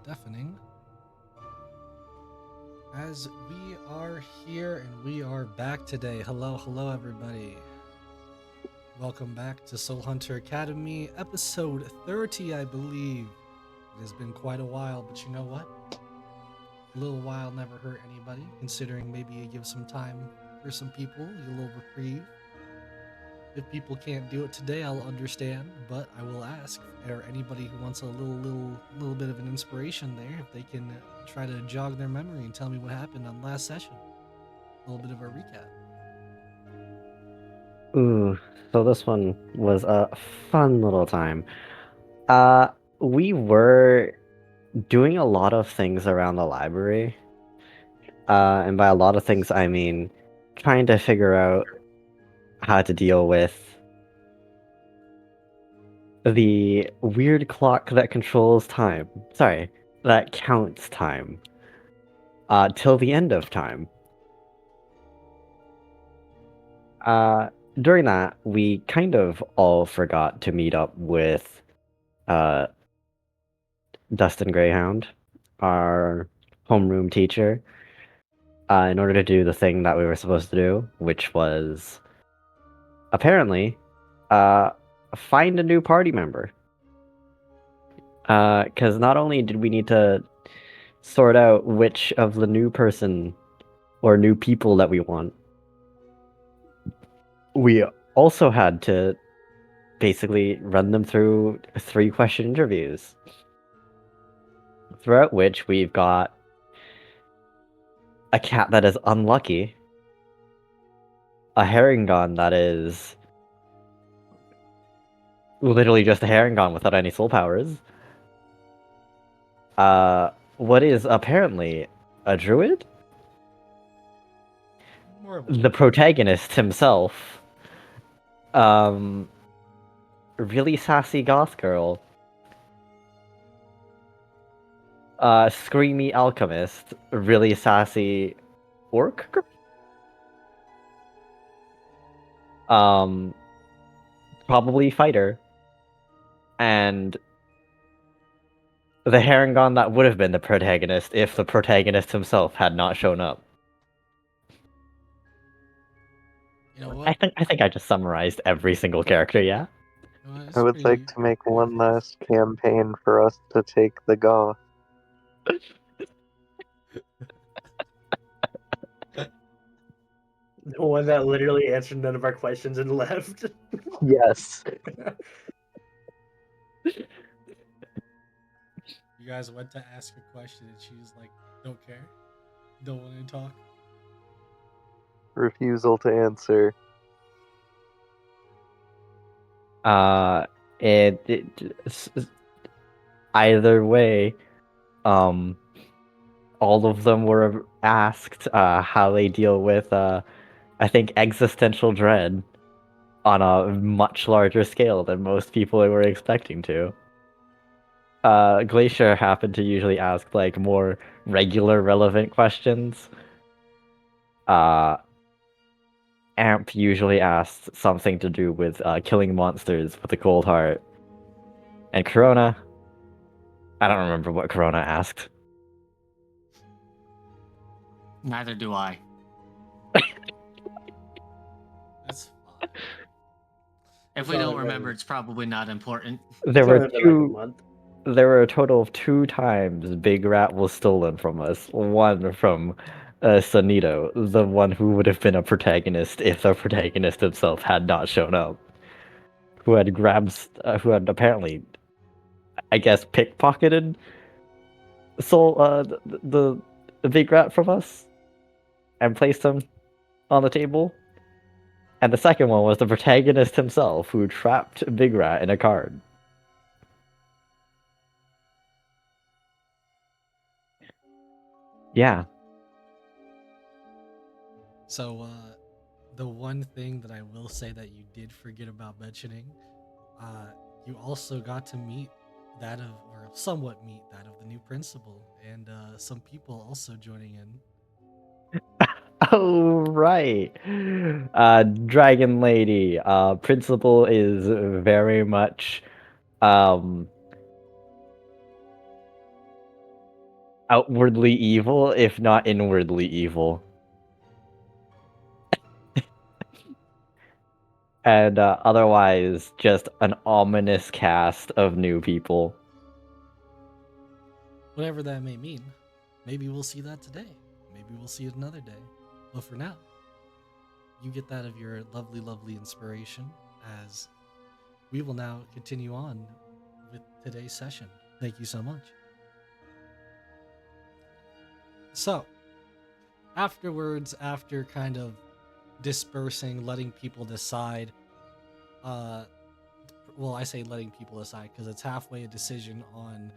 deafening. As we are here and we are back today. Hello, everybody. Welcome back to Soul Hunter Academy, episode 30, I believe. It has been quite a while, but you know what? A little while never hurt anybody, considering maybe you give some time for some people, you a little reprieve. If people can't do it today, I'll understand, but I will ask, or anybody who wants a little bit of an inspiration there, if they can try to jog their memory and tell me what happened on last session. A little bit of a recap. Ooh, so this one was a fun little time. Uh, we were doing a lot of things around the library. And by a lot of things, I mean trying to figure out how to deal with the weird clock that controls time. Sorry, that counts time. Till the end of time. Uh, During that, we kind of all forgot to meet up with uh Dustin Greyhound, our homeroom teacher, in order to do the thing that we were supposed to do, which was apparently uh, find a new party member. Because not only did we need to sort out which of the new person or new people that we want, we also had to basically run them through 3-question interviews. Throughout which we've got a cat that is unlucky, a herringon that is literally just a herringon without any soul powers, what is apparently a druid, More of a the protagonist himself, um, really sassy goth girl, screamy alchemist, really sassy orc girl, probably fighter, and the herringon that would have been the protagonist if the protagonist himself had not shown up. You know what? I think I just summarized every single character, yeah? You know what? I It's would like pretty to make pretty one okay. last campaign for us to take the goth. The one that literally answered none of our questions and left. Yes. You guys went to ask a question and she was like, "Don't care, don't want to talk." Refusal to answer. Uh, it either way, um, all of them were asked how they deal with I think existential dread on a much larger scale than most people were expecting to. Glacier happened to usually ask like more regular, relevant questions. Uh, Amp usually asked something to do with killing monsters with a cold heart. And Corona, I don't remember what Corona asked. Neither do I. That's fine. If we don't remember, it's probably not important. There It's were only been like a two. month. There were a total of 2 times Big Rat was stolen from us. One from Sunito, the one who would have been a protagonist if the protagonist himself had not shown up. Who had who had apparently, I guess, pickpocketed the Big Rat from us and placed him on the table. And the second one was the protagonist himself who trapped Big Rat in a card. Yeah. So, the one thing that I will say that you did forget about mentioning, uh, you also got to meet that of, or somewhat meet that of the new principal, and some people also joining in. Oh right. Dragon Lady. Principal is very much outwardly evil, if not inwardly evil. And otherwise, just an ominous cast of new people. Whatever that may mean. Maybe we'll see that today. Maybe we'll see it another day. But for now, you get that of your lovely, lovely inspiration as we will now continue on with today's session. Thank you so much. So, afterwards, after kind of dispersing, letting people decide, well, I say letting people decide because it's halfway a decision on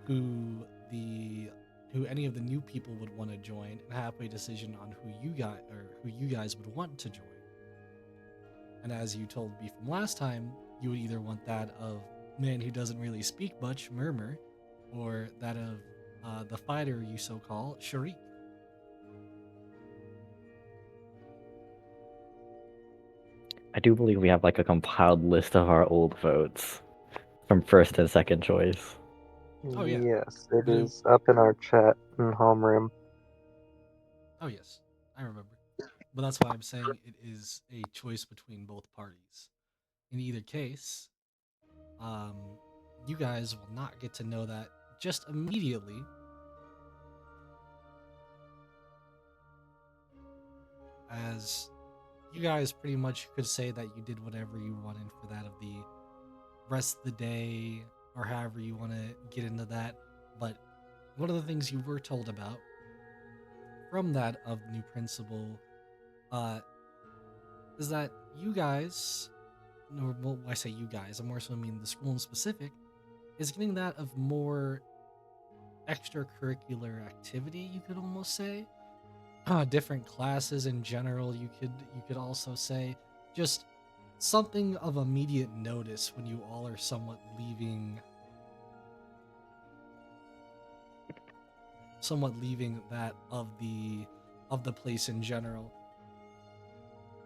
who any of the new people would want to join, and halfway decision on who you guys would want to join. And as you told me from last time, you would either want that of man who doesn't really speak much, Murmur, or that of the fighter you so call, Sharik. I do believe we have like a compiled list of our old votes from first and second choice. Oh, yeah. Yes, it Really? is up in our chat in homeroom. Oh yes, I remember. But that's why I'm saying it is a choice between both parties. In either case, um, you guys will not get to know that just immediately. As you guys pretty much could say that you did whatever you wanted for that of the rest of the day, or however you want to get into that. But one of the things you were told about from that of the new principal uh, is that you guys, or well, I say you guys, I more so mean the school in specific, is getting that of more extracurricular activity, you could almost say. Different classes in general, you could also say, just something of immediate notice when you all are somewhat leaving that of the place in general.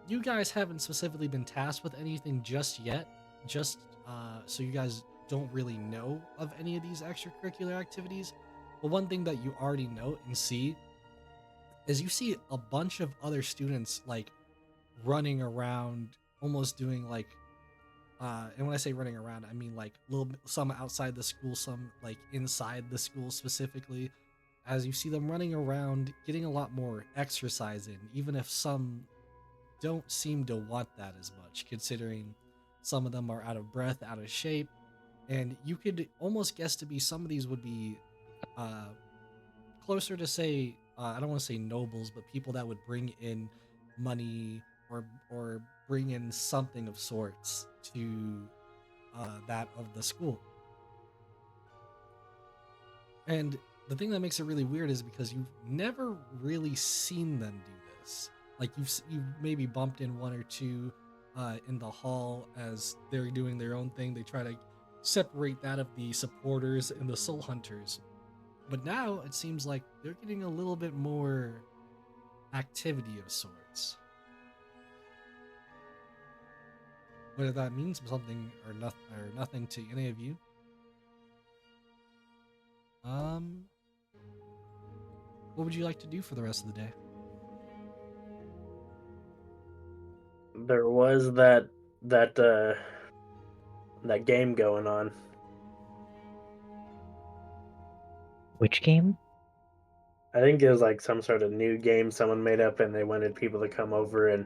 You guys haven't specifically been tasked with anything just yet, just so you guys don't really know of any of these extracurricular activities. But one thing that you already know and see is you see a bunch of other students like running around, almost doing like and when I say running around, I mean like some outside the school, some like inside the school specifically, as you see them running around getting a lot more exercise in, even if some don't seem to want that as much, considering some of them are out of breath, out of shape, and you could almost guess to be some of these would be uh, closer to say I don't want to say nobles, but people that would bring in money or bring in something of sorts to that of the school. And the thing that makes it really weird is because you've never really seen them do this. Like you've maybe bumped in one or two in the hall as they're doing their own thing. They try to separate that of the supporters and the soul hunters. But now it seems like they're getting a little bit more activity of sorts. Whether that means something or nothing to any of you. What would you like to do for the rest of the day? There was that game going on. Which game? I think it was like some sort of new game someone made up, and they wanted people to come over and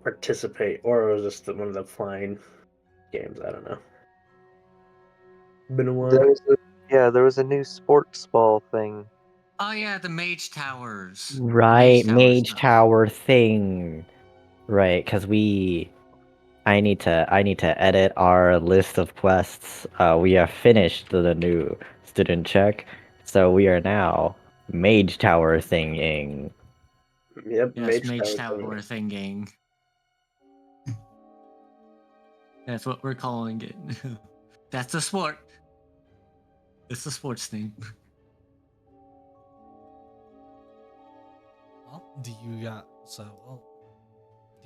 participate, or it was just one of the flying games. I don't know. Been a while. There was a new sports ball thing. Oh yeah, the mage towers. The Right, Mage stuff. Tower thing. Right, because I need to edit our list of quests. We have finished the new student check, so we are now Mage Tower thinging. Yep, Yes, Mage mage Tower tower thinking. That's what we're calling it. That's the sport. It's the sports thing. Well, do you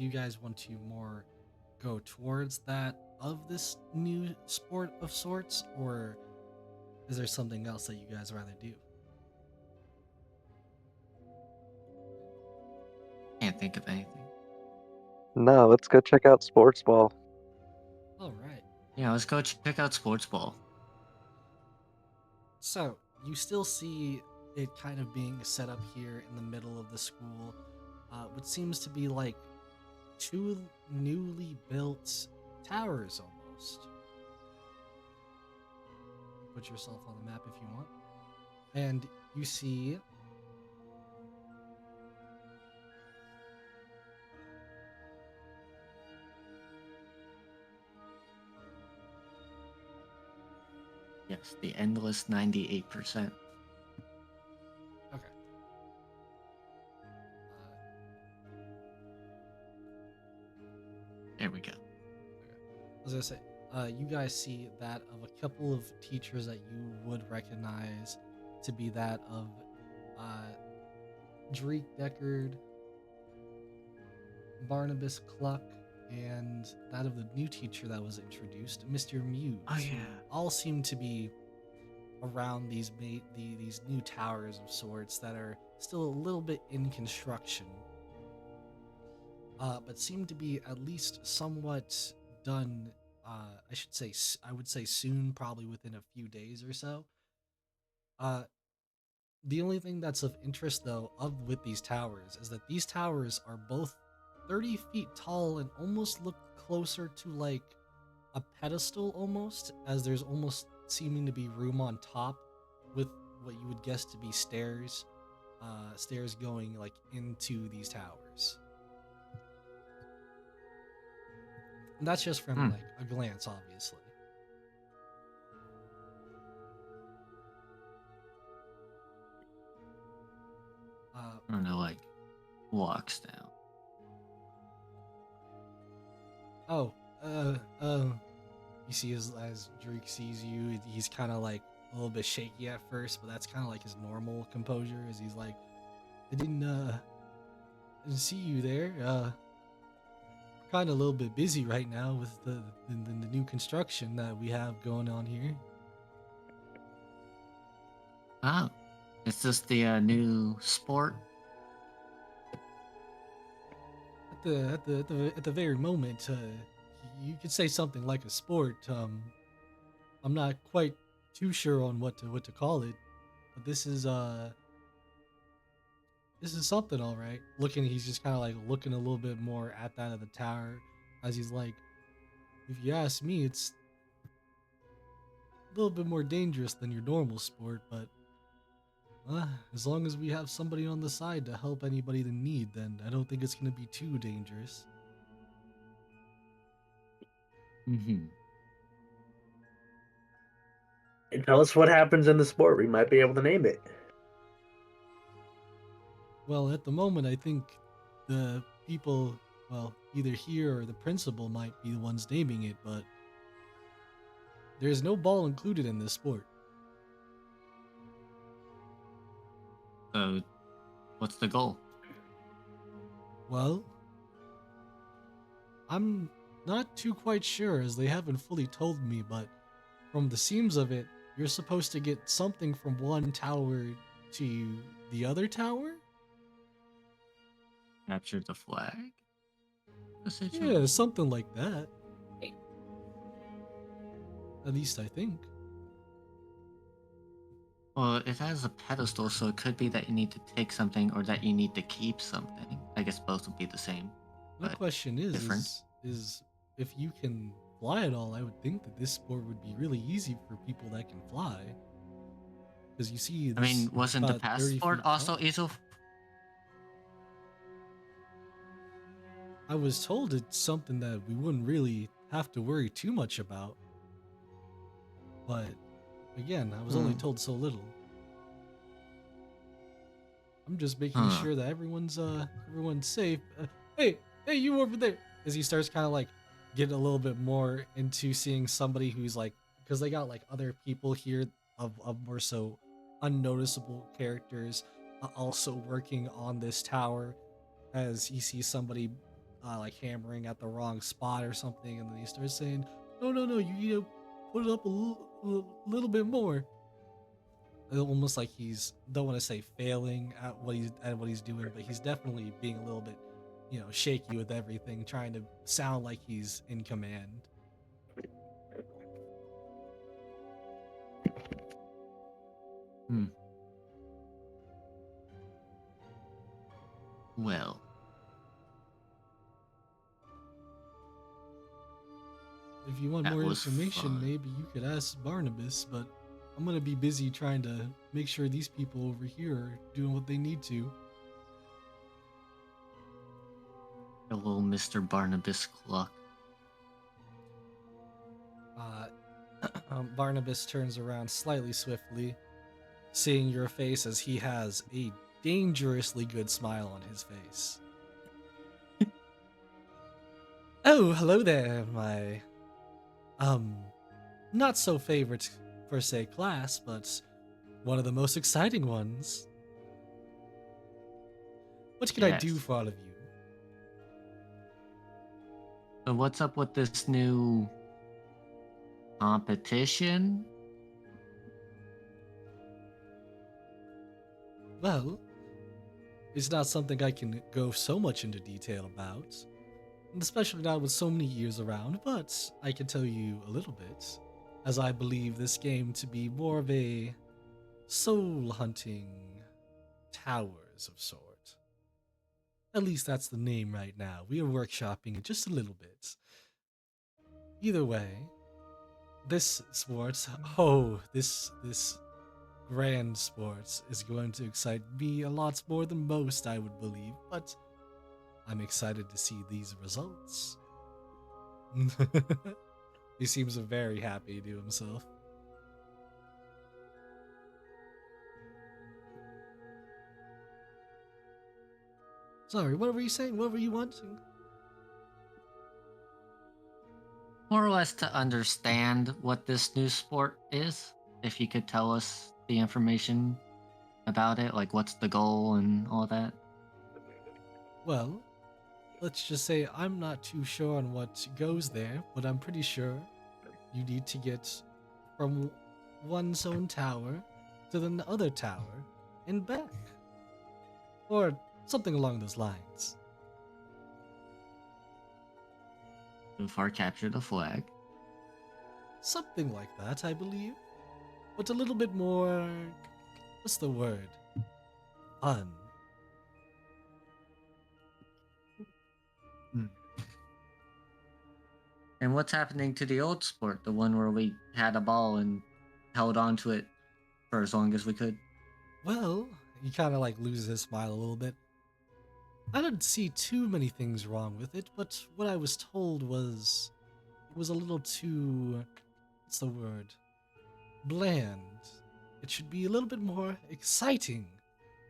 guys want to more go towards that of this new sport of sorts, or is there something else that you guys rather do? Can't think of anything. No, let's go check out sports ball. All right. Yeah, let's go check out sports ball. So you still see it kind of being set up here in the middle of the school, what seems to be like two newly built towers almost. Put yourself on the map if you want. And you see Yes, the endless 98%. okay. There we go. I was gonna say, you guys see that of a couple of teachers that you would recognize to be that of Dreek Deckard, Barnabas Cluck, and that of the new teacher that was introduced, Mr. Muse. Oh, yeah. All seem to be around these new towers of sorts that are still a little bit in construction, but seem to be at least somewhat done. I would say soon, probably within a few days or so. The only thing that's of interest, though, with these towers is that these towers are both 30 feet tall and almost look closer to like a pedestal almost, as there's almost seeming to be room on top with what you would guess to be stairs, stairs going like into these towers. And that's just from like a glance, obviously. I don't know, like, walks down. You see as Drake sees you, he's kind of like a little bit shaky at first, but that's kind of like his normal composure. As he's like, I didn't see you there. Kind of a little bit busy right now with the new construction that we have going on here. Oh, is this the new sport? At the very moment, you could say something like a sport. I'm not quite too sure on what to call it, but this is something, all right. He's just kind of like looking a little bit more at that of the tower, as he's like, if you ask me, it's a little bit more dangerous than your normal sport, but as long as we have somebody on the side to help anybody in need, then I don't think it's going to be too dangerous. Mm-hmm. And tell us what happens in the sport. We might be able to name it. Well, at the moment, I think the people, well, either here or the principal might be the ones naming it, but there's no ball included in this sport. So, what's the goal? Well, I'm not too quite sure, as they haven't fully told me, but from the seams of it, you're supposed to get something from one tower to the other tower? Capture the flag? Yeah, something like that. At least I think. Well, it has a pedestal, so it could be that you need to take something or that you need to keep something. I guess both would be the same. My but question different. is if you can fly at all, I would think that this sport would be really easy for people that can fly. Because you see, I mean, this wasn't the about 30 passport feet also tall. easy? I was told it's something that we wouldn't really have to worry too much about. But again, I was only told so little. I'm just making sure that everyone's safe. Hey, you over there! As he starts kind of like getting a little bit more into seeing somebody who's like, because they got like other people here of more so unnoticeable characters also working on this tower. As he sees somebody like hammering at the wrong spot or something, and then he starts saying, "No, you need to put it up a little bit more." almost like he's, don't want to say failing at what he's doing, but he's definitely being a little bit, shaky with everything, trying to sound like he's in command. Well, If you want That more was information, fun. maybe you could ask Barnabas, but I'm gonna be busy trying to make sure these people over here are doing what they need to. a little Mr. Barnabas Cluck. Barnabas turns around slightly swiftly, seeing your face as he has a dangerously good smile on his face. Oh, hello there, my not so favorite per se class, but one of the most exciting ones. What can I do Yes. for all of you? So what's up with this new competition? Well, it's not something I can go so much into detail about, and especially not with so many years around, but I can tell you a little bit, as I believe this game to be more of a soul hunting towers of sort. At least that's the name right now. We are workshopping it just a little bit. Either way, this sports, this grand sports is going to excite me a lot more than most, I would believe, but I'm excited to see these results. He seems very happy to himself. Sorry, what were you saying? What were you wanting? More or less to understand what this new sport is. If you could tell us the information about it, like what's the goal and all that. Well, let's just say I'm not too sure on what goes there, but I'm pretty sure you need to get from one zone tower to the other tower and back. Or something along those lines. So far, capture the flag. Something like that, I believe. But a little bit more. What's the word? Fun. And what's happening to the old sport, the one where we had a ball and held on to it for as long as we could? Well, he kind of like loses his smile a little bit. I didn't see too many things wrong with it, but what I was told was it was a little too. What's the word? Bland. It should be a little bit more exciting,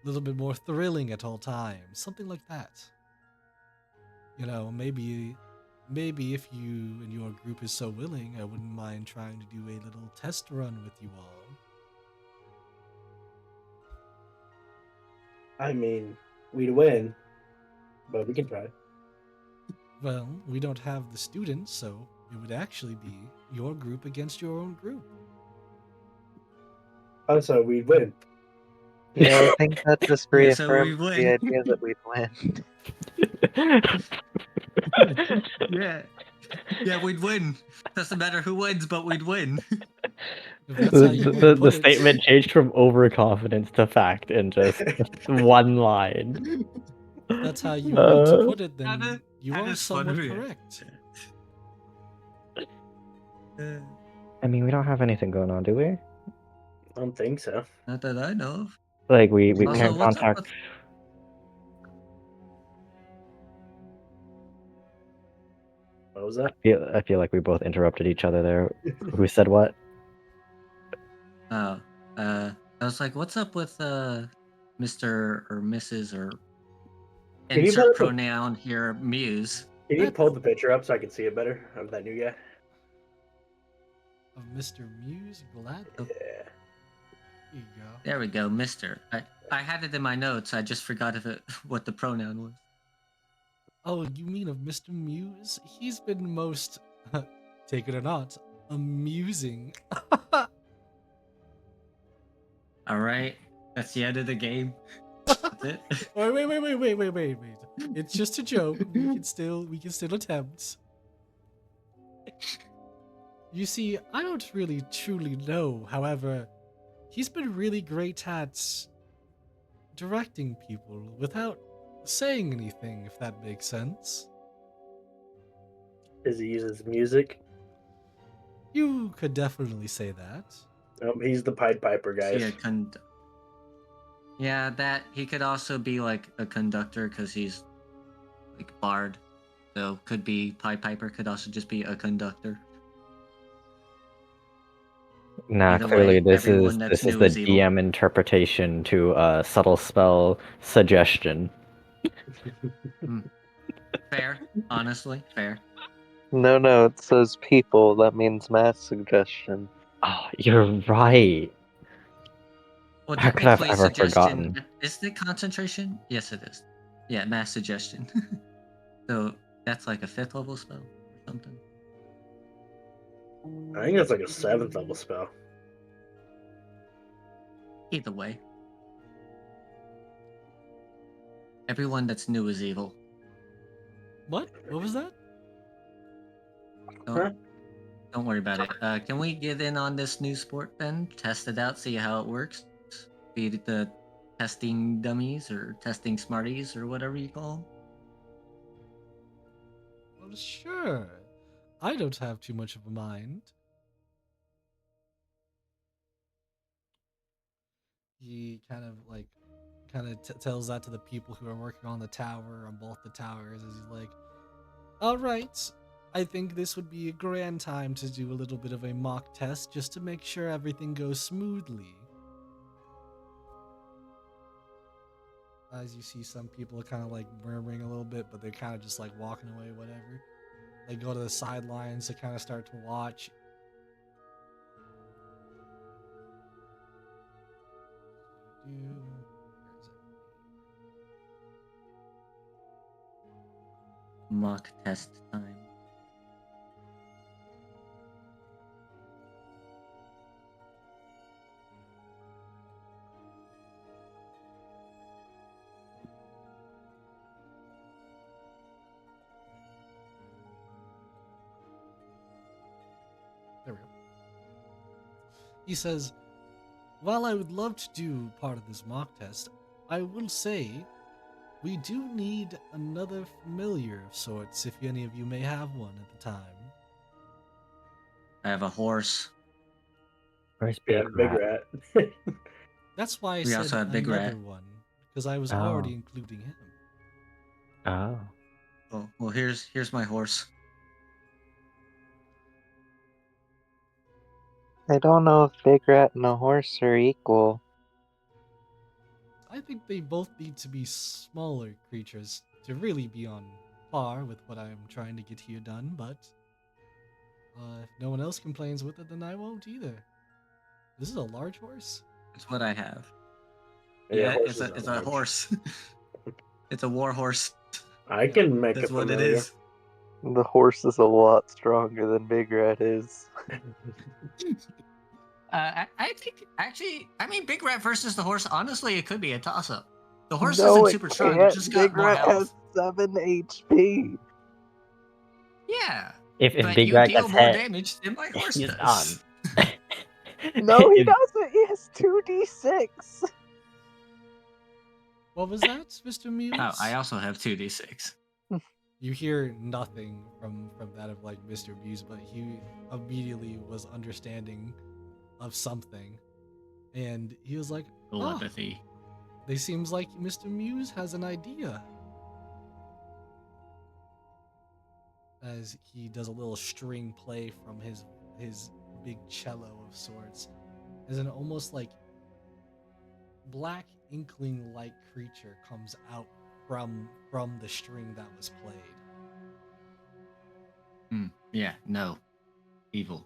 a little bit more thrilling at all times, something like that. Maybe if you and your group is so willing, I wouldn't mind trying to do a little test run with you all. I mean, we'd win, but we can try. Well, we don't have the students, so it would actually be your group against your own group. Also, we'd win. Yeah, I think that just Yeah, so we reaffirms win. the idea that we'd win. Yeah. Yeah, we'd win. Doesn't matter who wins, but we'd win. If that's how you want to The put it. statement changed from overconfidence to fact in just one line. If that's how you want to put it, That then is- you that are is fun, somewhat yeah. correct. I mean, we don't have anything going on, do we? I don't think so. Not that I know of. Like we Also, can't what's up contact. with- What was that? I feel like we both interrupted each other there. Who said what? Oh, I was like, what's up with Mr. or Mrs. or Can you insert put up pronoun here, Muse? Can you pull the picture up so I can see it better of that new guy? Of Mr. Muse, glad. Oh. Yeah. Here you go. There we go, Mr. I had it in my notes. I just forgot what the pronoun was. Oh, you mean of Mr. Muse? He's been most, take it or not, amusing. All right, that's the end of the game. That's it. Wait. It's just a joke. We can still attempt. You see, I don't really truly know. However, he's been really great at directing people without saying anything, if that makes sense. Does he use his music? You could definitely say that. He's the Pied Piper, Is he guys. a Yeah, that he could also be like a conductor because he's like bard. So could be Pied Piper. Could also just be a conductor. Nah, Either clearly way, this everyone is that's new the is evil. DM interpretation to a subtle spell suggestion. Fair, honestly, fair. No, it says people. That means mass suggestion. Oh, you're right. Well, How could I have technically, ever suggestion forgotten? is the concentration. Yes, it is. Yeah, mass suggestion. So that's like a 5th level spell or something. I think it's like a 7th level spell. Either way, everyone that's new is evil. What? What was that? Don't worry about it. Can we get in on this new sport then? Test it out, see how it works. Be it the testing dummies or testing smarties or whatever you call them. Well, sure. I don't have too much of a mind. He kind of tells that to the people who are working on the tower, on both the towers, as he's like, all right, I think this would be a grand time to do a little bit of a mock test just to make sure everything goes smoothly. As you see, some people are kind of like murmuring a little bit, but they're kind of just like walking away, whatever. They go to the sidelines to kind of start to watch. Mock test time. There we go. He says, while I would love to do part of this mock test, I will say we do need another familiar of sorts if any of you may have one at the time. I have a horse. Where's Yeah, Big Big Rat? Rat. That's why I We said also have Big another Rat. one, because I was Oh. already including him. Oh. Oh, well, here's my horse. I don't know if Big Rat and a horse are equal. I think they both need to be smaller creatures to really be on par with what I'm trying to get here done, but if no one else complains with it, then I won't either. This is a large horse? It's what I have. Yeah, Yeah, it's horses a are large. horse. It's a war horse. I can make That's a what it familiar. is. The horse is a lot stronger than Big Rat is. I think actually, I mean, Big Rat versus the horse. Honestly, it could be a toss-up. The horse No, isn't it super strong. It can't. just Big got more Rat health. has 7 HP. Yeah, If but Big you Rat deal gets more hit, damage than my horse he's does. done. No, he If- doesn't. He has 2d6. What was that, Mr. Muse? Oh, I also have 2d6. You hear nothing from that of like Mr. Muse, but he immediately was understanding of something, and he was like, "Oh, Telepathy. they seems like Mr. Muse has an idea." As he does a little string play from his big cello of sorts, as an almost like black inkling like creature comes out from the string that was played. Yeah, no. Evil.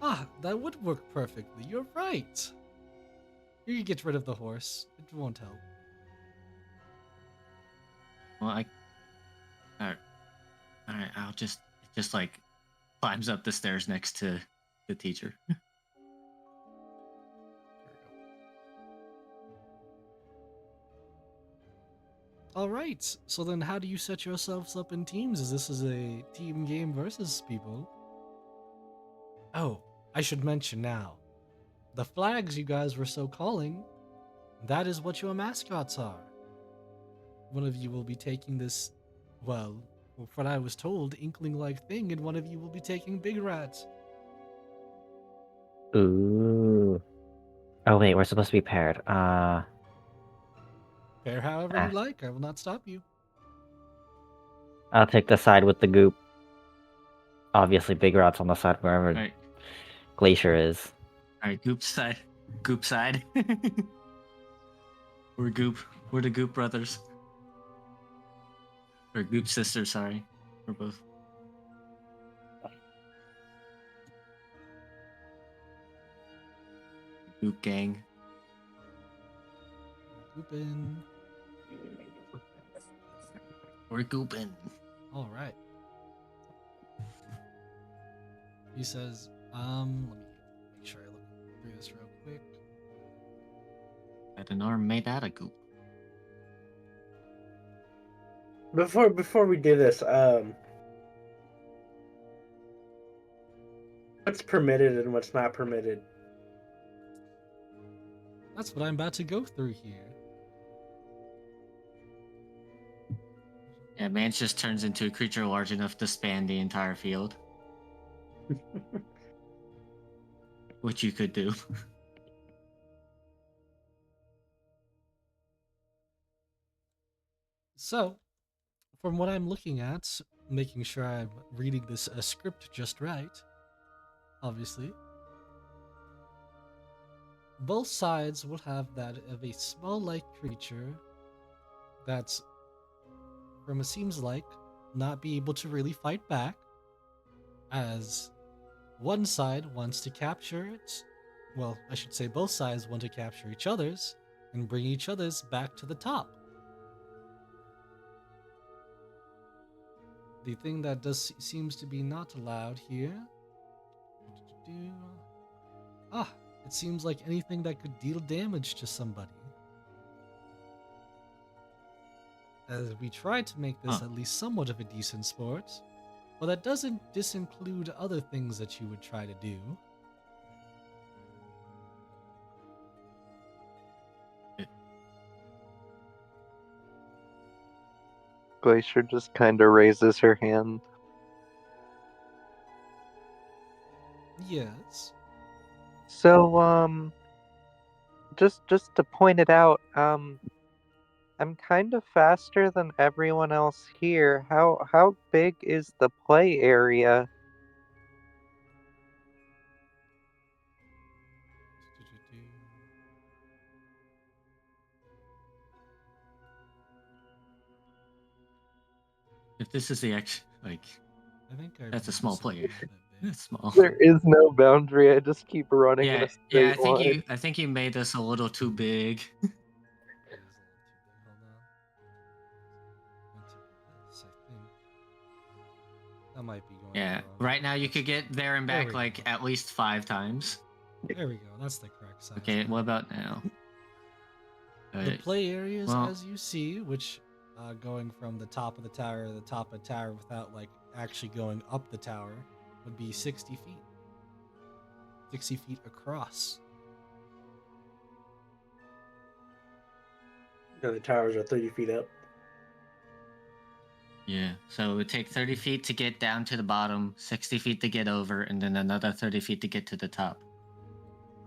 Ah, that would work perfectly. You're right. You can get rid of the horse. It won't help. Well, Alright, I'll just like climbs up the stairs next to the teacher. All right. So then, how do you set yourselves up in teams? Is this a team game versus people? Oh, I should mention now. The flags you guys were so calling, that is what your mascots are. One of you will be taking this, well, from what I was told, inkling-like thing, and one of you will be taking Big Rat. Ooh. Oh wait, we're supposed to be paired. Pair however you like. I will not stop you. I'll take the side with the goop. Obviously, Big Rot's on the side wherever All right, Glacier is. all right, goop side, goop side. We're goop. We're the goop brothers, or goop sisters. Sorry, we're both. Goop gang. Goopin. We're gooping. All right. He says, let me make sure I look through this real quick. Got an arm made out of goop. Before we do this, what's permitted and what's not permitted? That's what I'm about to go through here. Yeah, Mance just turns into a creature large enough to span the entire field. Which you could do. So, from what I'm looking at, making sure I'm reading this script just right, obviously, both sides will have that of a small-like creature that's, from it seems like, not be able to really fight back, as one side wants to capture it. Well, I should say both sides want to capture each other's and bring each other's back to the top. The thing that seems to be not allowed here. It seems like anything that could deal damage to somebody. As we try to make this at least somewhat of a decent sport, but that doesn't disinclude other things that you would try to do. Glacier just kind of raises her hand. Yes. So, just to point it out, I'm kind of faster than everyone else here. How big is the play area? If this is the action, like, I think that's a small player. It's small. There is no boundary. I just keep running in Yeah, a straight yeah. line. I think you made this a little too big. That might be going. Yeah. wrong. Right now, you could get there and There back we like go. at least 5 times. There we go. That's the correct size. Okay. now. What about now? The play areas, well- as you see, which going from the top of the tower to the top of the tower without like actually going up the tower, would be 60 feet. 60 feet across. And the towers are 30 feet up. Yeah. So it would take 30 feet to get down to the bottom, 60 feet to get over, and then another 30 feet to get to the top.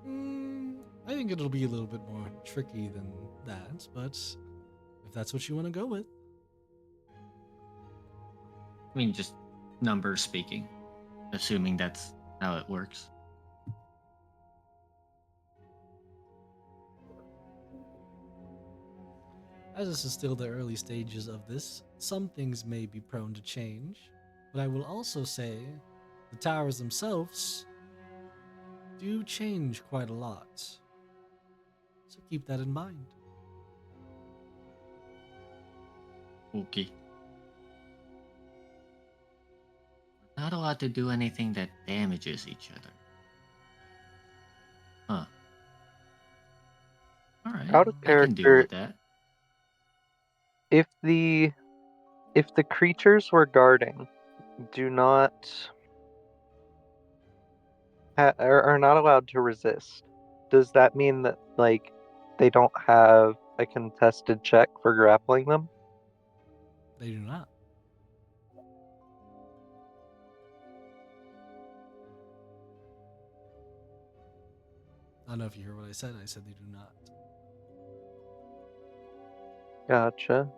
I think it'll be a little bit more tricky than that, but if that's what you want to go with. I mean, just numbers speaking, assuming that's how it works. As this is still the early stages of this, some things may be prone to change, but I will also say the towers themselves do change quite a lot. So keep that in mind. Okay. We're not allowed to do anything that damages each other. Huh. Alright, Out of I can deal character, with that. if the creatures we're guarding do not are not allowed to resist, does that mean that like they don't have a contested check for grappling them? They do not. I don't know if you heard what I said. I said they do not. Gotcha.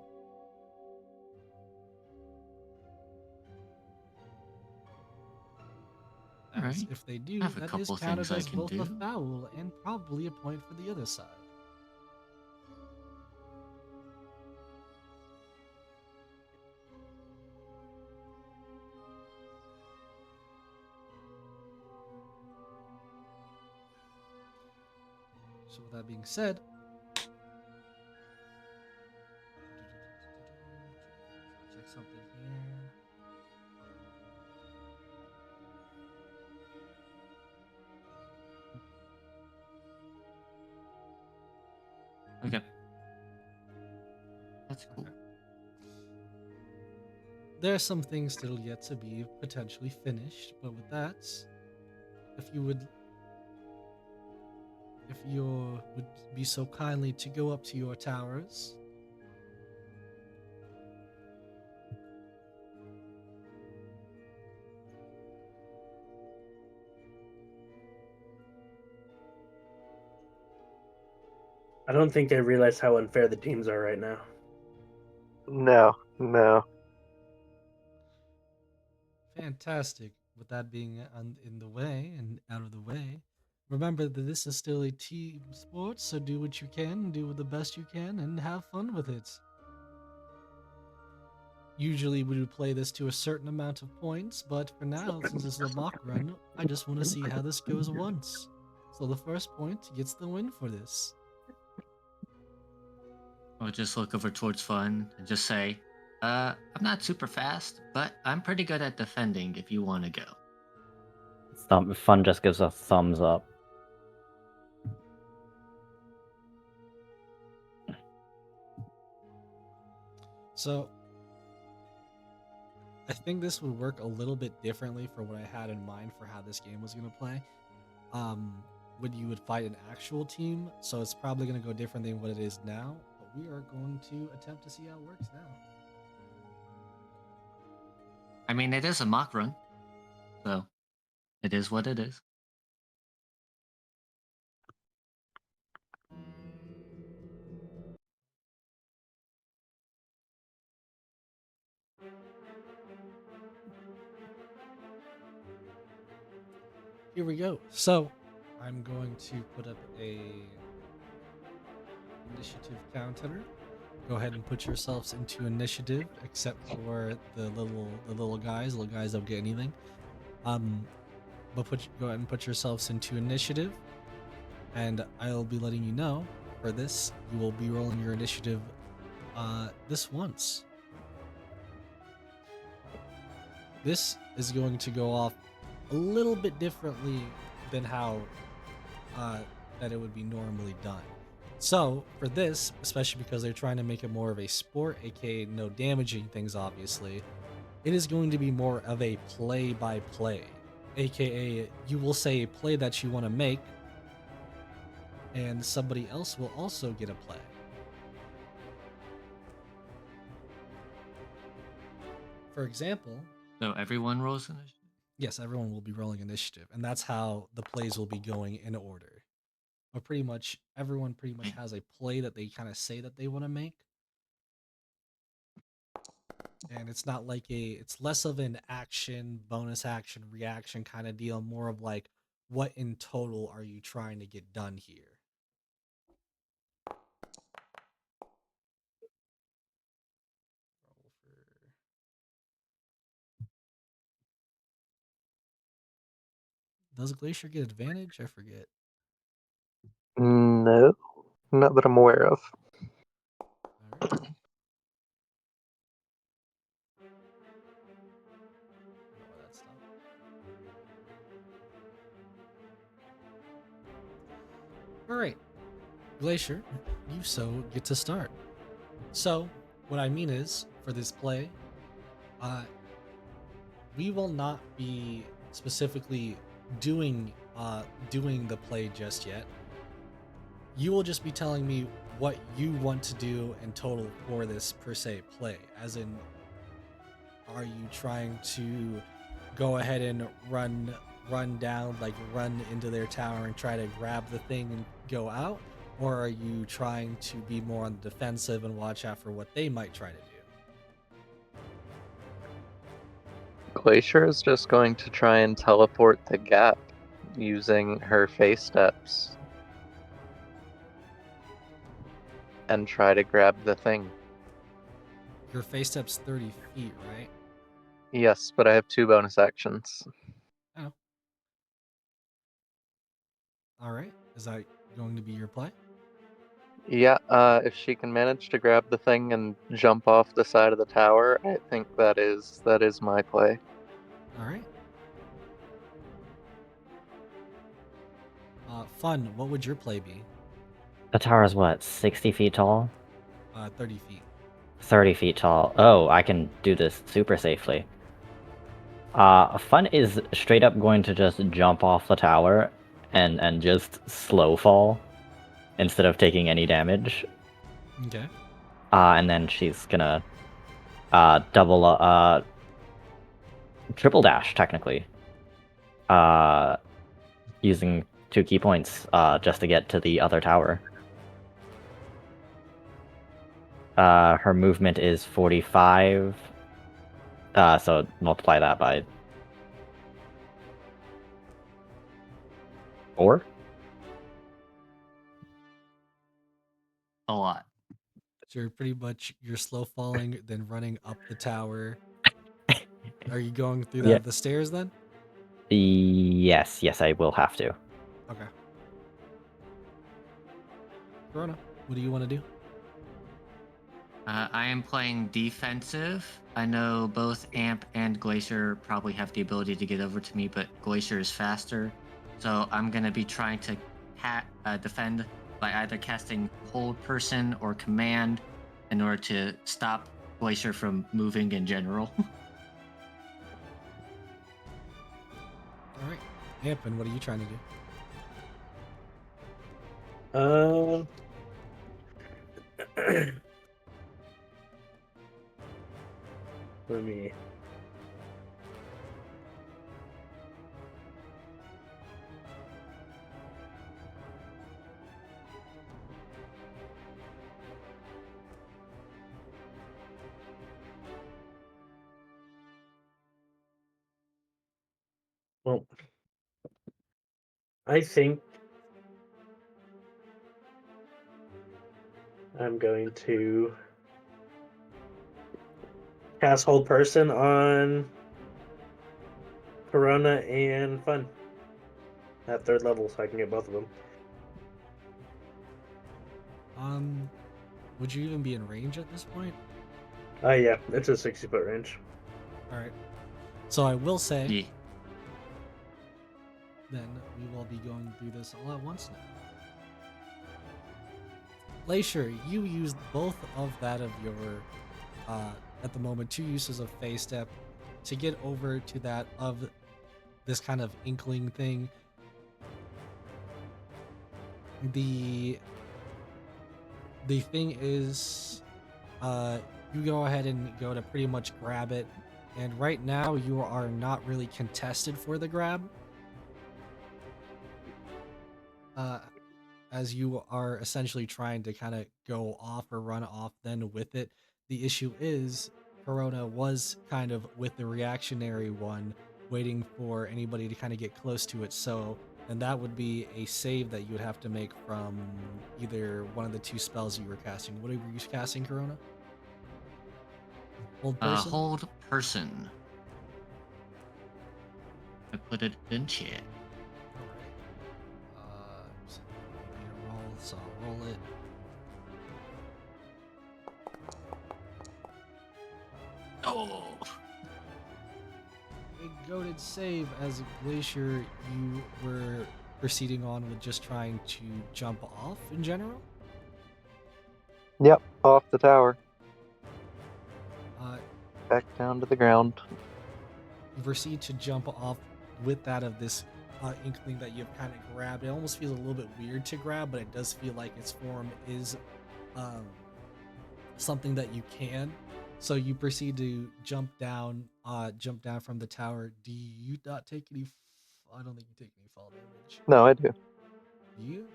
As Alright. if they I do, have a that is couple counted things I as can both a do. foul and probably a point for the other side. So with that being said, check something here. Okay. That's cool. Okay. There are some things still yet to be potentially finished, but with that, if you would be so kindly to go up to your towers. I don't think I realize how unfair the teams are right now. No, no. Fantastic. With that being in the way and out of the way, remember that this is still a team sport, so do what you can, do the best you can, and have fun with it. Usually we would play this to a certain amount of points, but for now, since this is a mock run, I just want to see how this goes once. So the first point gets the win for this. I'll just look over towards Fun and just say, I'm not super fast, but I'm pretty good at defending if you want to go. Fun just gives a thumbs up. So I think this would work a little bit differently for what I had in mind for how this game was going to play. When you would fight an actual team, so it's probably going to go different than what it is now, but we are going to attempt to see how it works now. I mean, it is a mock run, so it is what it is. Here we go. So I'm going to put up a initiative counter. Go ahead and put yourselves into initiative, except for the little guys. Little guys don't get anything. But go ahead and put yourselves into initiative, and I'll be letting you know. For this, you will be rolling your initiative this once. This is going to go off a little bit differently than how that it would be normally done. So for this, especially because they're trying to make it more of a sport, aka no damaging things, obviously, it is going to be more of a play-by-play, aka you will say a play that you want to make, and somebody else will also get a play. For example, So everyone rolls initiative? yes, everyone will be rolling initiative, and that's how the plays will be going in order. But pretty much everyone pretty much has a play that they kind of say that they want to make. And it's not like it's less of an action, bonus action, reaction kind of deal, more of like, what in total are you trying to get done here? Roll for... Does Glacier get advantage? I forget. No, not that I'm aware of. All right. Ignore that stuff. All right, Glacier, you so get to start. So what I mean is, for this play, we will not be specifically doing the play just yet. You will just be telling me what you want to do in total for this per se play. As in, are you trying to go ahead and run down, like run into their tower and try to grab the thing and go out? Or are you trying to be more on the defensive and watch out for what they might try to do? Glacier is just going to try and teleport the gap using her face steps and try to grab the thing. Your face step's 30 feet, right? Yes, but I have 2 bonus actions. Oh. All right. Is that going to be your play? Yeah, if she can manage to grab the thing and jump off the side of the tower, I think that is my play. All right. Fun. What would your play be? The tower is what, 60 feet tall? 30 feet. 30 feet tall. Oh, I can do this super safely. Fun is straight up going to just jump off the tower and just slow fall instead of taking any damage. Okay. And then she's gonna triple dash technically. Using 2 key points just to get to the other tower. Her movement is 45. So multiply that by 4. A lot. So you're slow falling, then running up the tower. Are you going through Yeah. the stairs then? Yes, I will have to. Okay. Corona, what do you want to do? I am playing defensive. I know both Amp and Glacier probably have the ability to get over to me, but Glacier is faster. So I'm going to be trying to defend by either casting Hold Person or Command in order to stop Glacier from moving in general. All right. Ampin, what are you trying to do? Let me. Well, I think I'm going to cast Hold Person on Corona and Fun at 3rd level, so I can get both of them. Would you even be in range at this point? Yeah, it's a 60-foot range. All right. So I will say, Yeah. then we will be going through this all at once now. Glacier, you used both of that of your, at the moment, 2 uses of phase step to get over to that of this kind of inkling thing. The thing is, you go ahead and go to pretty much grab it, and right now you are not really contested for the grab. As you are essentially trying to kind of go off or run off then with it. The issue is Corona was kind of with the reactionary one, waiting for anybody to kind of get close to it. So then that would be a save that you would have to make from either one of the 2 spells you were casting. What were you casting, Corona? Hold person? Hold Person. I put it in chat. So I'll roll it. Oh! A goated save as Glacier, you were proceeding on with just trying to jump off in general? Yep, off the tower. Back down to the ground. You proceed to jump off with that of this inkling that you've kind of grabbed. It almost feels a little bit weird to grab, but it does feel like its form is something that you can. So you proceed to jump down from the tower. Do you not take any? I don't think you take any fall damage. No, I do. Do you?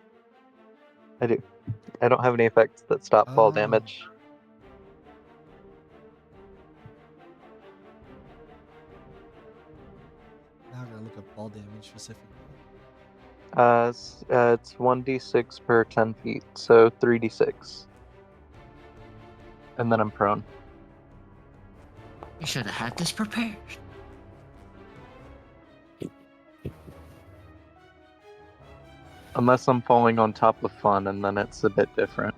I do. I don't have any effects that stop fall Oh. damage. Now I gotta look up fall damage specifically. It's 1d6 per 10 feet, so 3d6. And then I'm prone. You should have had this prepared. Unless I'm falling on top of fun, and then it's a bit different.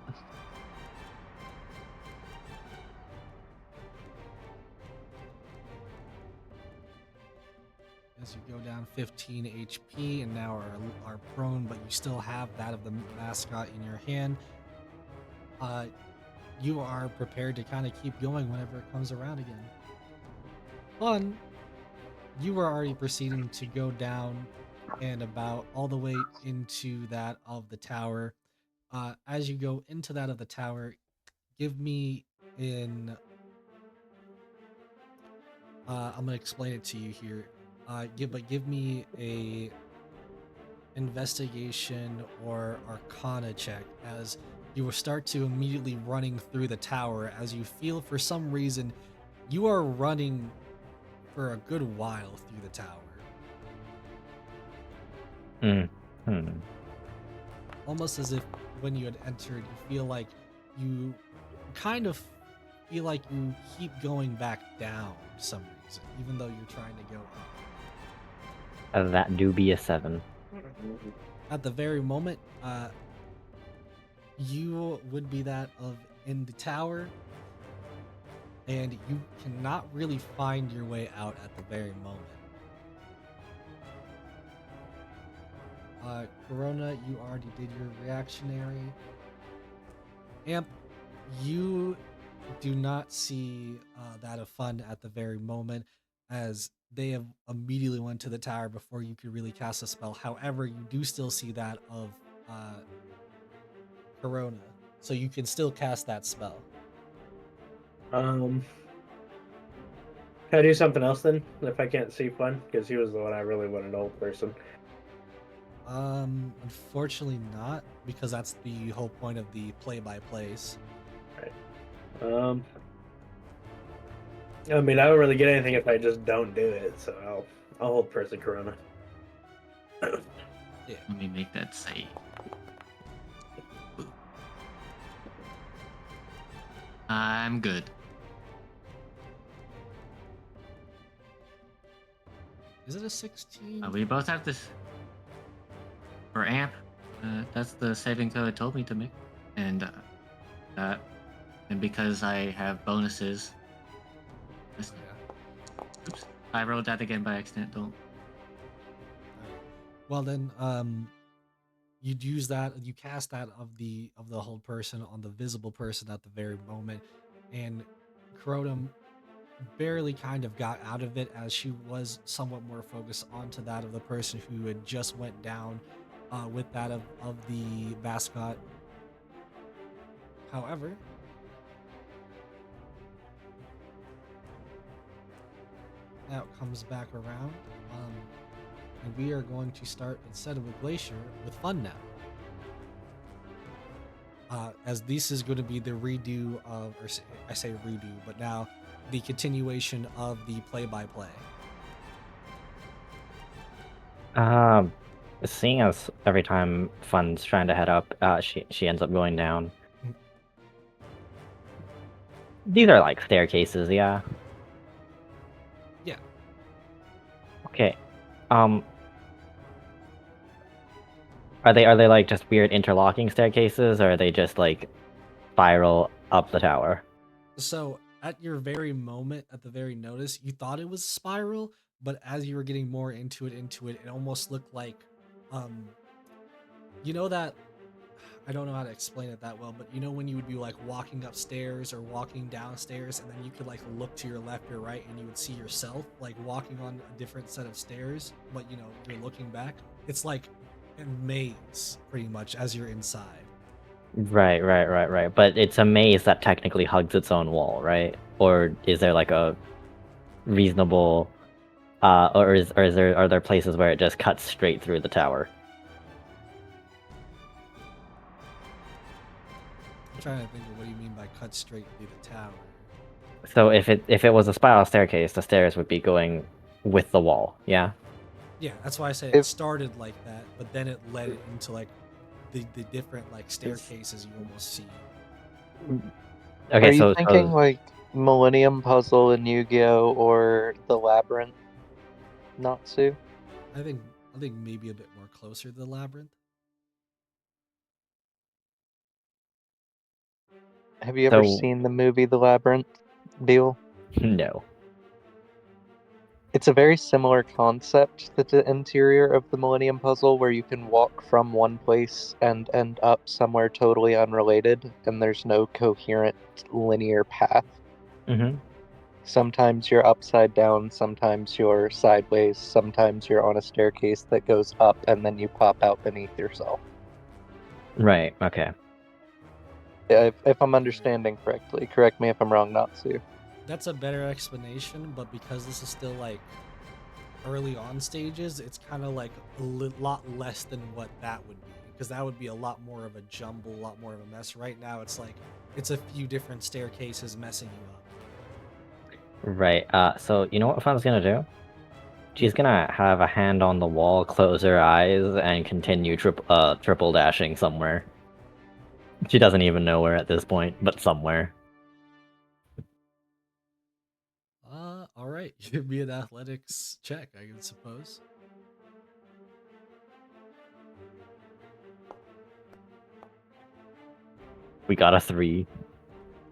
As you go down 15 HP and now are prone, but you still have that of the mascot in your hand. You are prepared to kind of keep going whenever it comes around again. Fun, you were already proceeding to go down and about all the way into that of the tower. As you go into that of the tower, give me in. I'm gonna explain it to you here. Give me a investigation or arcana check as you will start to immediately running through the tower as you feel for some reason you are running for a good while through the tower. Almost as if when you had entered, you feel like you kind of feel like you keep going back down for some reason, even though you're trying to go up. That do be a 7. At the very moment, you would be that of in the tower, and you cannot really find your way out at the very moment. Corona, you already did your reactionary. Amp, you do not see that of fun at the very moment, as they have immediately went to the tower before you could really cast a spell. However, you do still see that of Corona, so you can still cast that spell. Can I do something else then if I can't see fun? Because he was the one I really wanted to hold person. Unfortunately not, because that's the whole point of the play-by-plays. Right. I mean, I don't really get anything if I just don't do it, so I'll hold person Corona. Yeah. Let me make that save. I'm good. Is it a 16? We both have this. For Amp, that's the saving throw it told me to make. And because I have bonuses. Oops. I rolled that again by accident, don't. Well then, you'd use that. You cast that of the whole person on the visible person at the very moment, and Crotum barely kind of got out of it as she was somewhat more focused onto that of the person who had just went down with that of the mascot. However, now it comes back around. And we are going to start, instead of a glacier, with fun now. As this is going to be the redo of, or I say redo, but now the continuation of the play-by-play. Seeing as every time Fun's trying to head up, she ends up going down. These are like staircases, yeah. Yeah. Okay. Are they like just weird interlocking staircases, or are they just like spiral up the tower? So at your very moment, at the very notice, you thought it was spiral, but as you were getting more into it, it almost looked like, you know that, I don't know how to explain it that well, but you know when you would be like walking upstairs or walking downstairs, and then you could like look to your left or right, and you would see yourself like walking on a different set of stairs, but you know you're looking back. It's like a maze pretty much as you're inside. Right. But it's a maze that technically hugs its own wall, right? Or is there like a reasonable, or is there are there places where it just cuts straight through the tower? I'm trying to think of what do you mean by cut straight through the tower. So if it was a spiral staircase, the stairs would be going with the wall, yeah? Yeah, that's why I say it If- started like that, but then it led it into like the different like staircases you almost see. Okay, Are you so thinking like Millennium Puzzle in Yu-Gi-Oh or the Labyrinth, Natsu? I think maybe a bit more closer to the labyrinth. Have you ever So- seen the movie The Labyrinth, Deal? no. It's a very similar concept to the interior of the Millennium Puzzle, where you can walk from one place and end up somewhere totally unrelated, and there's no coherent linear path. Mm-hmm. Sometimes you're upside down, sometimes you're sideways, sometimes you're on a staircase that goes up and then you pop out beneath yourself. Right, okay. If I'm understanding correctly, correct me if I'm wrong, Natsu. That's a better explanation, but because this is still like early on stages, it's kind of like a lot less than what that would be, because that would be a lot more of a jumble, a lot more of a mess. Right now, it's like it's a few different staircases messing you up. Right, so you know what Fun's gonna do? She's gonna have a hand on the wall, close her eyes, and continue triple dashing somewhere. She doesn't even know where at this point, but somewhere. All right, give me an athletics check, I suppose. We got a 3.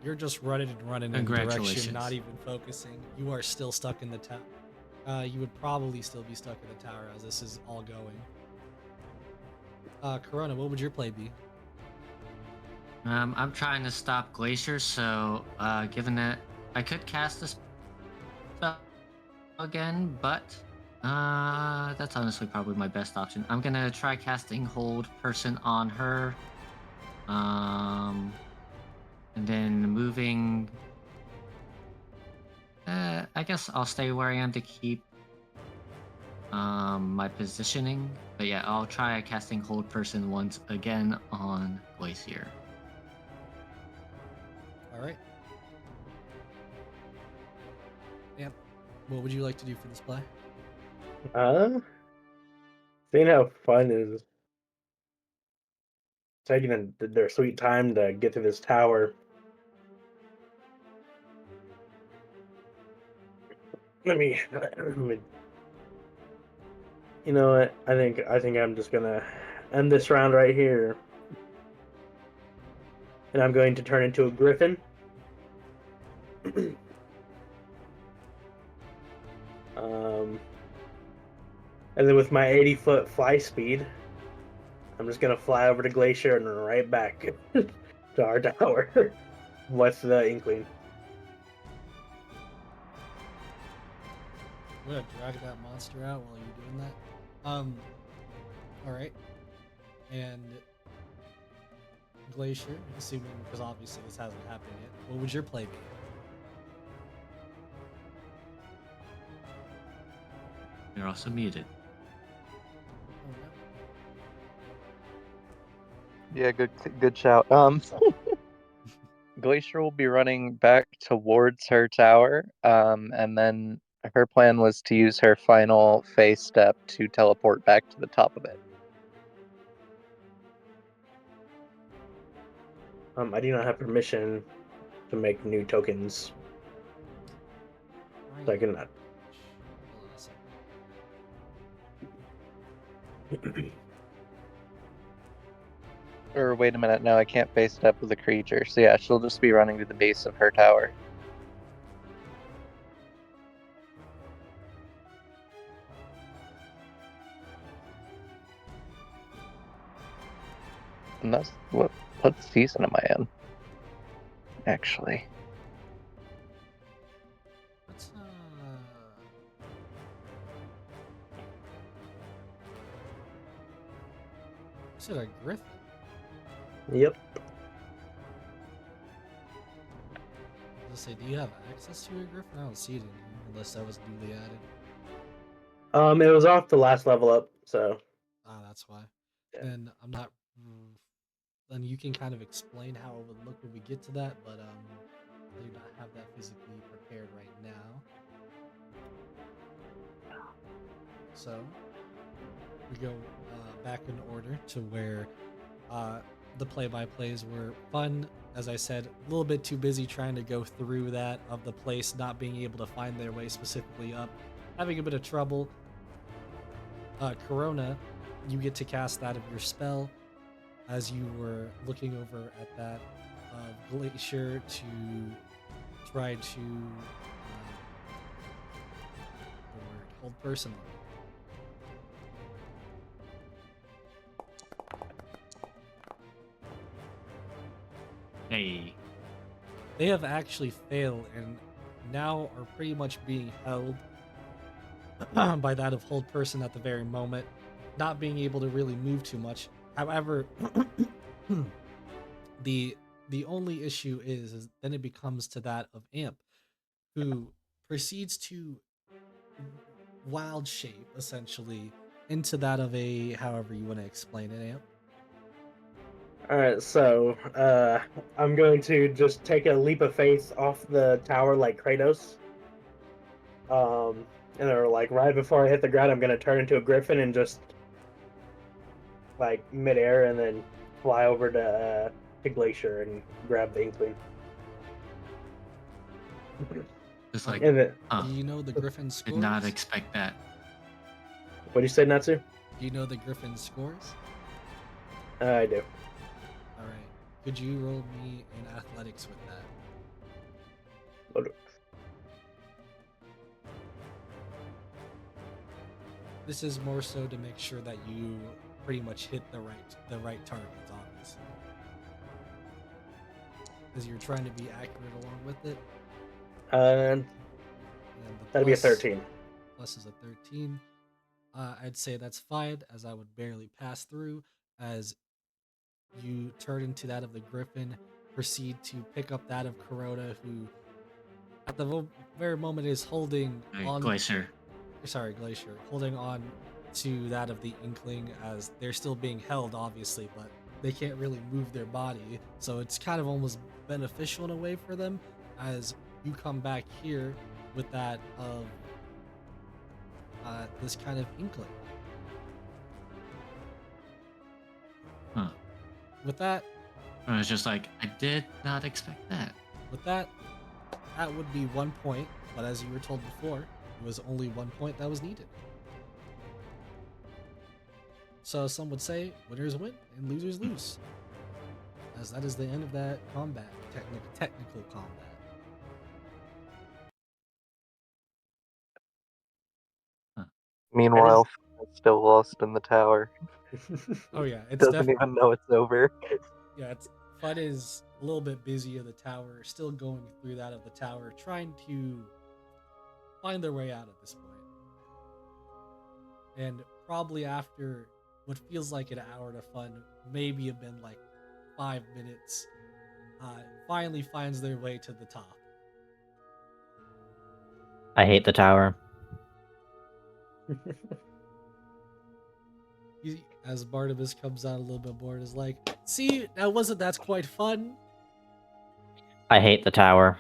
You're just running in direction, Congratulations. not even focusing. You are still stuck in the tower. You would probably still be stuck in the tower as this is all going. Corona, what would your play be? I'm trying to stop Glacier, so given that I could cast this spell again, but that's honestly probably my best option. I'm gonna try casting Hold Person on her, and then moving. I guess I'll stay where I am to keep my positioning. But yeah, I'll try casting Hold Person once again on Glacier. All right. Yep. What would you like to do for this play? Seeing how fun is taking their sweet time to get to this tower. Let me. You know what? I think I'm just gonna end this round right here, and I'm going to turn into a griffin. And then with my 80-foot fly speed, I'm just gonna fly over to Glacier and right back to our tower. What's the Inkling? I'm gonna drag that monster out while you're doing that. All right. And Glacier, assuming because obviously this hasn't happened yet, what would your play be? You're also muted. Oh, no. Yeah, good shout. Glacier will be running back towards her tower, and then her plan was to use her final phase step to teleport back to the top of it. I do not have permission to make new tokens, so I cannot. Hold on a second. Or wait a minute, no, I can't phase step with a creature. So yeah, she'll just be running to the base of her tower. And that's what season am I in? Actually, What's is it a griffin? Yep. I was gonna say, do you have access to a griffin? I don't see it in here unless that was newly added. It was off the last level up, so Ah, that's why. Yeah. Then I'm not. Then you can kind of explain how it would look when we get to that, but I do not have that physically prepared right now. So we go back in order to where the play-by-plays were fun. As I said, a little bit too busy trying to go through that of the place, not being able to find their way specifically up, having a bit of trouble. Corona, you get to cast that of your spell as you were looking over at that glacier to try to hold person on it. Hey. They have actually failed and now are pretty much being held by that of hold person at the very moment, not being able to really move too much. However, the only issue is then it becomes to that of Amp, who proceeds to wild shape essentially into that of a however you want to explain it, Amp. Alright, so I'm going to just take a leap of faith off the tower like Kratos. And or like right before I hit the ground, I'm gonna turn into a griffin and just like midair and then fly over to Glacier and grab the Inkling. Just like, And then, huh, Do you know the Griffin did scores? not expect that. what do you say, Natsu? Do you know the Griffin scores? I do. All right. Could you roll me in athletics with that? What- This is more so to make sure that you pretty much hit the right targets, obviously, because you're trying to be accurate along with it. And And the that'd be a plus- 13. Plus is a 13. I'd say that's fine, as I would barely pass through. As you turn into that of the Griffin, proceed to pick up that of Corona, who at the very moment is holding on. Glacier. Sorry, Glacier, holding on to that of the Inkling as they're still being held, obviously, but they can't really move their body. So it's kind of almost beneficial in a way for them as you come back here with that of this kind of Inkling. Huh. With that, I was just like, I did not expect that. with that, that would be 1 point, but as you were told before, it was only 1 point that was needed. So some would say winners win and losers lose, as that is the end of that combat, technical combat. meanwhile, Finn is still lost in the tower. Oh yeah, it's Doesn't definitely even know it's over. yeah. It's Fud is a little bit busy in the tower, still going through that of the tower, trying to find their way out at this point. And probably after what feels like an hour to fun, maybe have been like 5 minutes, finally finds their way to the top. I hate the tower. As Barnabas comes out a little bit more and is like, see, that's quite fun. I hate the tower.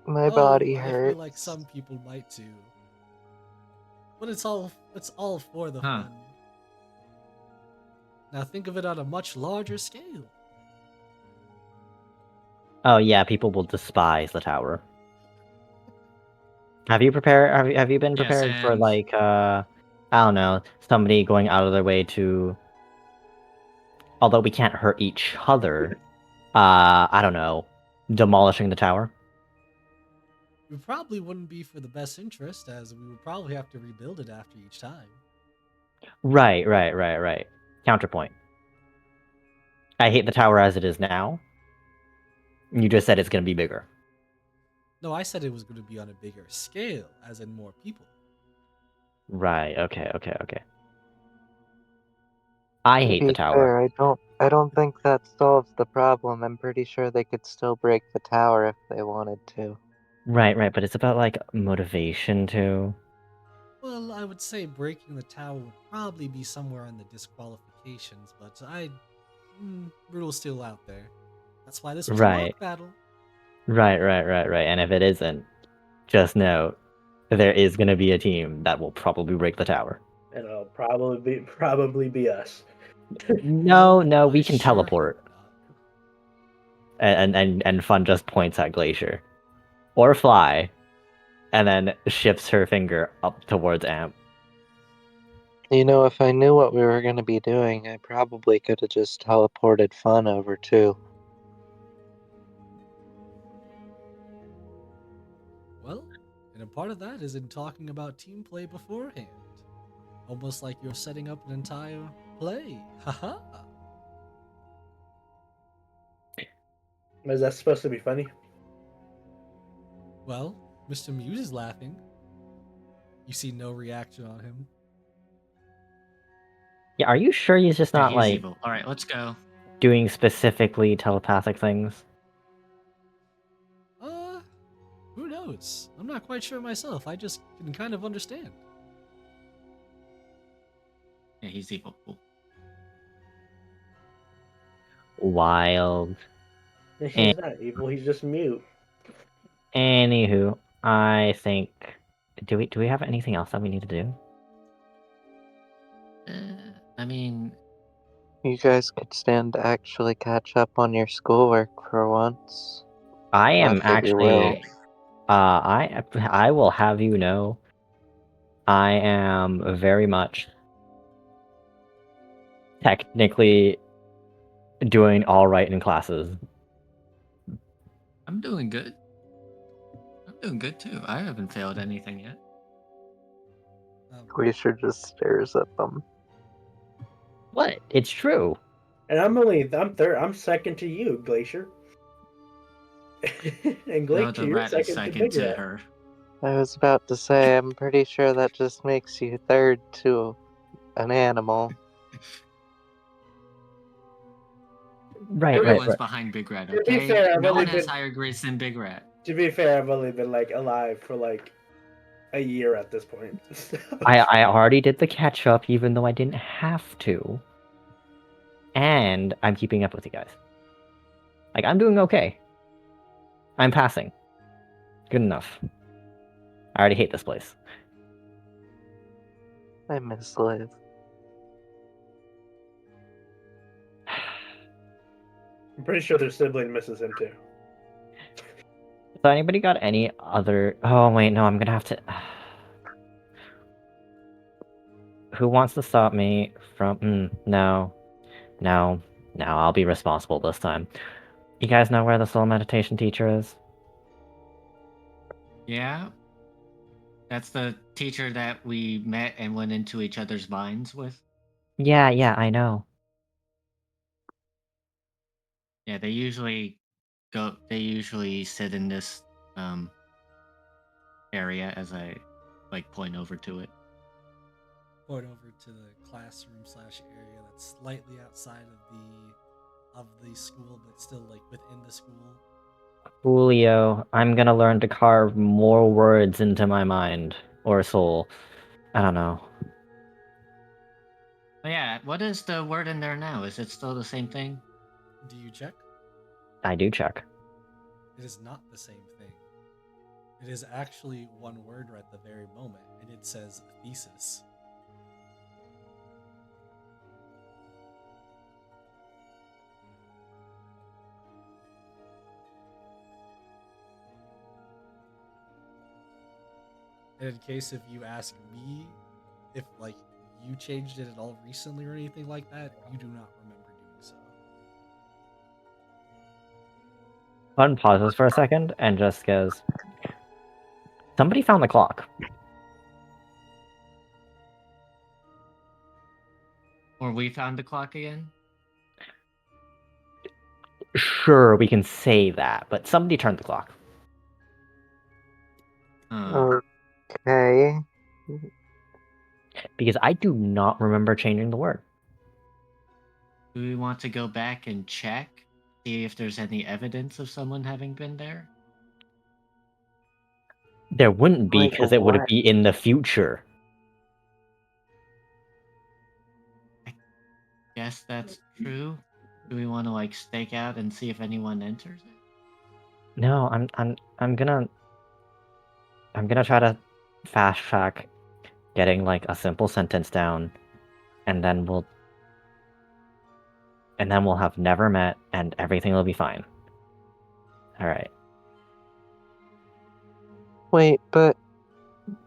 My body I hurts. feel like some people might too. But it's all for the Huh. fun. Now think of it on a much larger scale. Oh yeah, people will despise the tower. Have you prepared? Have you been Yes, prepared for and- like I don't know, somebody going out of their way to? Although we can't hurt each other, I don't know, demolishing the tower. It probably wouldn't be for the best interest, as we would probably have to rebuild it after each time. Right. Counterpoint. I hate the tower as it is now. You just said it's going to be bigger. No, I said it was going to be on a bigger scale, as in more people. Right. Okay. I To hate the be tower. fair, I don't think that solves the problem. I'm pretty sure they could still break the tower if they wanted to. Right. But it's about like motivation too. Well, I would say breaking the tower would probably be somewhere in the disqualifications, but rule's still out there. That's why this was a Right. mock battle. Right. And if it isn't, just know there is going to be a team that will probably break the tower. And it'll probably be us. No, I we can sure hope teleport. not. And Fun just points at Glacier. Or Fly. And then shifts her finger up towards Amp. You know, if I knew what we were going to be doing, I probably could have just teleported Fun over too. Well, and a part of that is in talking about team play beforehand. Almost like you're setting up an entire play. Haha. Is that supposed to be funny? Well, Mr. Muse is laughing. You see no reaction on him. Yeah, are you sure he's just Yeah, not he's like evil. All right, let's go. doing specifically telepathic things? Who knows? I'm not quite sure myself. I just can kind of understand. Yeah, he's evil. Cool. Wild. He's not evil. He's just mute. Anywho, I think do we have anything else that we need to do? I mean, You guys could stand to actually catch up on your schoolwork for once. I am Not that you will. actually I will have you know I am very much technically doing all right in classes. I'm doing good. I'm doing good too. I haven't failed anything yet. Glacier just stares at them. What? It's true. And I'm second to you, Glacier. And No, the Glacier, you're rat is second to second Big to Rat. her. I was about to say, I'm pretty sure that just makes you third to an animal. Right. Everyone's behind Big Rat, To be okay? fair, I've No only one has been- higher grades than Big Rat. To be fair, I've only been like alive for like a year at this point. I already did the catch up even though I didn't have to. And I'm keeping up with you guys. Like I'm doing okay. I'm passing. Good enough. I already hate this place. I miss Liv. I'm pretty sure their sibling misses him too. So anybody got any other? Oh wait, no, I'm gonna have to. Who wants to stop me from? No. I'll be responsible this time. You guys know where the soul meditation teacher is? Yeah? That's the teacher that we met and went into each other's minds with? Yeah, I know. Yeah, they usually sit in this area as I like point over to it. Point over to the classroom slash area that's slightly outside of the school, but still like within the school. Julio, I'm gonna learn to carve more words into my mind or soul. I don't know. But yeah, what is the word in there now? Is it still the same thing? Do you check? I do check. It is not the same thing. It is actually one word right at the very moment, and it says thesis. And in case if you ask me if like you changed it at all recently or anything like that, you do not remember doing so. Fun pauses for a second and just goes, somebody found the clock. Or we found the clock again? Sure, we can say that, but somebody turned the clock. Okay. Because I do not remember changing the word. Do we want to go back and check, see if there's any evidence of someone having been there? There wouldn't be, Like because it would what? be in the future. Guess that's true. Do we want to like stake out and see if anyone enters it? No, I'm gonna try to fast track getting like a simple sentence down, and then we'll have never met, and everything will be fine. All right. Wait, but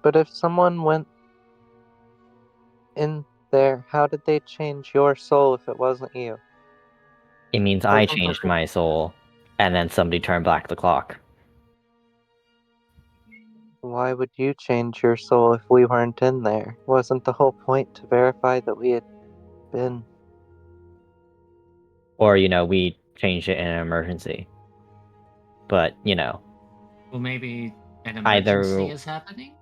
if someone went in there, how did they change your soul if it wasn't you? It means I Wasn't the changed whole- my soul, and then somebody turned back the clock. Why would you change your soul if we weren't in there? Wasn't the whole point to verify that we had been? Or, we changed it in an emergency. But, Well, maybe an Either- emergency is happening?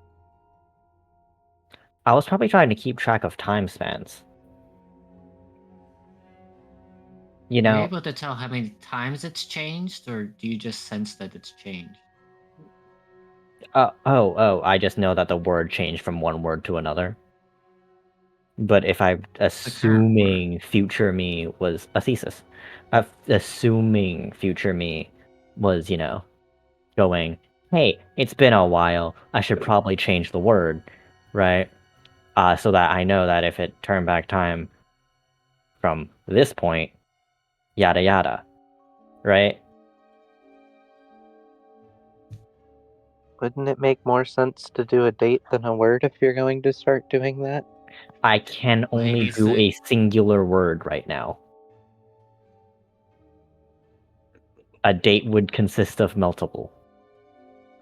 I was probably trying to keep track of time spans. Are you able to tell how many times it's changed, or do you just sense that it's changed? I just know that the word changed from one word to another. But if I'm assuming future me was a thesis, assuming future me was, going, hey, it's been a while, I should probably change the word, right? So that I know that if it turned back time from this point, yada yada, right? Wouldn't it make more sense to do a date than a word if you're going to start doing that? I can only Maybe do a singular word right now. A date would consist of multiple.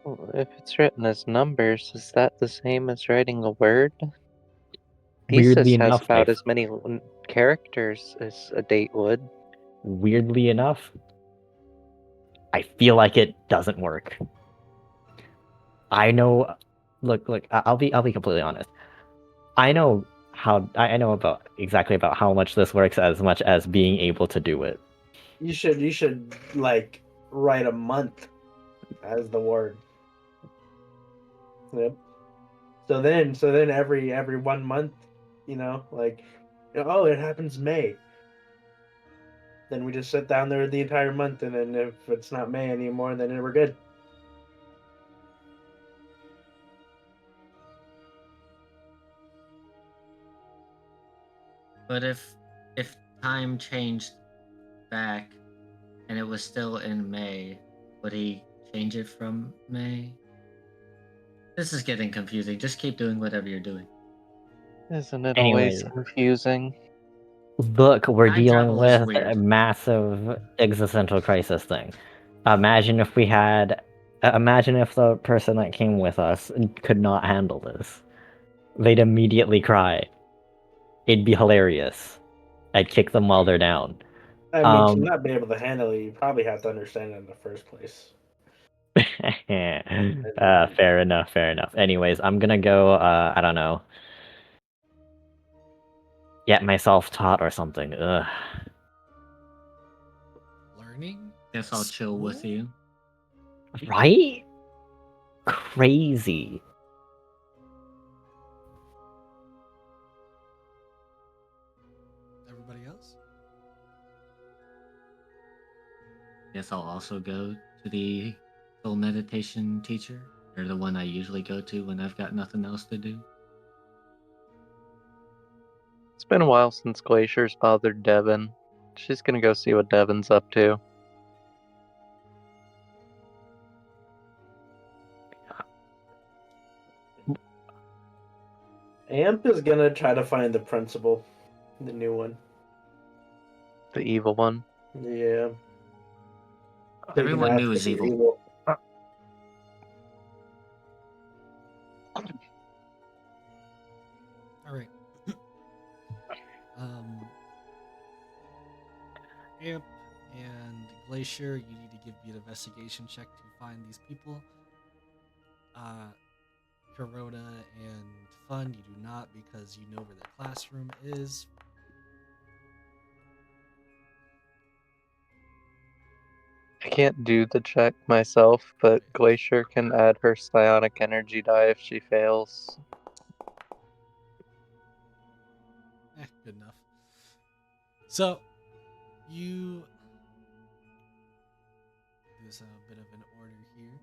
Well, if it's written as numbers, is that the same as writing a word? Weirdly Thesis has enough, about as many characters as a date would. Weirdly enough, I feel like it doesn't work. I know. Look. I'll be completely honest. I know exactly about how much this works, as much as being able to do it. You should like write a month as the word. Yep. So then every 1 month, it happens May. Then we just sit down there the entire month, and then if it's not May anymore, then we're good. But if time changed back and it was still in May, would he change it from May? This is getting confusing. Just keep doing whatever you're doing. Isn't it Anyways. always confusing? Look, we're Time dealing travel is with weird. a massive existential crisis thing. Imagine if the person that came with us could not handle this. They'd immediately cry. It'd be hilarious. I'd kick them while they're down. I mean, to not be able to handle it, you probably have to understand it in the first place. Fair enough. Anyways, I'm gonna go, I don't know, get myself taught or something. Ugh. Learning? Guess I'll chill with School? you. Right? Crazy. Everybody else? Guess I'll also go to the soul meditation teacher, or the one I usually go to when I've got nothing else to do. It's been a while since Glacier's bothered Devin. She's gonna go see what Devin's up to. Amp is gonna try to find the principal, the new one. The evil one. Yeah. Everyone knew is evil. All right. Amp and Glacier, you need to give me an investigation check to find these people. Corona and Fun, you do not because you know where the classroom is. I can't do the check myself, but Glacier can add her psionic energy die if she fails. Good enough. So, you. There's a bit of an order here.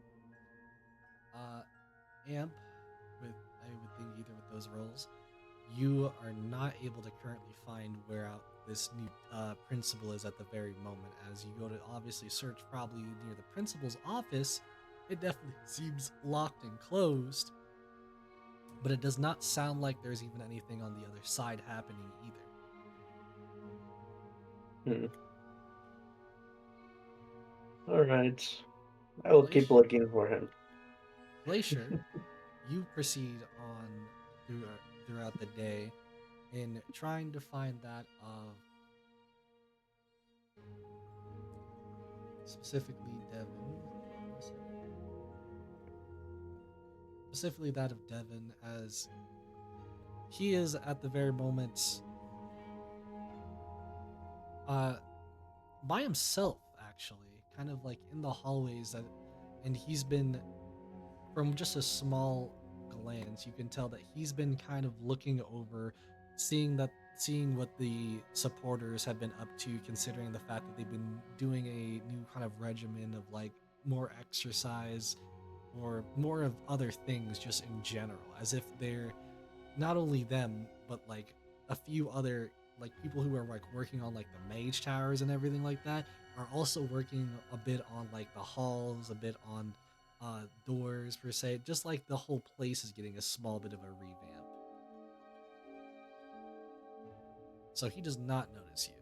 Amp, with I would think either with those roles, you are not able to currently find where out this new principal is at the very moment. As you go to obviously search probably near the principal's office, it definitely seems locked and closed, but it does not sound like there's even anything on the other side happening either. All right. I will keep looking for him. Glacier, you proceed on throughout the day in trying to find that of specifically Devin. Specifically that of Devin, as he is at the very moment by himself, actually, kind of like in the hallways and he's been, from just a small glance, you can tell that he's been kind of looking over, seeing what the supporters have been up to, considering the fact that they've been doing a new kind of regimen of like more exercise or more of other things just in general, as if they're not only them but like a few other like people who are like working on like the mage towers and everything like that are also working a bit on like the halls, a bit on doors per se, just like the whole place is getting a small bit of a revamp. So he does not notice you.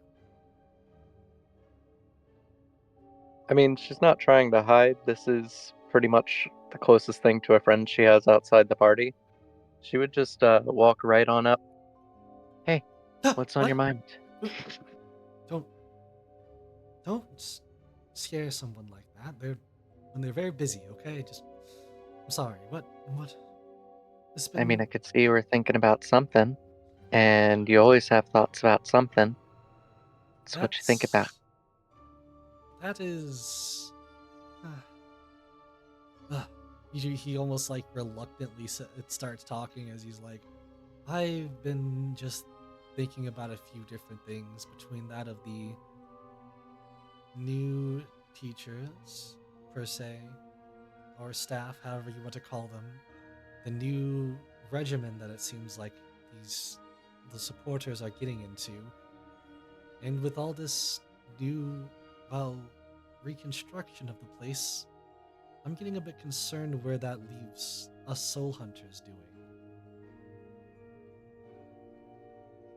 I mean, she's not trying to hide. This is pretty much the closest thing to a friend she has outside the party. She would just walk right on up. Hey, what's on What? your mind? Don't don't scare someone like that. They're very busy. Okay, just I'm sorry. What? It's I mean, been I could see you were thinking about something, and you always have thoughts about something. It's what you think about. that is. He almost like reluctantly starts talking as he's like, I've been just thinking about a few different things between that of the new teachers, per se, or staff, however you want to call them, the new regimen that it seems like the supporters are getting into, and with all this new, well, reconstruction of the place, I'm getting a bit concerned where that leaves us soul hunters doing.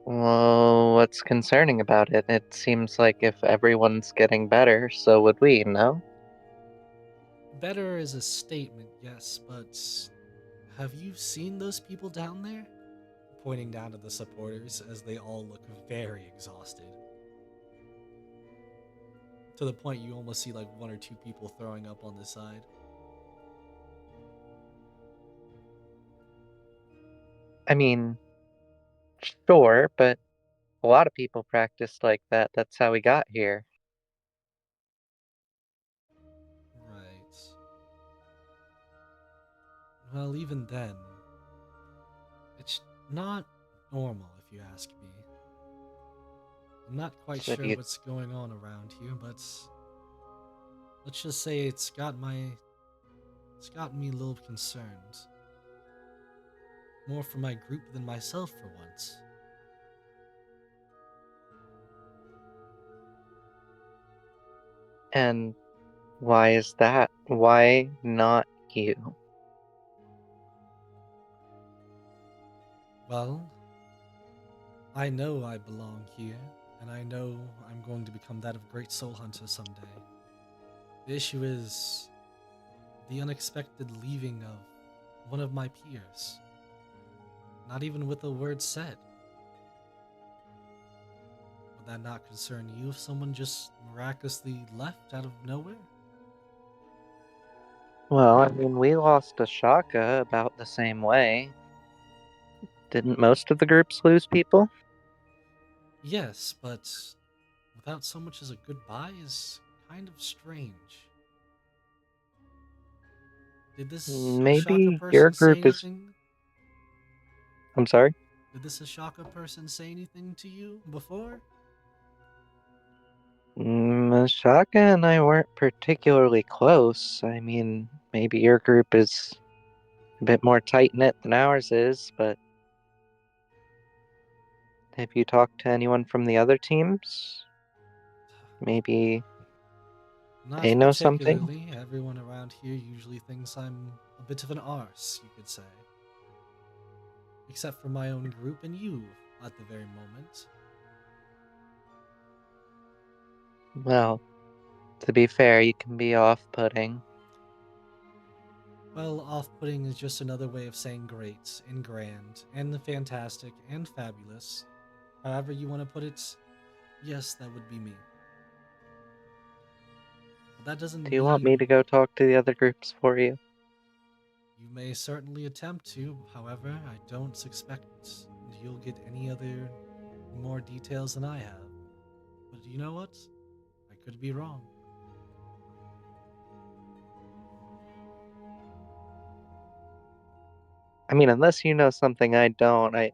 Well, what's concerning about it? It seems like if everyone's getting better, so would we, no? Better is a statement, yes, but have you seen those people down there? Pointing down to the supporters as they all look very exhausted. To the point you almost see like one or two people throwing up on the side. I mean, sure, but a lot of people practice like that. That's how we got here. Right. Well, even then, it's not normal if you ask me. I'm not quite So do sure you, what's going on around here, but let's just say it's gotten me a little concerned. More for my group than myself for once. and why is that? Why not you? Well, I know I belong here, and I know I'm going to become that of Great Soul Hunter someday. The issue is the unexpected leaving of one of my peers. Not even with a word said. Would that not concern you if someone just miraculously left out of nowhere? Well, I mean, we lost a Shaka about the same way. Didn't most of the groups lose people? Yes, but without so much as a goodbye is kind of strange. Did this Ashaka Maybe your person say group is. anything? I'm sorry? Did this Ashaka person say anything to you before? Shaka and I weren't particularly close. I mean, maybe your group is a bit more tight knit than ours is, but have you talked to anyone from the other teams? Maybe Not they know something? particularly. Everyone around here usually thinks I'm a bit of an arse, you could say. Except for my own group and you, at the very moment. Well, to be fair, you can be off putting. Well, off-putting is just another way of saying great and grand and fantastic and fabulous. However you want to put it, yes, that would be me. But that doesn't Do you want mean me to go talk to the other groups for you? you may certainly attempt to. However, I don't expect you'll get any other more details than I have. But you know what? I could be wrong. I mean, unless you know something I don't, I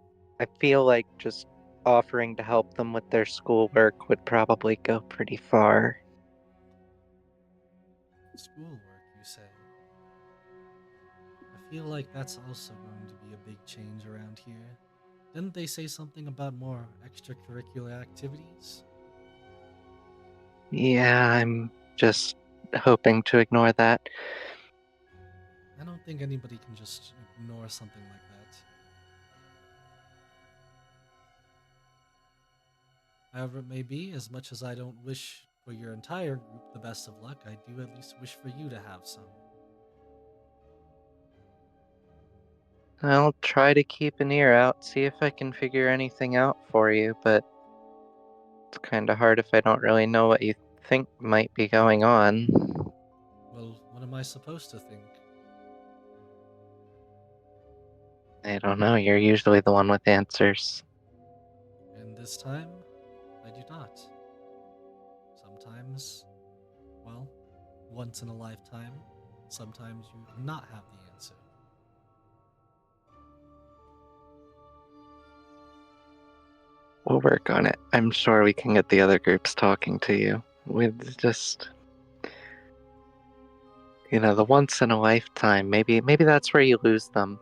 feel like just offering to help them with their schoolwork would probably go pretty far. Schoolwork, you say? I feel like that's also going to be a big change around here. Didn't they say something about more extracurricular activities? Yeah, I'm just hoping to ignore that. I don't think anybody can just ignore something like that. However it may be, as much as I don't wish for your entire group the best of luck, I do at least wish for you to have some. I'll try to keep an ear out, see if I can figure anything out for you, but it's kind of hard if I don't really know what you think might be going on. Well, what am I supposed to think? I don't know, you're usually the one with answers. And this time, I do not. Sometimes, well, once in a lifetime, sometimes you do not have the answer. We'll work on it. I'm sure we can get the other groups talking to you. With just, the once in a lifetime. Maybe that's where you lose them.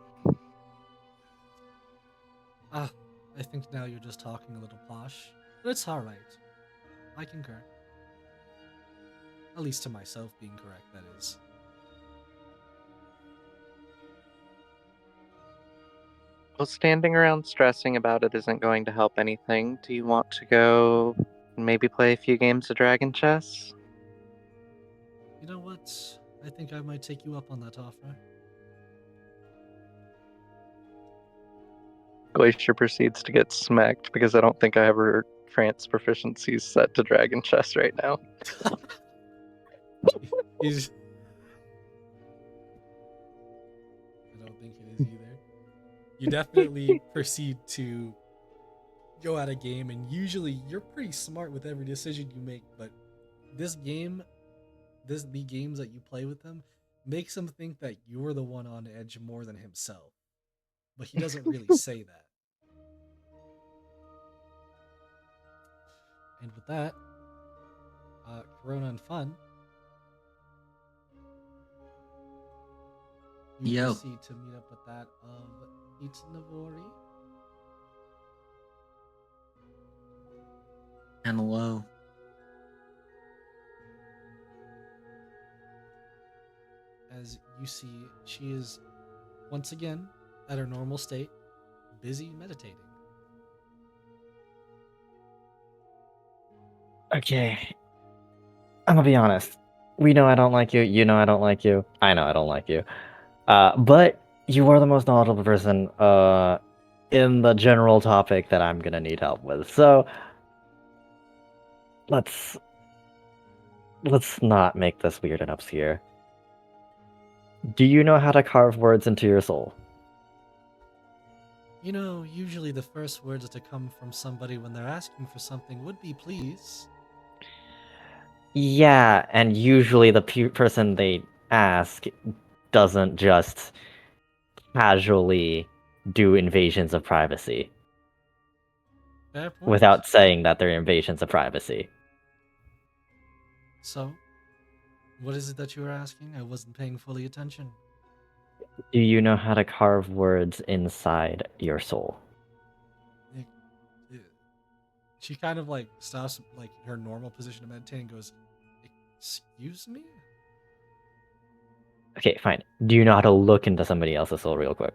Ah, I think now you're just talking a little posh, but it's alright. I concur. At least to myself being correct, that is. Well, standing around stressing about it isn't going to help anything. Do you want to go maybe play a few games of Dragon Chess? You know what? I think I might take you up on that offer. Glacier proceeds to get smacked because I don't think I have her France proficiencies set to Dragon Chess right now. He's. I don't think it is either. You definitely proceed to go out of game, and usually you're pretty smart with every decision you make, but this game, the games that you play with him, makes him think that you're the one on edge more than himself. But he doesn't really say that. And with that, Corona and Fun, you Yo. proceed to meet up with that of Itanavori. Hello. As you see, she is once again at her normal state, busy meditating. Okay. I'm gonna be honest. We know I don't like you. You know I don't like you. I know I don't like you. But you are the most knowledgeable person in the general topic that I'm gonna need help with. So let's not make this weird and obscure. Do you know how to carve words into your soul? You know, usually the first words to come from somebody when they're asking for something would be please. Yeah, and usually the person they ask doesn't just casually do invasions of privacy Fair point. without saying that they're invasions of privacy. So, what is it that you were asking? I wasn't paying fully attention. Do you know how to carve words inside your soul? She kind of like stops like her normal position to meditate and goes, "Excuse me?" Okay, fine. Do you know how to look into somebody else's soul real quick?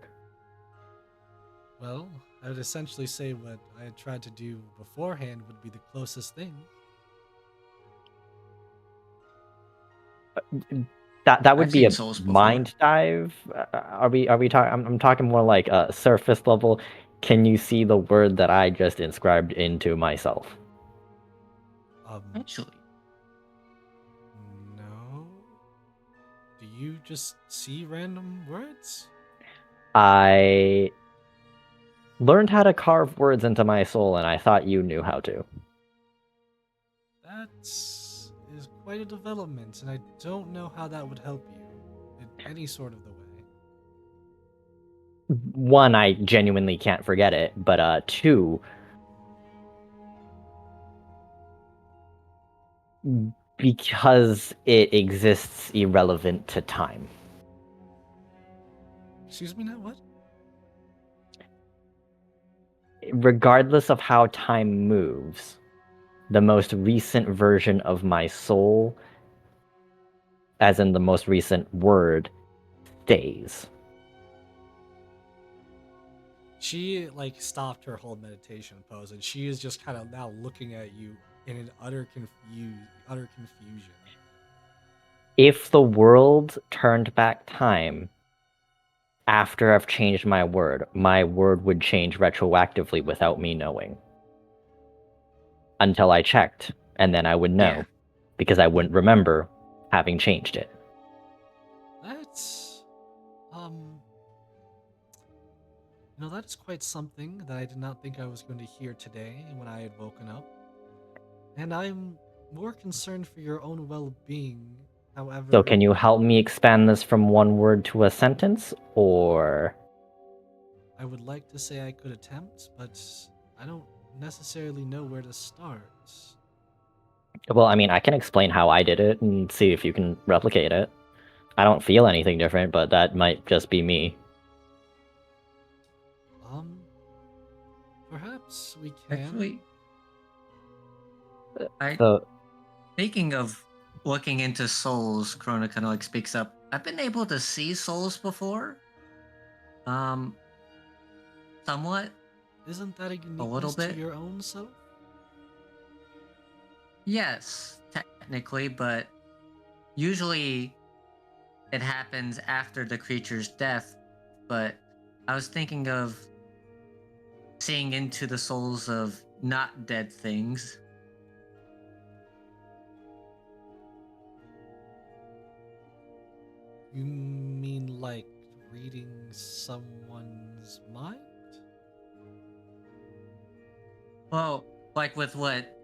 Well, I would essentially say what I had tried to do beforehand would be the closest thing. That would I've be seen a souls before. mind dive. Are we talking? I'm talking more like surface level. Can you see the word that I just inscribed into myself? Actually, No. Do you just see random words? I learned how to carve words into my soul, and I thought you knew how to. That is quite a development, and I don't know how that would help you in any sort of the way. One, I genuinely can't forget it, but two, because it exists irrelevant to time. Excuse me now, what? Regardless of how time moves, the most recent version of my soul, as in the most recent word, stays. She like stopped her whole meditation pose, and she is just kind of now looking at you in an utter confusion. If the world turned back time after I've changed my word would change retroactively without me knowing. Until I checked, and then I would know, Yeah. because I wouldn't remember having changed it. That's that's quite something that I did not think I was going to hear today when I had woken up. And I'm more concerned for your own well-being. However, So can you help me expand this from one word to a sentence, or... I would like to say I could attempt, but I don't necessarily know where to start. Well, I mean, I can explain how I did it and see if you can replicate it. I don't feel anything different, but that might just be me. Perhaps we can. actually, So, speaking of looking into souls, Krona kind of like speaks up. I've been able to see souls before. Somewhat. Isn't that a uniqueness little to bit. your own self? Yes, technically, but usually it happens after the creature's death. But I was thinking of seeing into the souls of not dead things. You mean like reading someone's mind? Well, like with what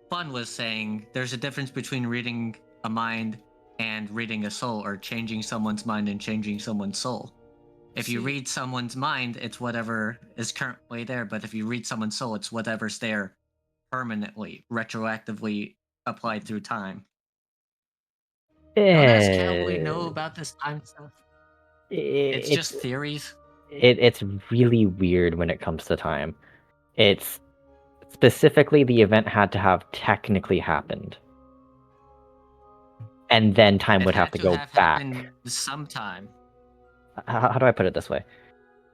Fun was saying, there's a difference between reading a mind and reading a soul, or changing someone's mind and changing someone's soul. If you See- read someone's mind, it's whatever is currently there, but if you read someone's soul, it's whatever's there permanently, retroactively applied through time. Don't ask how we know about this time stuff. It's just theories. It's really weird when it comes to time. It's specifically the event had to have technically happened. And then time It would have had to to go have back. happened sometime. How do I put it this way?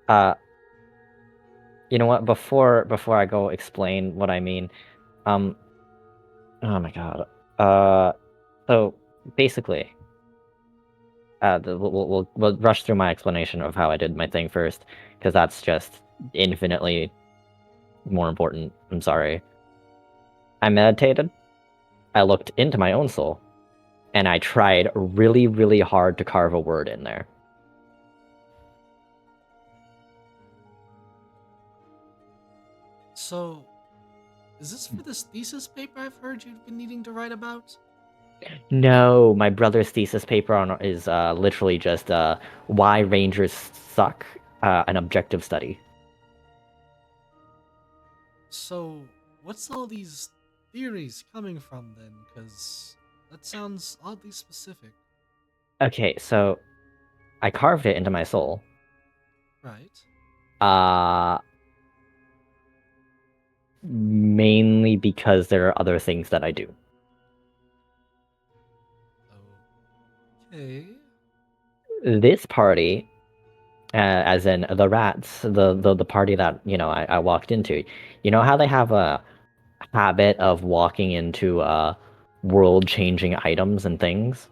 You know what? Before I go explain what I mean, oh my god. So basically, we'll rush through my explanation of how I did my thing first, because that's just infinitely more important. I'm sorry. I meditated, I looked into my own soul, and I tried really, really hard to carve a word in there. So, is this for this thesis paper I've heard you've been needing to write about? No, my brother's thesis paper is literally just why Rangers suck, an objective study. So, what's all these theories coming from then? Because that sounds oddly specific. Okay, so I carved it into my soul. Right. Mainly because there are other things that I do. Okay. This party, as in the rats, the party that I walked into. You know how they have a habit of walking into world-changing items and things?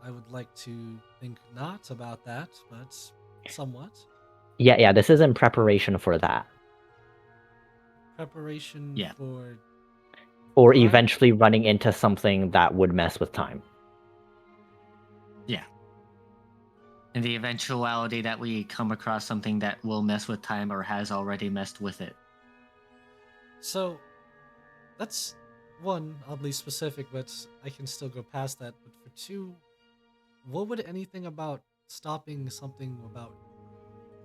I would like to think not about that, but somewhat. Yeah, this is in preparation for that. Preparation Yeah. for Or crime? eventually running into something that would mess with time. Yeah. In the eventuality that we come across something that will mess with time or has already messed with it. So, that's one, oddly specific, but I can still go past that. But for two, what would anything about stopping something about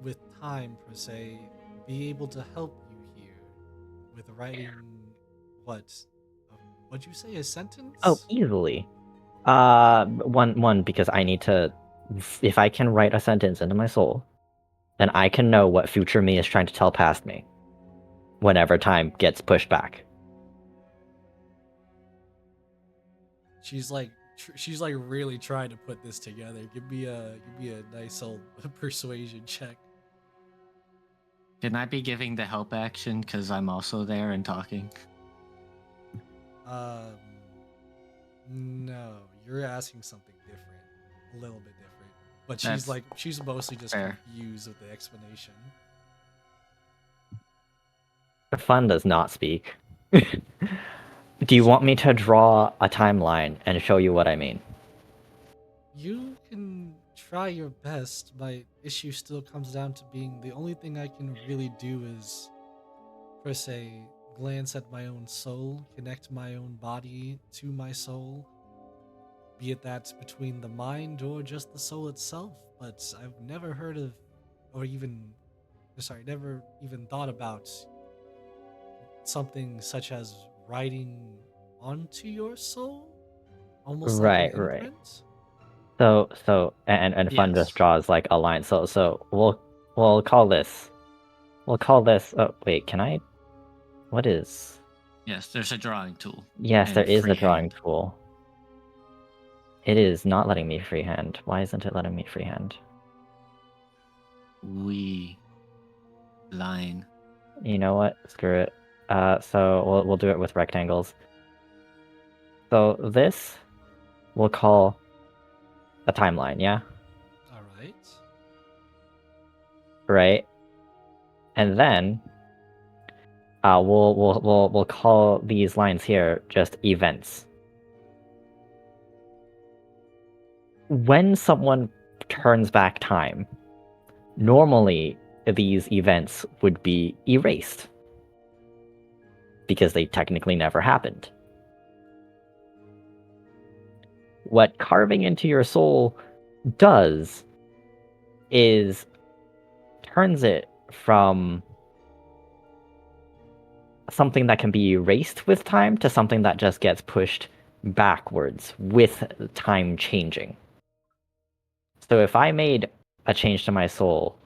with time per se be able to help you here with writing what? What'd you say? A sentence? Oh, easily. One because I need to. If I can write a sentence into my soul, then I can know what future me is trying to tell past me. Whenever time gets pushed back. She's like she's like really trying to put this together. Give me a nice old persuasion check. Can I be giving the help action because I'm also there and talking? No, you're asking something different, a little bit different. But That's she's mostly just fair. confused with the explanation. The fun does not speak. Do you want me to draw a timeline and show you what I mean? You can try your best. My issue still comes down to being the only thing I can really do is, per se, glance at my own soul, connect my own body to my soul, be it that between the mind or just the soul itself. But I've never heard of, or even, sorry, never even thought about something such as writing onto your soul, almost like an Right. imprint. And fun just Yes. draws like a line. So we'll call this. Oh wait, can I? What is? Yes, there's a drawing tool. Yes, there And is a drawing freehand. tool. It is not letting me freehand. Why isn't it letting me freehand? We line. You know what? Screw it. So we'll do it with rectangles. So this we'll call a timeline, yeah? All right. Right? And then we'll call these lines here just events. When someone turns back time, normally these events would be erased because they technically never happened. What carving into your soul does is turns it from something that can be erased with time to something that just gets pushed backwards with time changing. So if I made a change to my soul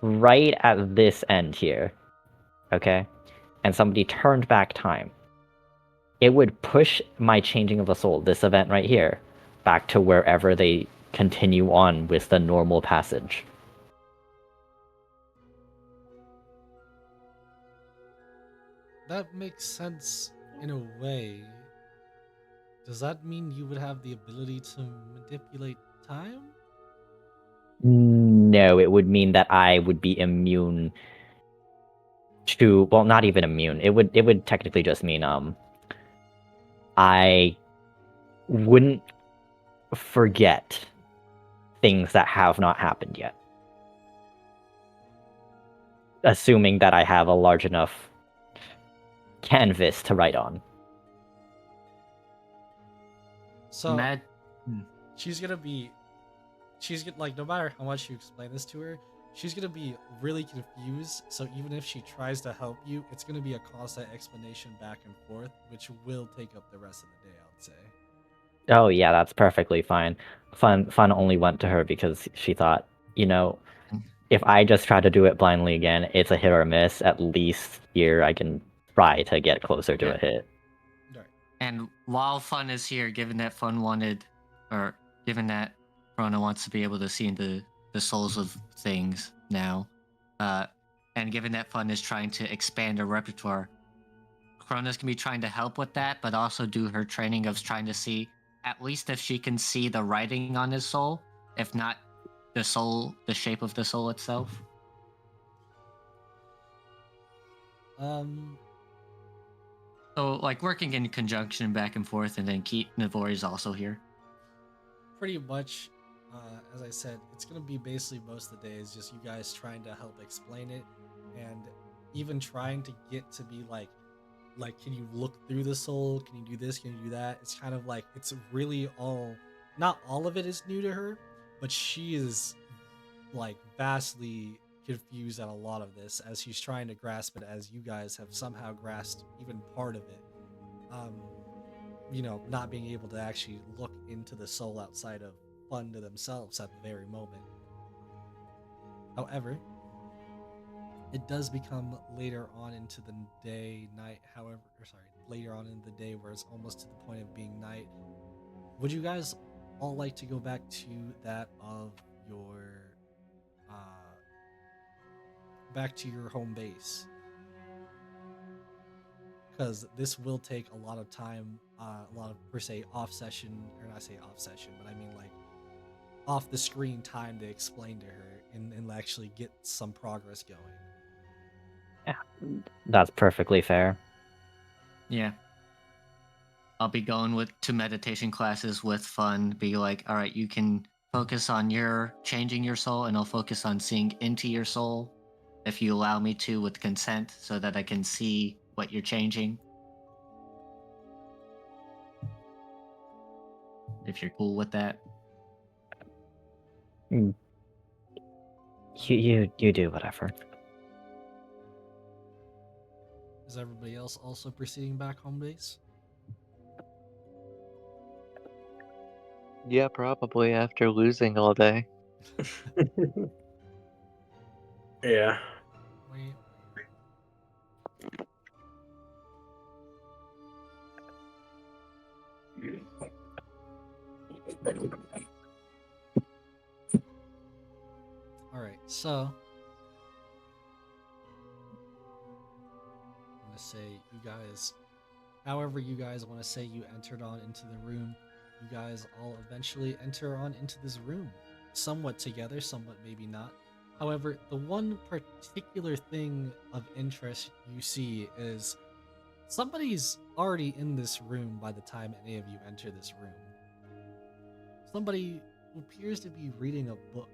right at this end here, okay, and somebody turned back time, it would push my changing of the soul, this event right here, back to wherever they continue on with the normal passage. That makes sense in a way. Does that mean you would have the ability to manipulate time? No, it would mean that I would be immune to, well, not even immune. It would technically just mean I wouldn't forget things that have not happened yet. Assuming that I have a large enough canvas to write on. So Mad. she's gonna be, like, no matter how much you explain this to her, she's gonna be really confused. So even if she tries to help you, it's gonna be a constant explanation back and forth, which will take up the rest of the day, I would say. Oh yeah, that's perfectly fine. Fun only went to her because she thought, if I just try to do it blindly again, it's a hit or miss. At least here I can try to get closer to Yeah. a hit. Right. And while Fun is here, given that Corona wants to be able to see into the souls of things now, and given that Fun is trying to expand her repertoire, Corona's gonna be trying to help with that, but also do her training of trying to see at least if she can see the writing on his soul, if not the shape of the soul itself. So, like, working in conjunction back and forth, and then Navori is also here. Pretty much, as I said, it's gonna be basically most of the day is just you guys trying to help explain it, and even trying to get to be like, can you look through the soul? Can you do this? Can you do that? It's kind of like, it's really not all of it is new to her, but she is like vastly confused at a lot of this as she's trying to grasp it, as you guys have somehow grasped even part of it. Not being able to actually look into the soul outside of Fun to themselves at the very moment. However, it does become later on into the day, night, later on in the day where it's almost to the point of being night. Would you guys all like to go back to that of back to your home base? Because this will take a lot of time, a lot of, per se, off session, or not say off session, but I mean like off the screen time to explain to her and actually get some progress going. Yeah, that's perfectly fair. Yeah. I'll be going to meditation classes with Fun. Be like, all right, you can focus on your changing your soul, and I'll focus on seeing into your soul, if you allow me to, with consent, so that I can see what you're changing. If you're cool with that. You do whatever. Is everybody else also proceeding back home base? Yeah, probably after losing all day. Yeah. Wait. Alright, so I'm gonna say you guys, however you guys want to say you entered on into the room, you guys all eventually enter on into this room, somewhat together, somewhat maybe not. However, the one particular thing of interest you see is somebody's already in this room by the time any of you enter this room. Somebody who appears to be reading a book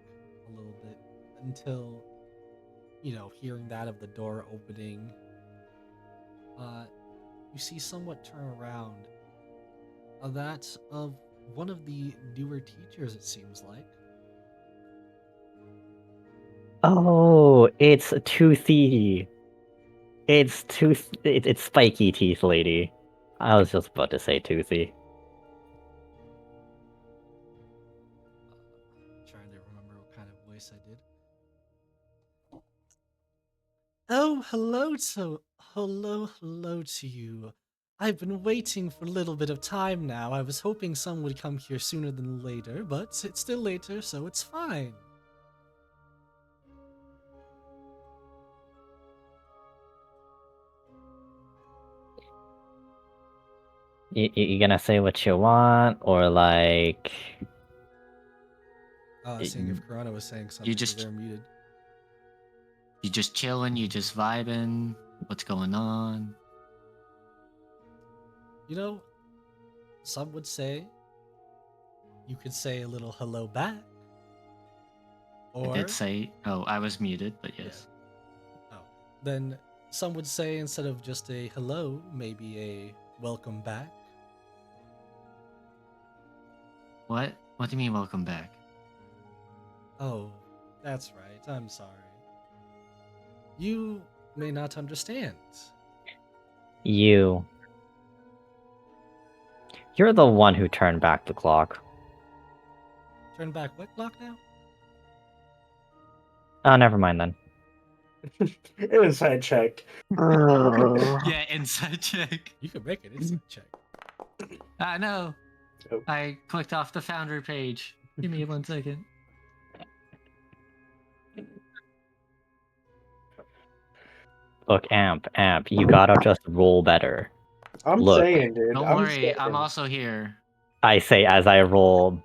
a little bit until, hearing that of the door opening. You see somewhat turn around. That of one of the newer teachers, it seems like. Oh, it's Toothy. It's it's spiky teeth lady. I was just about to say Toothy. Trying to remember what kind of voice I did. Oh, hello to you. I've been waiting for a little bit of time now. I was hoping someone would come here sooner than later, but it's still later, so it's fine. You gonna say what you want, or like? Seeing if Corona was saying something, just- they're muted. You just chilling? You just vibing? What's going on? You know, some would say you could say a little hello back. I Or did say, oh, I was muted, but yes. then some would say instead of just a hello, maybe a welcome back. What? What do you mean, welcome back? Oh, that's right. I'm sorry. You may not understand. You're the one who turned back the clock. Turn back what clock now? Oh, never mind then. Inside check. Yeah, inside check. You could make an inside check. I know. Oh. I clicked off the Foundry page. Give me 1 second. Look, Amp, you gotta just roll better. I'm Look. saying, dude. Don't I'm worry, saying. I'm also here. I say as I roll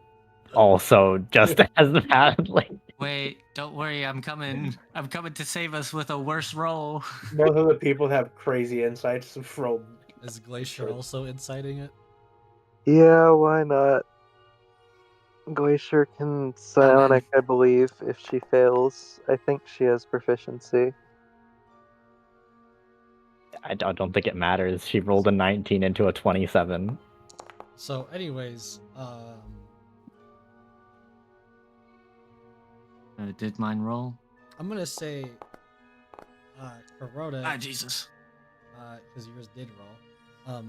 also just as badly. Wait, don't worry, I'm coming. I'm coming to save us with a worse roll. Both of the people have crazy insights from. Is Glacier Sure. also inciting it? Yeah, why not? Glacier can psionic, I believe, if she fails. I think she has proficiency. I don't think it matters. She rolled a 19 into a 27. So, anyways, Did mine roll? I'm gonna say, Corona, Ah, Jesus. because yours did roll.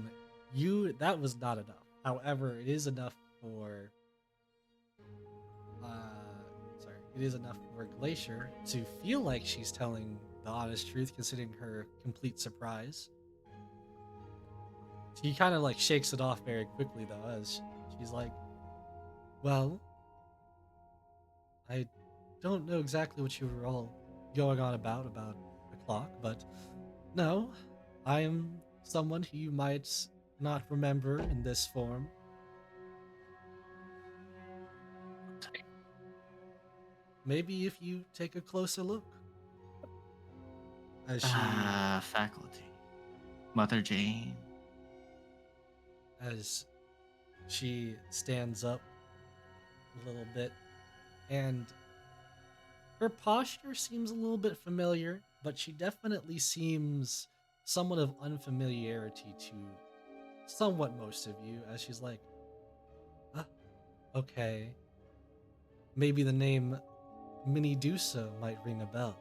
That was not enough. However, it is enough for, it is enough for Glacier to feel like she's telling the honest truth, considering her complete surprise. She kind of like shakes it off very quickly, though, as she's like, "Well, I don't know exactly what you were all going on about the clock, but no, I am someone who you might not remember in this form. Maybe if you take a closer look." As Faculty. Mother Jane. she stands up a little bit, and her posture seems a little bit familiar, but she definitely seems somewhat of unfamiliarity to somewhat most of you, as she's like, okay, maybe the name Minidusa might ring a bell.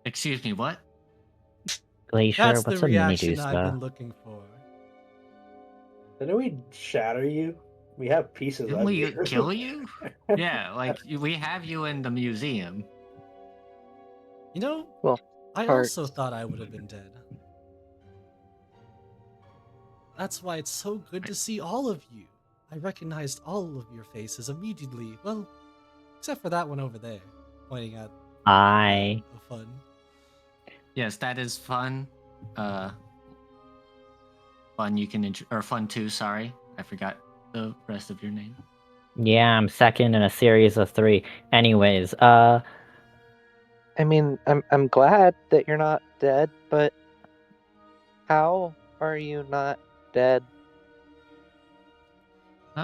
Excuse me, what? Glacier, That's the what's a reaction I've been Minidusa? looking for. Didn't we shatter you? We have pieces Didn't of we you. kill you? Yeah, like, we have you in the museum. You know, Well, I parts. also thought I would have been dead. That's why it's so good to see all of you. I recognized all of your faces immediately. Well, except for that one over there, pointing at I the fun. Yes, that is fun. Fun you can or fun too, sorry. I forgot the rest of your name. Yeah, I'm second in a series of 3. Anyways, I mean, I'm glad that you're not dead, but how are you not dead?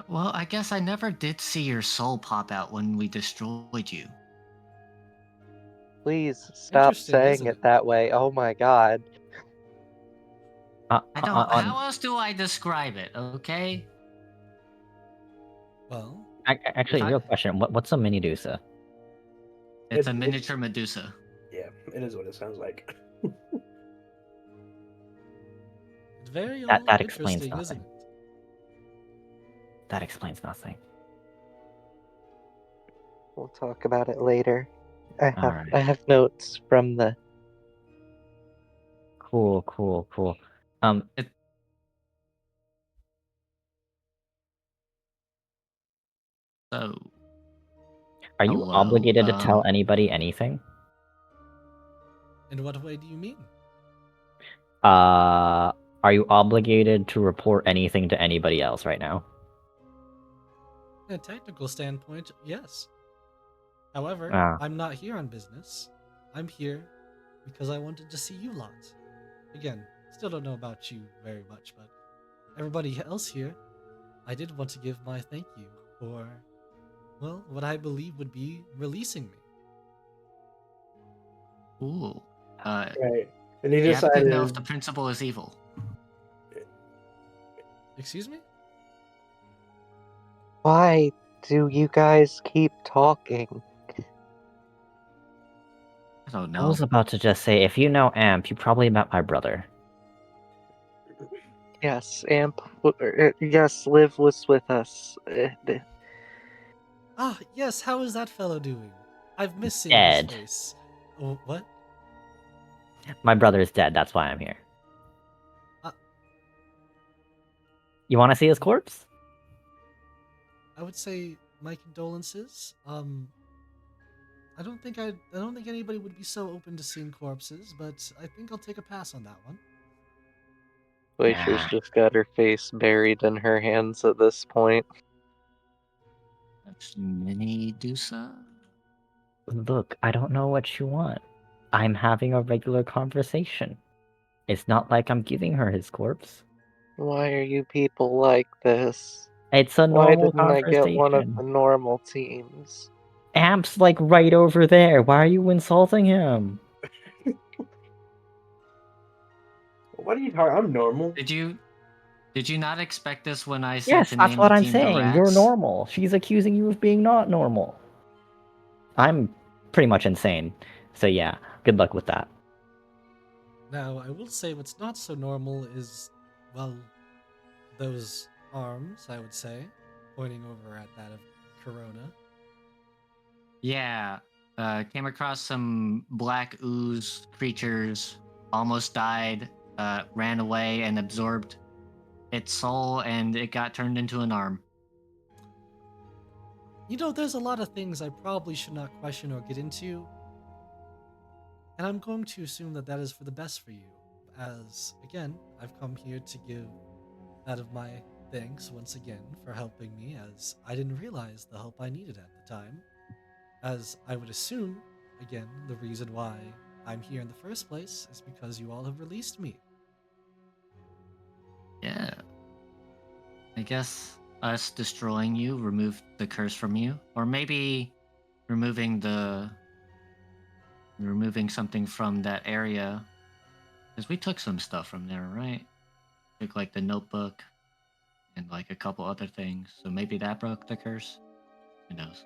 Well, I guess I never did see your soul pop out when we destroyed you. Please stop Interesting, saying isn't it it? that way. Oh my god. I don't. How else do I describe it? Okay. Well, actually, real question. What's a Minidusa? It's a miniature Medusa. Yeah, it is what it sounds like. it's very That explains interesting, isn't nothing. it? That explains nothing. We'll talk about it later. I Alright. have notes from the Cool. So, Are you hello, obligated to tell anybody anything? In what way do you mean? Are you obligated to report anything to anybody else right now? In a technical standpoint, yes. However, Ah. I'm not here on business. I'm here because I wanted to see you lot. Again, still don't know about you very much, but everybody else here, I did want to give my thank you for, well, what I believe would be releasing me. Ooh. Right. And he You have to decided. know if the principal is evil. Excuse me? Why do you guys keep talking? I don't I know. was about to just say, if you know Amp, you probably met my brother. Yes, yes, Liv was with us. Ah, yes, how is that fellow doing? I've missed seeing Dead. his face. Oh, what? My brother is dead. That's why I'm here. Uh, You want to see his corpse? I would say my condolences. I don't think anybody would be so open to seeing corpses, but I think I'll take a pass on that one. Glacier's Nah. just got her face buried in her hands at this point. That's Mini Dusa. Look, I don't know what you want. I'm having a regular conversation. It's not like I'm giving her his corpse. Why are you people like this? It's a Why normal didn't I get one of conversation. the normal teams? Amp's like right over there. Why are you insulting him? What are you talking? I'm normal. Did you not expect this when I said Yes, to that's name what the I'm team the saying. You're Rats? normal. She's accusing you of being not normal. I'm pretty much insane. So yeah, good luck with that. Now, I will say what's not so normal is, well, those arms, I would say, pointing over at that of Corona. Yeah. Came across some black ooze creatures, almost died, ran away and absorbed its soul, and it got turned into an arm. You know, there's a lot of things I probably should not question or get into, and I'm going to assume that that is for the best for you, as, again, I've come here to give that of my thanks once again for helping me, as I didn't realize the help I needed at the time, as I would assume, again, the reason why I'm here in the first place is because you all have released me. Yeah. I guess us destroying you removed the curse from you, or maybe removing something from that area, because we took some stuff from there, right? Took like the notebook and like a couple other things, so maybe that broke the curse. Who knows?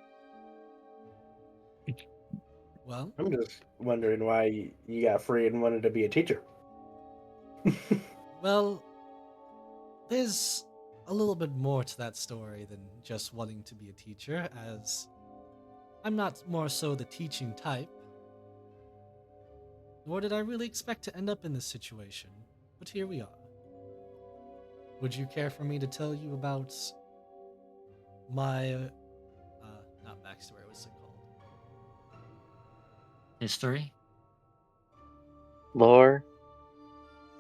Well, I'm just wondering why you got free and wanted to be a teacher. well, there's a little bit more to that story than just wanting to be a teacher, as I'm not more so the teaching type, nor did I really expect to end up in this situation, but here we are. Would you care for me to tell you about my, not backstory, what's it called? History, Lore?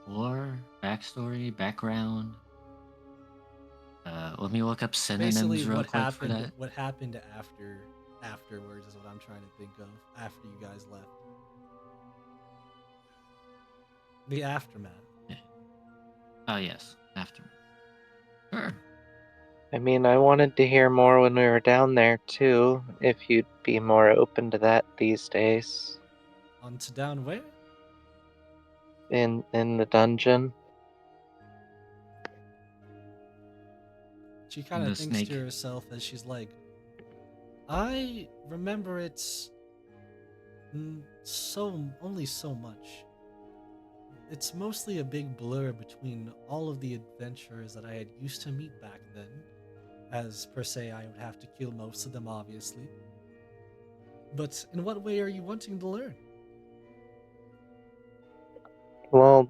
lore, backstory, background. Let me look up synonyms Basically, real quick for that. what happened afterwards is what I'm trying to think of after you guys left. The aftermath. Oh yes, after. Sure. I mean, I wanted to hear more when we were down there, too, if you'd be more open to that these days. On to down where? In the dungeon. She kind The of thinks snake. to herself as she's like, I remember it's only so much. It's mostly a big blur between all of the adventurers that I had used to meet back then, as per se I would have to kill most of them, obviously. But in what way are you wanting to learn? Well,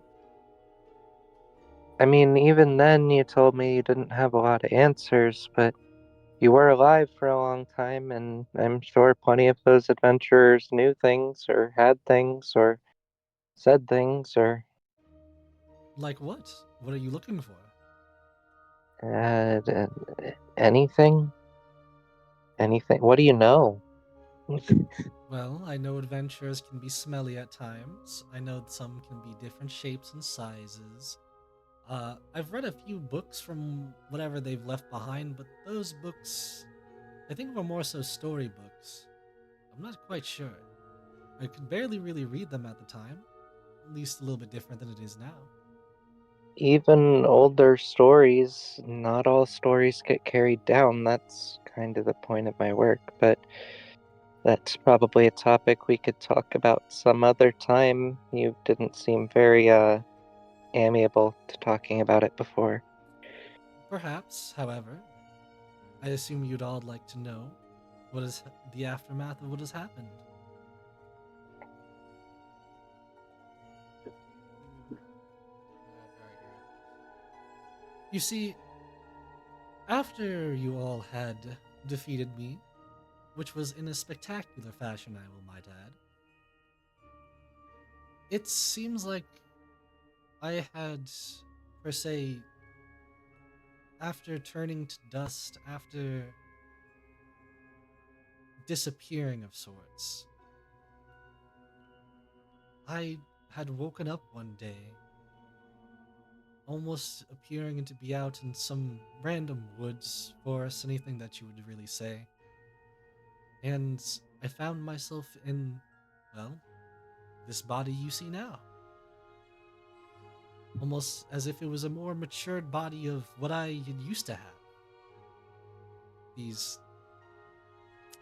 I mean, even then you told me you didn't have a lot of answers, but you were alive for a long time, and I'm sure plenty of those adventurers knew things, or had things, or said things, or Like what? What are you looking for? uh, anything? Anything? What do you know? Well, I know adventurers can be smelly at times. I know some can be different shapes and sizes. I've read a few books from whatever they've left behind, but those books, I think, were more so storybooks. I'm not quite sure. I could barely really read them at the time, at least a little bit different than it is now. Even older stories, not all stories get carried down. That's kind of the point of my work, but that's probably a topic we could talk about some other time. You didn't seem very amiable to talking about it before. Perhaps, however, I assume you'd all like to know what is the aftermath of what has happened. You see, after you all had defeated me, which was in a spectacular fashion, I will might add, it seems like I had, per se, after turning to dust, after disappearing of sorts, I had woken up one day, almost appearing to be out in some random woods, forest, anything that you would really say. And I found myself in, well, this body you see now. Almost as if it was a more matured body of what I had used to have. These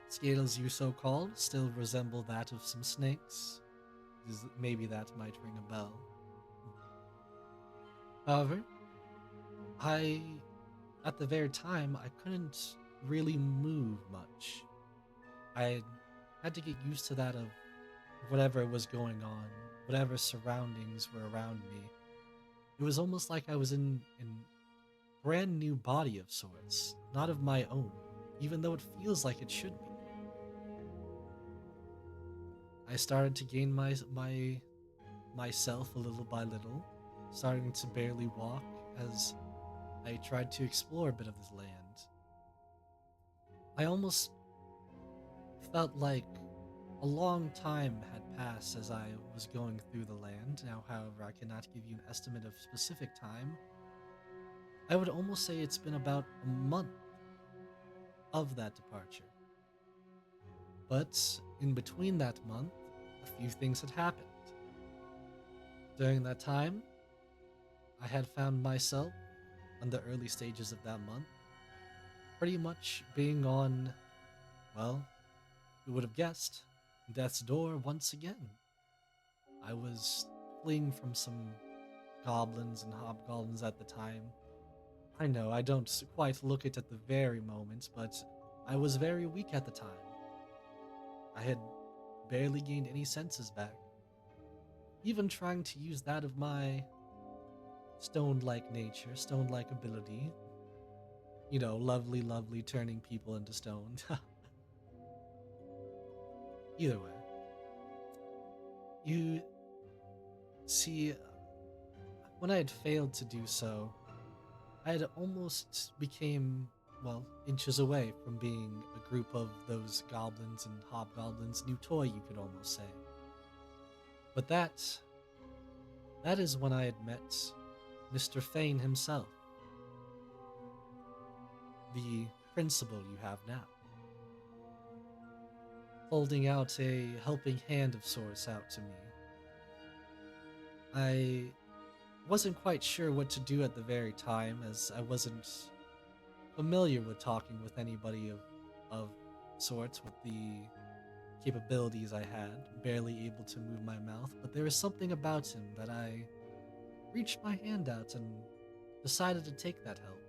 scales you so called still resemble that of some snakes. Maybe that might ring a bell. However, I, at the very time, I couldn't really move much. I had to get used to that of whatever was going on, whatever surroundings were around me. It was almost like I was in brand new body of sorts, not of my own, even though it feels like it should be. I started to gain myself a little by little, starting to barely walk as I tried to explore a bit of this land. I almost felt like a long time had passed as I was going through the land. Now, however, I cannot give you an estimate of specific time. I would almost say it's been about a month of that departure. But in between that month, a few things had happened. During that time, I had found myself on the early stages of that month, pretty much being on, well, who would have guessed, death's door once again. I was fleeing from some goblins and hobgoblins at the time. I know I don't quite look it at the very moment, but I was very weak at the time. I had barely gained any senses back. Even trying to use that of my stone like nature, stone like ability. You know, lovely, lovely turning people into stone. Either way, you see, when I had failed to do so, I had almost became, well, inches away from being a group of those goblins and hobgoblins, new toy, you could almost say. But that is when I had met Mr. Fane himself, the principal you have now, holding out a helping hand of sorts out to me. I wasn't quite sure what to do at the very time, as I wasn't familiar with talking with anybody of sorts with the capabilities I had, barely able to move my mouth, but there was something about him that I reached my hand out and decided to take that help.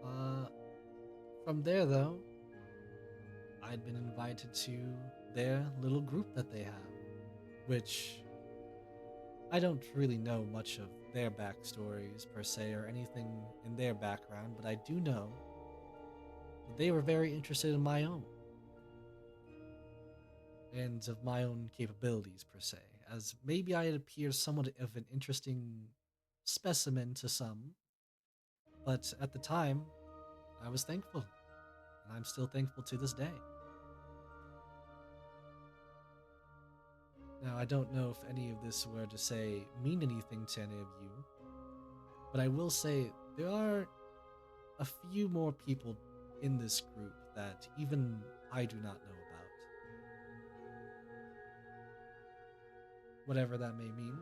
Uh, from there, though, I'd been invited to their little group that they have, which I don't really know much of their backstories per se or anything in their background, but I do know that they were very interested in my own and of my own capabilities per se, as maybe I had appeared somewhat of an interesting specimen to some, but at the time, I was thankful, and I'm still thankful to this day. Now, I don't know if any of this were to say mean anything to any of you, but I will say there are a few more people in this group that even I do not know about. Whatever that may mean.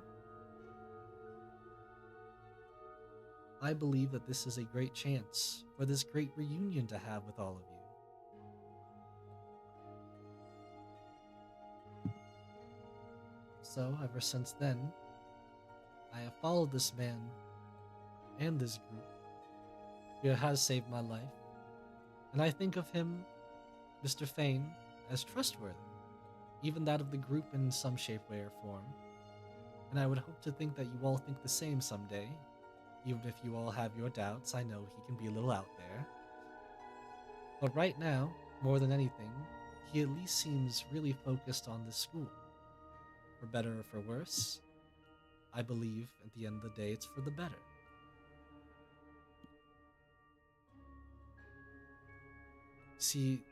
I believe that this is a great chance for this great reunion to have with all of you. So, ever since then, I have followed this man and this group who has saved my life, and I think of him, Mr. Fane, as trustworthy, even that of the group in some shape, way, or form. And I would hope to think that you all think the same someday, even if you all have your doubts. I know he can be a little out there. But right now, more than anything, he at least seems really focused on this school. For better or for worse, I believe at the end of the day it's for the better. See,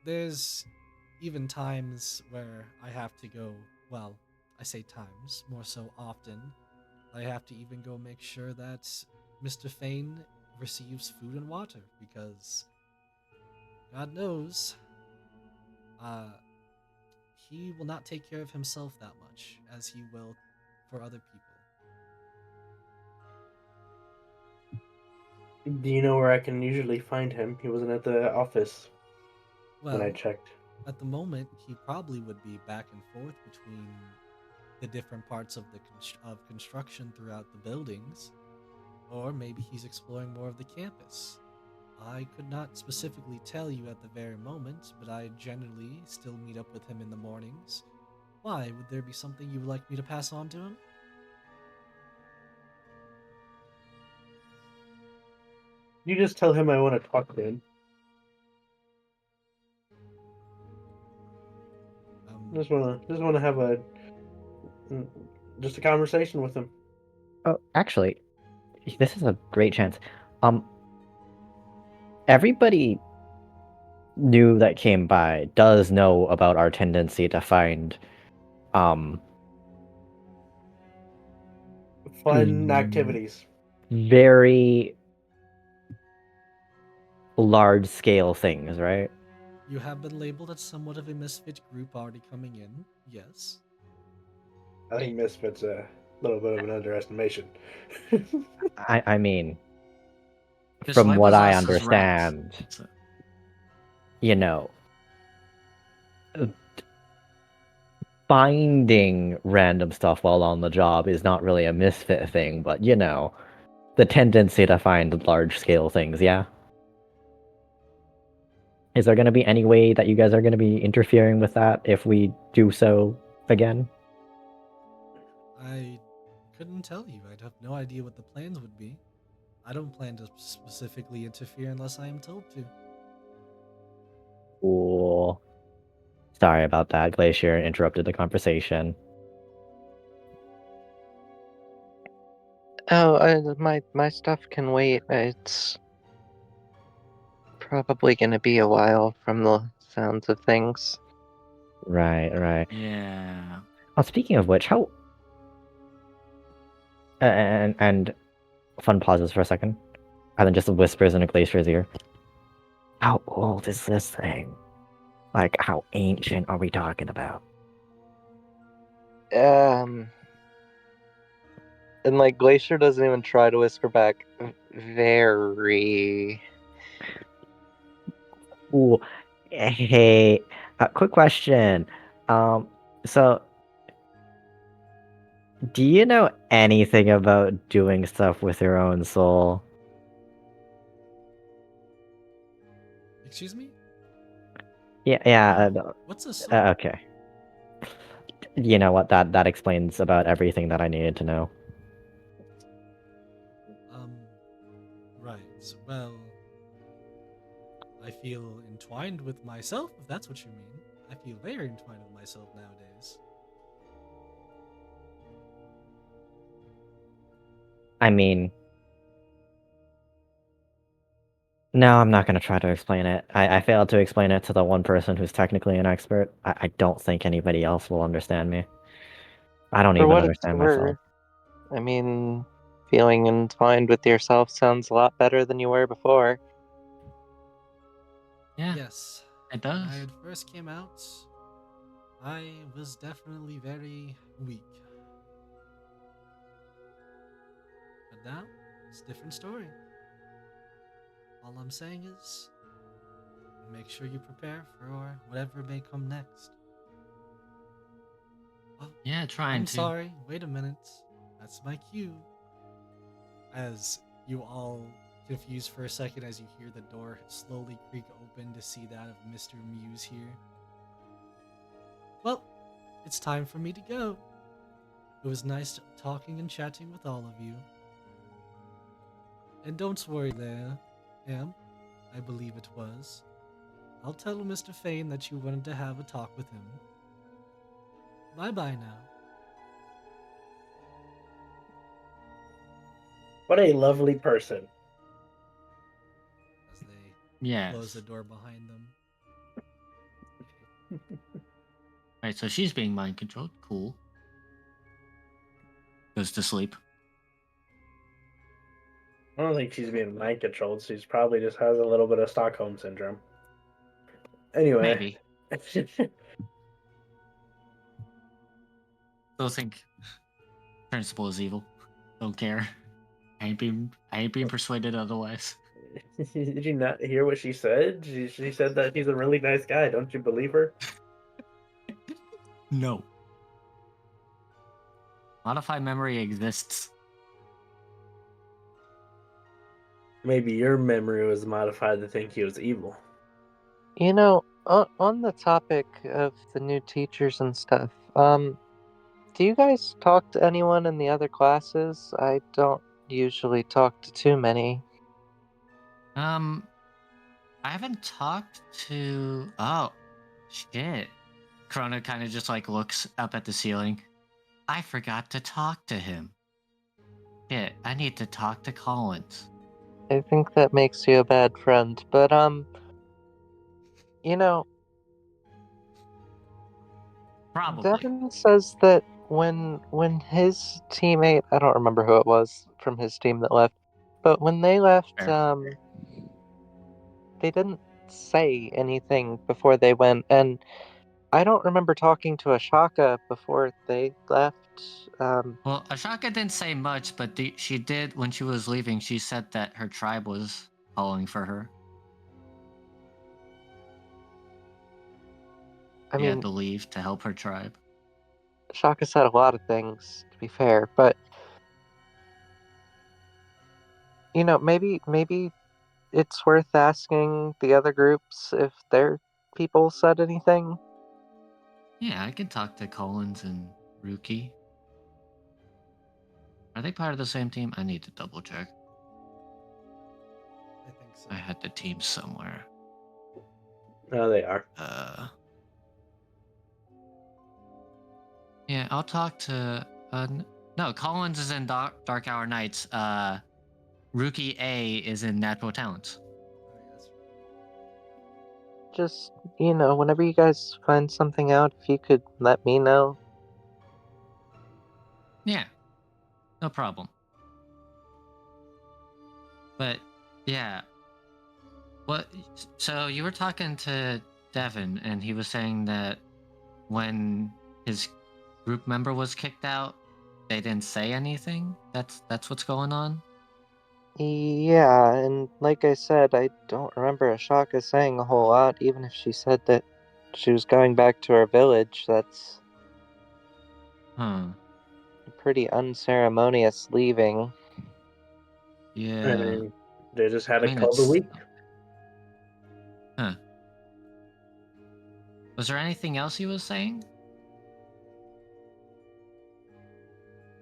there's even times where I have to go, well, I say times, more so often, I have to even go make sure that Mr. Fane receives food and water, because God knows, uh, he will not take care of himself that much as he will for other people. Do you know where I can usually find him? He wasn't at the office when I Well, checked. at the moment, he probably would be back and forth between the different parts of of construction throughout the buildings, or maybe he's exploring more of the campus. I could not specifically tell you at the very moment, but I generally still meet up with him in the mornings. Why? Would there be something you would like me to pass on to him? You just tell him I want to talk to him. Just wanna have mm, just a conversation with him. Oh, actually, this is a great chance. Everybody new that came by does know about our tendency to find um Fun Mm. activities. very large scale things, right? You have been labeled as somewhat of a misfit group already coming in, yes. I think Misfit's a little bit of an underestimation. I mean, Just from what labels I us as rats. understand, So, you know, uh, finding random stuff while on the job is not really a misfit thing, but you know, the tendency to find large scale things, yeah? Is there going to be any way that you guys are going to be interfering with that if we do so again? I couldn't tell you. I'd have no idea what the plans would be. I don't plan to specifically interfere unless I am told to. Cool. Sorry about that. Glacier interrupted the conversation. Oh, my stuff can wait. It's probably gonna be a while from the sounds of things. Right, right. yeah. Oh, speaking of which, how and fun pauses for a second, and then just whispers in a Glacier's ear. How old is this thing? Like, how ancient are we talking about? And like Glacier doesn't even try to whisper back. Very. Ooh, hey, quick question. Um, so do you know anything about doing stuff with your own soul? Excuse me? Yeah, yeah. No. What's a soul? Okay. You know what? That explains about everything that I needed to know. Um, right. Well, I feel entwined with myself, if that's what you mean. I feel very entwined with myself nowadays. I mean, No, I'm not going to try to explain it. I failed to explain it to the one person who's technically an expert. I don't think anybody else will understand me. I don't For even what it's understand myself. worth, I mean, feeling entwined with yourself sounds a lot better than you were before. Yeah, Yes. it When does. I had first came out, I was definitely very weak. But now, it's a different story. All I'm saying is, make sure you prepare for whatever may come next. Oh, Yeah, trying I'm to. sorry. Wait a minute. That's my cue. As you all confused for a second as you hear the door slowly creak open to see that of Mr. Muse here. Well, it's time for me to go. It was nice talking and chatting with all of you. And don't worry there, Am. I believe it was. I'll tell Mr. Fane that you wanted to have a talk with him. Bye-bye now. What a lovely person. As they close the Yes. door behind them. Right, so she's being mind controlled. Cool. Goes to sleep. I don't think she's being mind controlled. She's probably just has a little bit of Stockholm syndrome. Anyway. Maybe. Still think principal is evil. Don't care. I ain't being persuaded otherwise. Did you not hear what she said? She said that he's a really nice guy. Don't you believe her? No. Modified memory exists. Maybe your memory was modified to think he was evil. You know, on the topic of the new teachers and stuff, do you guys talk to anyone in the other classes? I don't usually talk to too many. I haven't talked to. Oh, shit. Krona kind of just like looks up at the ceiling. I forgot to talk to him. Shit, I need to talk to Collins. I think that makes you a bad friend, but you know, Probably. Devin says that when his teammate, I don't remember who it was from his team that left, but when they left, Fair. they didn't say anything before they went, and I don't remember talking to Ashaka before they left. Well, Ashaka didn't say much, but she did when she was leaving. She said that her tribe was calling for her. I She had mean, to leave to help her tribe. Ashaka said a lot of things, to be fair, but maybe it's worth asking the other groups if their people said anything. Yeah, I can talk to Collins and Ruki. Are they part of the same team? I need to double check. I think so. I had the team somewhere. No, they are. Yeah, I'll talk to. No, Collins is in Dark Hour Nights. Rookie A is in Natural Talents. Oh, yes. Just, whenever you guys find something out, if you could let me know. Yeah, no problem. But yeah, what? So you were talking to Devin, and he was saying that when his group member was kicked out, they didn't say anything. That's what's going on. Yeah, and like I said, I don't remember Ashaka saying a whole lot, even if she said that she was going back to her village. That's Huh? pretty unceremonious leaving. I Yeah. mean, they just had I a mean, call the it's. week. Huh. Was there anything else he was saying?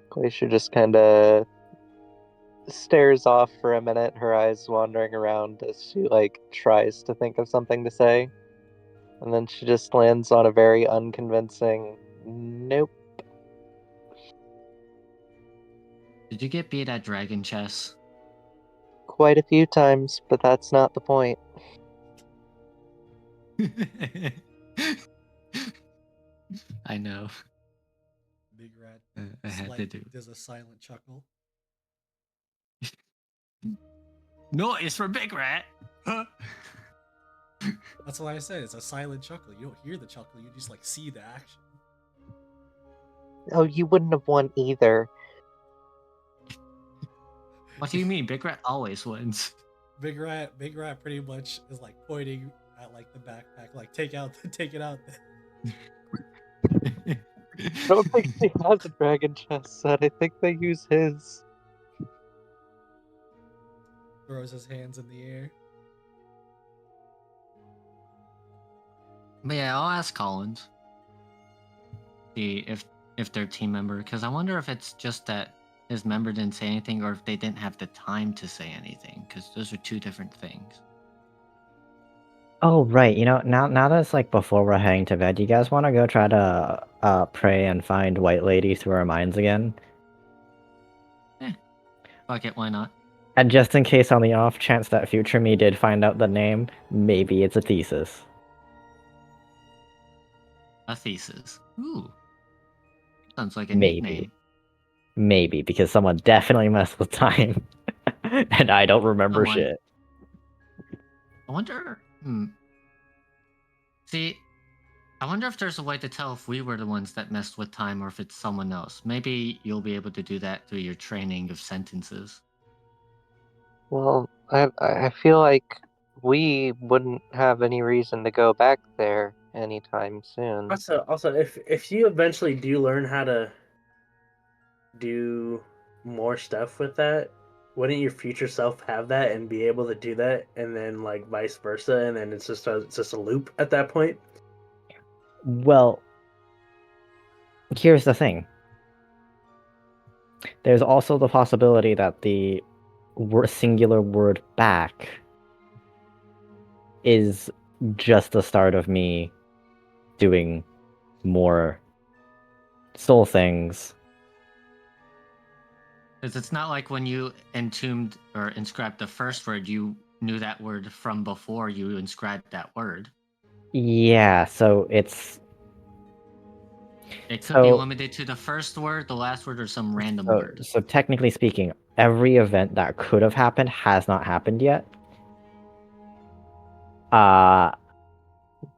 Glacier just kind of stares off for a minute, her eyes wandering around as she, tries to think of something to say. And then she just lands on a very unconvincing nope. Did you get beat at Dragon Chess? quite a few times, but that's not the point. I know. Big Rat I had to do. does a silent chuckle. No, it's for Big Rat. That's why I said it's a silent chuckle. You don't hear the chuckle, you just like see the action. Oh, you wouldn't have won either. What do you mean? Big Rat always wins. Big Rat pretty much is like pointing at like the backpack, like take it out. I don't think he has a dragon chest set. I think they use his. Throws his hands in the air. But yeah, I'll ask Collins. See if they're team member, because I wonder if it's just that his member didn't say anything, or if they didn't have the time to say anything, because those are two different things. Oh right, now that it's like before we're heading to bed, you guys want to go try to pray and find White Lady through our minds again? Fuck it, why not? And just in case, on the off chance that future me did find out the name, maybe it's a thesis. A thesis. Ooh. Sounds like a neat name. Maybe, because someone definitely messed with time. And I don't remember shit. I wonder. See, I wonder if there's a way to tell if we were the ones that messed with time or if it's someone else. Maybe you'll be able to do that through your training of sentences. Well, I feel like we wouldn't have any reason to go back there anytime soon. Also, if you eventually do learn how to do more stuff with that, wouldn't your future self have that and be able to do that, and then like vice versa, and then it's just a loop at that point? Well, here's the thing. There's also the possibility that the singular word back is just the start of me doing more soul things. Because it's not like when you entombed or inscribed the first word, you knew that word from before you inscribed that word. Yeah, so it's... It could be limited to the first word, the last word, or some random word. So technically speaking, every event that could have happened has not happened yet.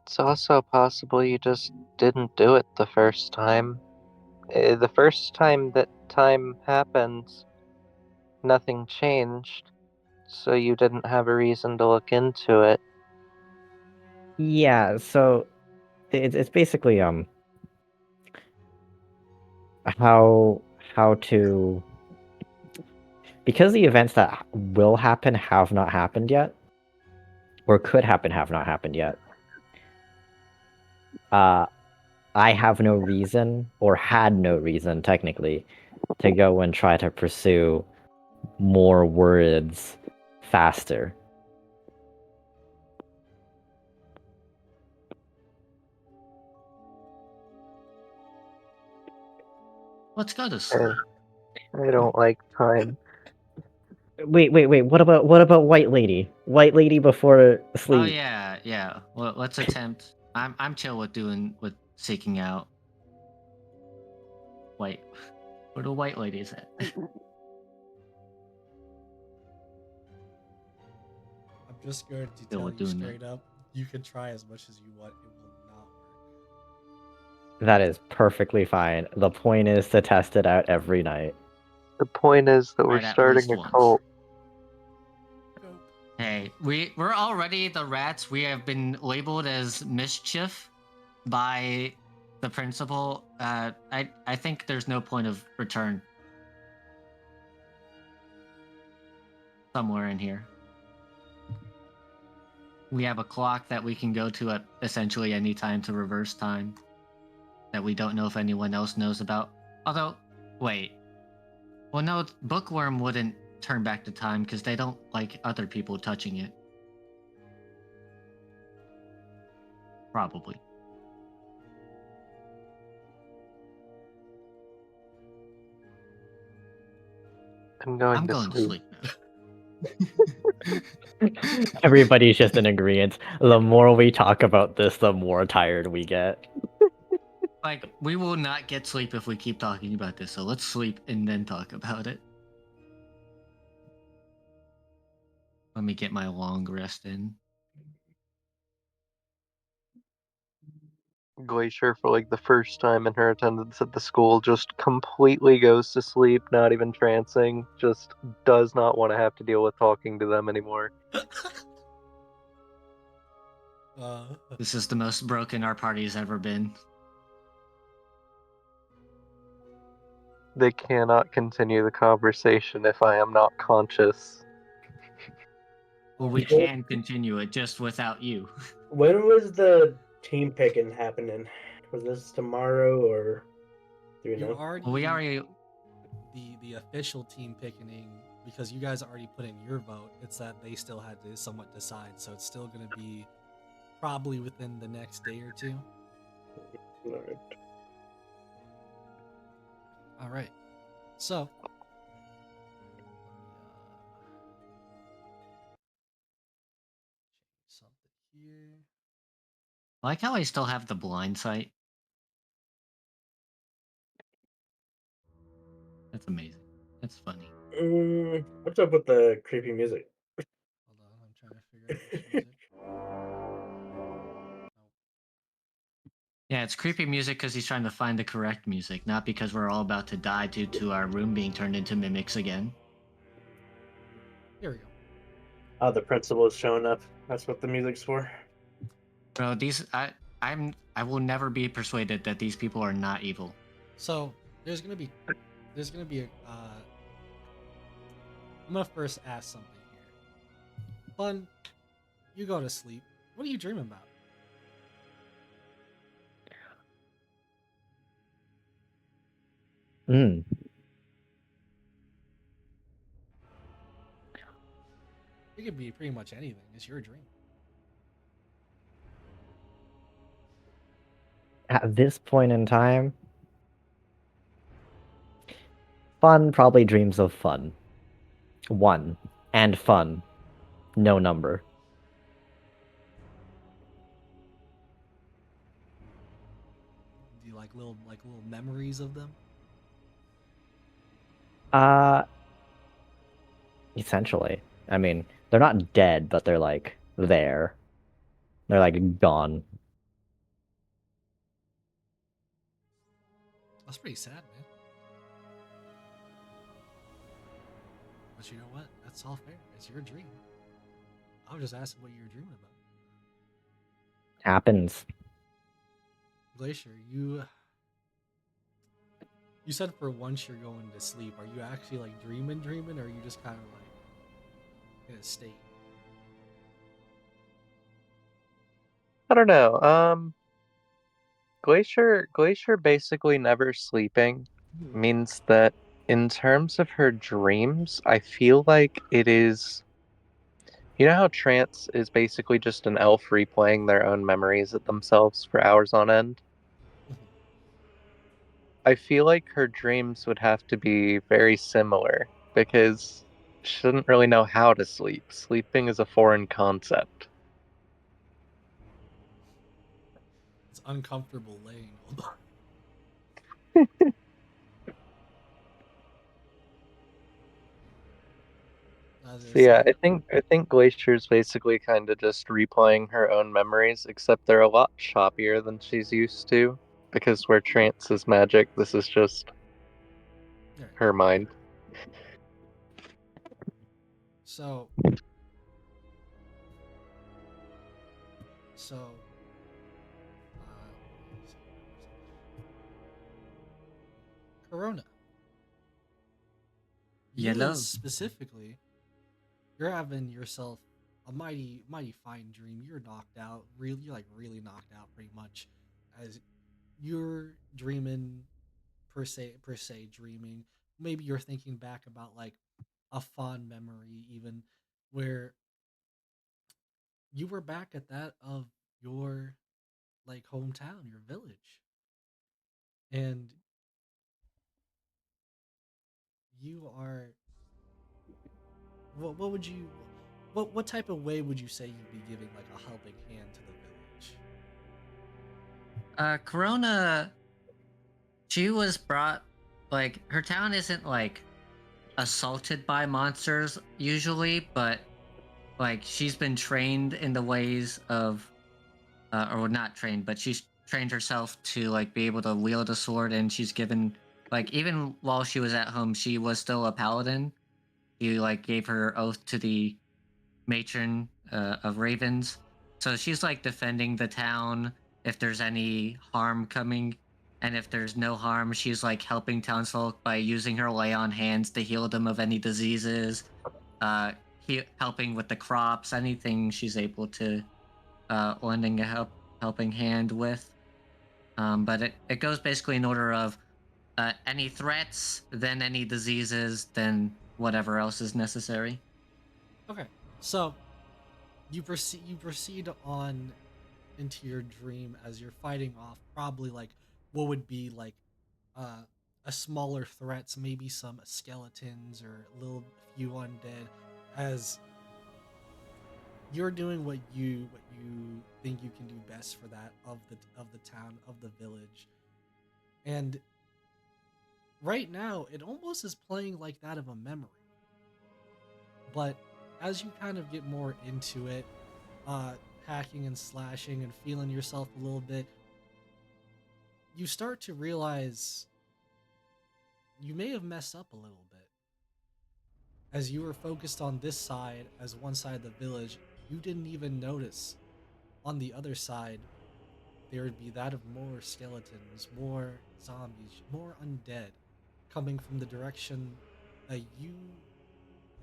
It's also possible you just didn't do it the first time. The first time that time happened, nothing changed, so you didn't have a reason to look into it. Yeah, so it's basically how to, because the events that will happen have not happened yet, or could happen have not happened yet. I have no reason, or had no reason technically, to go and try to pursue more words faster. Let's go to sleep. I don't like time. Wait. What about White Lady? White Lady before sleep. Oh yeah. Well, let's attempt. I'm chill with seeking out. Wait, where the White Ladies at? I'm just going to tell you straight up, you can try as much as you want, it will not work. That is perfectly fine. The point is to test it out every night. The point is that we're starting a cult. Hey, we're already the rats. We have been labeled as mischief by the principal. I think there's no point of return. Somewhere in here. We have a clock that we can go to at essentially any time to reverse time. That we don't know if anyone else knows about. Although, wait. Well, no, Bookworm wouldn't turn back the time because they don't like other people touching it. Probably. I'm going to sleep now. Everybody's just in agreement. The more we talk about this, the more tired we get. Like, we will not get sleep if we keep talking about this, so let's sleep and then talk about it. Let me get my long rest in. Glacier, for like the first time in her attendance at the school, just completely goes to sleep, not even trancing, just does not want to have to deal with talking to them anymore. This is the most broken our party has ever been. They cannot continue the conversation if I am not conscious. Well, we can continue it just without you. When was the team picking happening? Was this tomorrow or do you You know? already, Well, we already. the official team picking, because you guys already put in your vote. It's that they still had to somewhat decide, so it's still going to be probably within the next day or two. Alright. All right. So, let me change something here. I like how I still have the blind sight. That's amazing. That's funny. What's up with the creepy music? Hold on, I'm trying to figure out which music. Yeah, it's creepy music because he's trying to find the correct music, not because we're all about to die due to our room being turned into mimics again. Here we go. Oh, the principal is showing up. That's what the music's for. Bro, I will never be persuaded that these people are not evil. So there's gonna be a. I'm gonna first ask something here. Fun, you go to sleep. What are you dreaming about? Mm. It could be pretty much anything. It's your dream. At this point in time, fun probably dreams of fun. One. And fun. No number. Do you like little memories of them? Uh, essentially. I mean, they're not dead, but they're like there. They're like gone. That's pretty sad, man. But you know what? That's all fair. It's your dream. I was just asking what you were dreaming about. Happens. Glacier, you said for once you're going to sleep. Are you actually like dreaming, or are you just kind of like in a state? I don't know. Glacier basically never sleeping means that in terms of her dreams, I feel like it is. You know how trance is basically just an elf replaying their own memories of themselves for hours on end? I feel like her dreams would have to be very similar because she doesn't really know how to sleep. Sleeping is a foreign concept. It's uncomfortable laying all day. As I So yeah, say, I think Glacier's basically kind of just replaying her own memories, except they're a lot choppier than she's used to. Because where trance is magic, this is just all right. her mind. So, so, let me see. Corona. You Yellow. specifically, you're having yourself a mighty fine dream. You're knocked out, you're like really knocked out, pretty much, as you're dreaming per se dreaming. Maybe you're thinking back about like a fond memory, even where you were back at that of your like hometown, your village, and you are what would you what type of way would you say you'd be giving like a helping hand to the village? Corona, she was brought, like, her town isn't like assaulted by monsters usually, but like she's been trained in the ways of, or not trained, but she's trained herself to like be able to wield a sword, and she's given, like, even while she was at home, she was still a paladin. He like gave her oath to the matron of ravens, so she's like defending the town if there's any harm coming, and if there's no harm, she's like helping townsfolk by using her lay on hands to heal them of any diseases, helping with the crops, anything she's able to, lending a helping hand with. But it goes basically in order of any threats, then any diseases, then whatever else is necessary. Okay, so you proceed on into your dream as you're fighting off probably like what would be like uh a smaller threats, maybe some skeletons or a little few undead, as you're doing what you think you can do best for that of the town, of the village. And right now it almost is playing like that of a memory. But as you kind of get more into it, uh hacking and slashing and feeling yourself a little bit, you start to realize you may have messed up a little bit. As you were focused on this side, as one side of the village, you didn't even notice on the other side there would be that of more skeletons, more zombies, more undead coming from the direction that you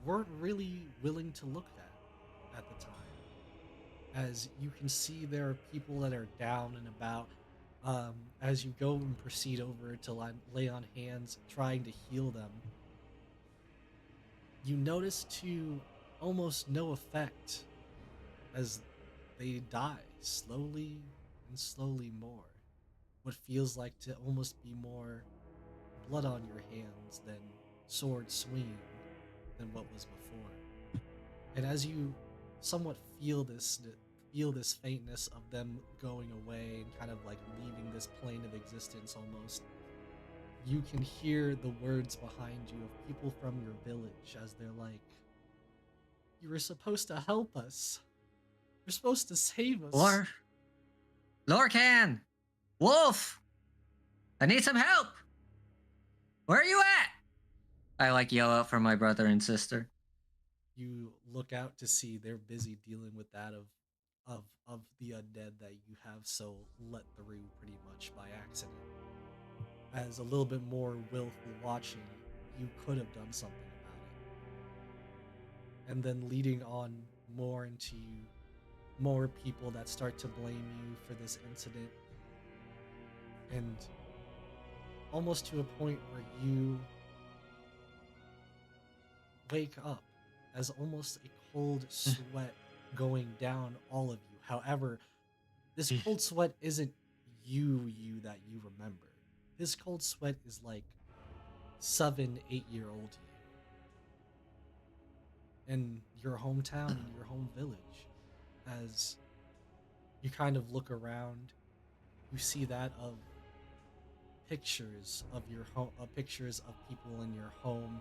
weren't really willing to look at the time. As you can see, there are people that are down and about. As you go and proceed over to lay on hands, trying to heal them, you notice to almost no effect as they die slowly and slowly more. What feels like to almost be more blood on your hands than sword swinging than what was before. And as you somewhat feel this faintness of them going away and kind of like leaving this plane of existence almost, you can hear the words behind you of people from your village as they're like, "You were supposed to help us. You're supposed to save us." Or Lorcan, Wolf, I need some help. Where are you at? I like yell out for my brother and sister. You look out to see they're busy dealing with that of the undead that you have so let through pretty much by accident. As a little bit more willful watching, you could have done something about it. And then leading on more into more people that start to blame you for this incident, and almost to a point where you wake up as almost a cold sweat going down all of you. However, this cold sweat isn't you that you remember. This cold sweat is like 7, 8 year old you in your hometown, in your home village. As you kind of look around, you see that of pictures of your home, pictures of people in your home,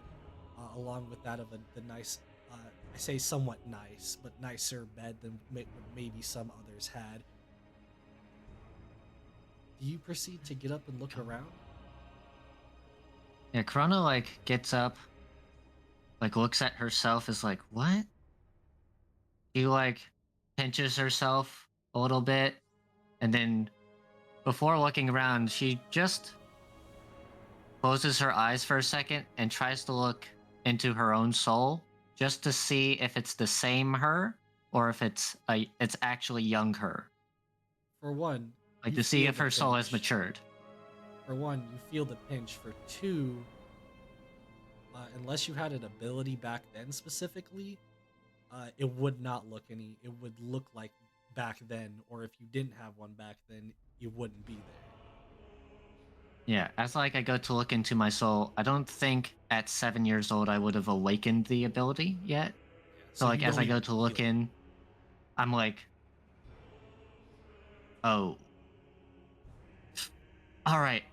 along with that of the nice, I say somewhat nice, but nicer bed than maybe some others had. Do you proceed to get up and look around? Yeah, Corona like gets up, like looks at herself, is like, what? She like pinches herself a little bit, and then before looking around, she just closes her eyes for a second and tries to look into her own soul just to see if it's the same her or if it's actually young her. For one, Like you to see feel if the her soul has pinch. matured. For one, you feel the pinch. For two, unless you had an ability back then specifically, it would not look any. It would look like back then, or if you didn't have one back then, it wouldn't be there. Yeah, as like I go to look into my soul, I don't think at 7 years old I would have awakened the ability yet. So like you as don't I go even to look feel it. in, I'm like, oh. All right.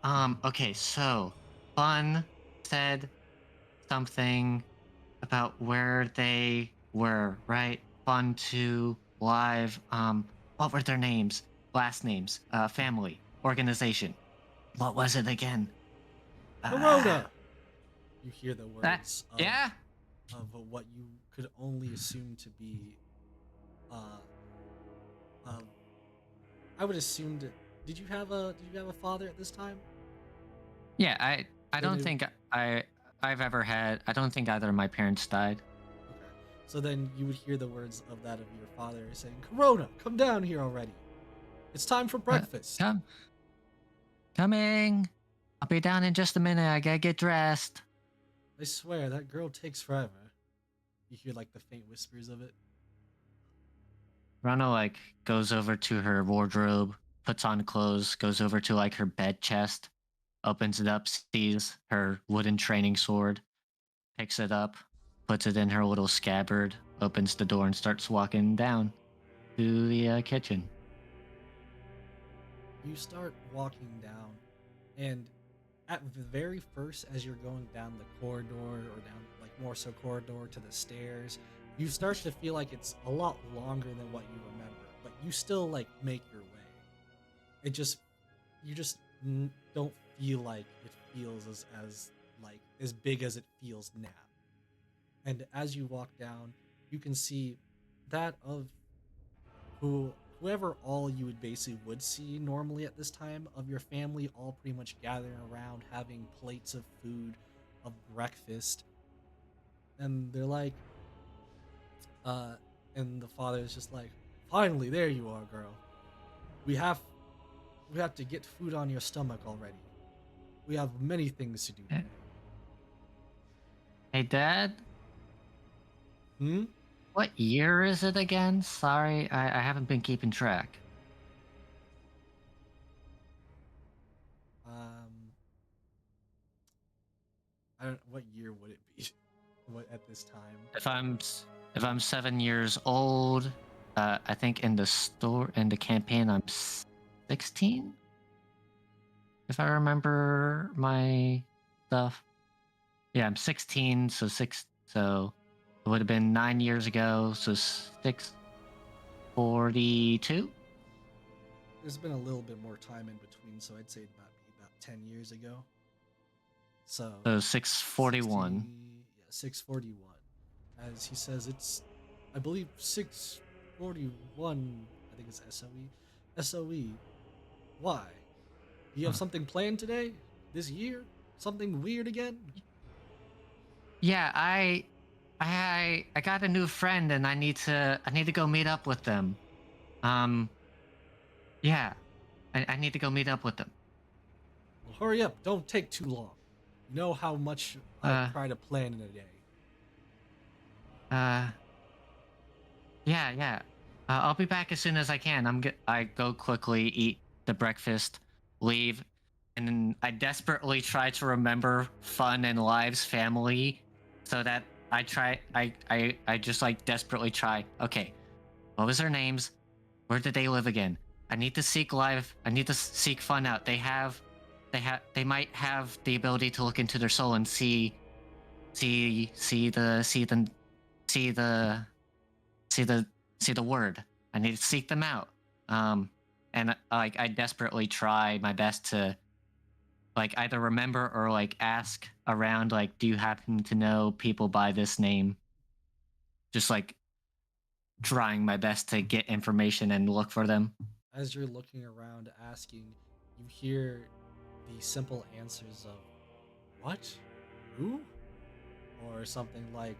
Okay. So Fun said something about where they were, right? Fun to live. What were their names? Last names? Family, organization. What was it again? Corona. You hear the Ah, words yeah. of what you could only assume to be, uh, of. I would assume that. Did you have a father at this time? Yeah. I Then don't it, think I've ever had. I don't think either of my parents died. okay. So then you would hear the words of that of your father saying, "Corona, come down here already. It's time for breakfast." Come, coming. I'll be down in just a minute. I gotta get dressed. I swear that girl takes forever. You hear like the faint whispers of it. Rana like goes over to her wardrobe, puts on clothes, goes over to like her bed chest, opens it up, sees her wooden training sword, picks it up, puts it in her little scabbard, opens the door, and starts walking down to the kitchen. You start walking down, and at the very first, as you're going down the corridor or down like more so corridor to the stairs, you start to feel like it's a lot longer than what you remember, but you still like make your way. It just you just don't feel like it feels as like as big as it feels now. And as you walk down, you can see that of whoever all you would see normally at this time of your family all pretty much gathering around having plates of food of breakfast, and they're like uh and the father is just like, finally there you are, girl. We have we have to get food on your stomach already. We have many things to do Eh, today. Hey, Dad, Hmm. what year is it again? Sorry, I haven't been keeping track. um I don't, what year would it be? What at this time? If I'm 7 years old, I think in the campaign I'm 16. If I remember my stuff. Yeah, I'm 16, so so it would have been 9 years ago, so 642. There's been a little bit more time in between, so I'd say about 10 years ago. So So 641. 641. As he says, it's, I believe, 641. I think it's SOE. SOE. Why? Do you have Huh. something planned today? This year? Something weird again? Yeah, I got a new friend and I need to go meet up with them. Um yeah. I need to go meet up with them. Well, hurry up. Don't take too long. You know how much I Uh try to plan in a day. uh yeah, yeah. I'll be back as soon as I can. I go quickly, eat the breakfast, leave, and then I desperately try to remember Fun and Live's family, so that I just like desperately try. Okay, what was their names? Where did they live again? I need to seek Live. I need to seek Fun out. They might have the ability to look into their soul and see see the see the see the see the see the word. I need to seek them out. And like I desperately try my best to like either remember or like ask around. Like, do you happen to know people by this name? Just like trying my best to get information and look for them. As you're looking around asking, you hear the simple answers of, what? Who? Or something like,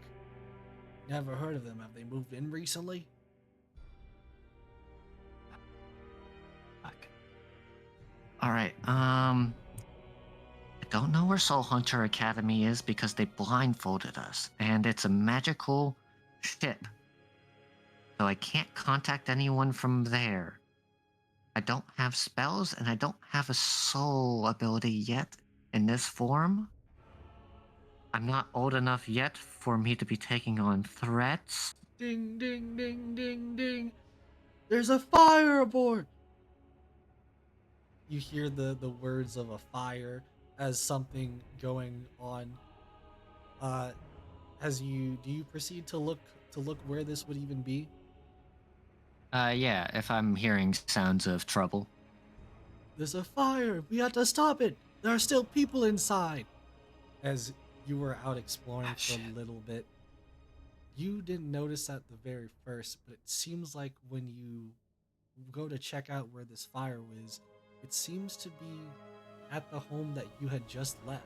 never heard of them. Have they moved in recently? Fuck. All right. I don't know where Soul Hunter Academy is because they blindfolded us, and it's a magical ship, so I can't contact anyone from there. I don't have spells, and I don't have a soul ability yet in this form. I'm not old enough yet for me to be taking on threats. Ding, ding, ding, ding, ding. There's a fire aboard. You hear the words of a fire as something going on. As you do you proceed to look where this would even be? Yeah, if I'm hearing sounds of trouble. There's a fire. We have to stop it. There are still people inside. As you were out exploring for Shit. a little bit, you didn't notice at the very first, but it seems like when you go to check out where this fire was, it seems to be at the home that you had just left.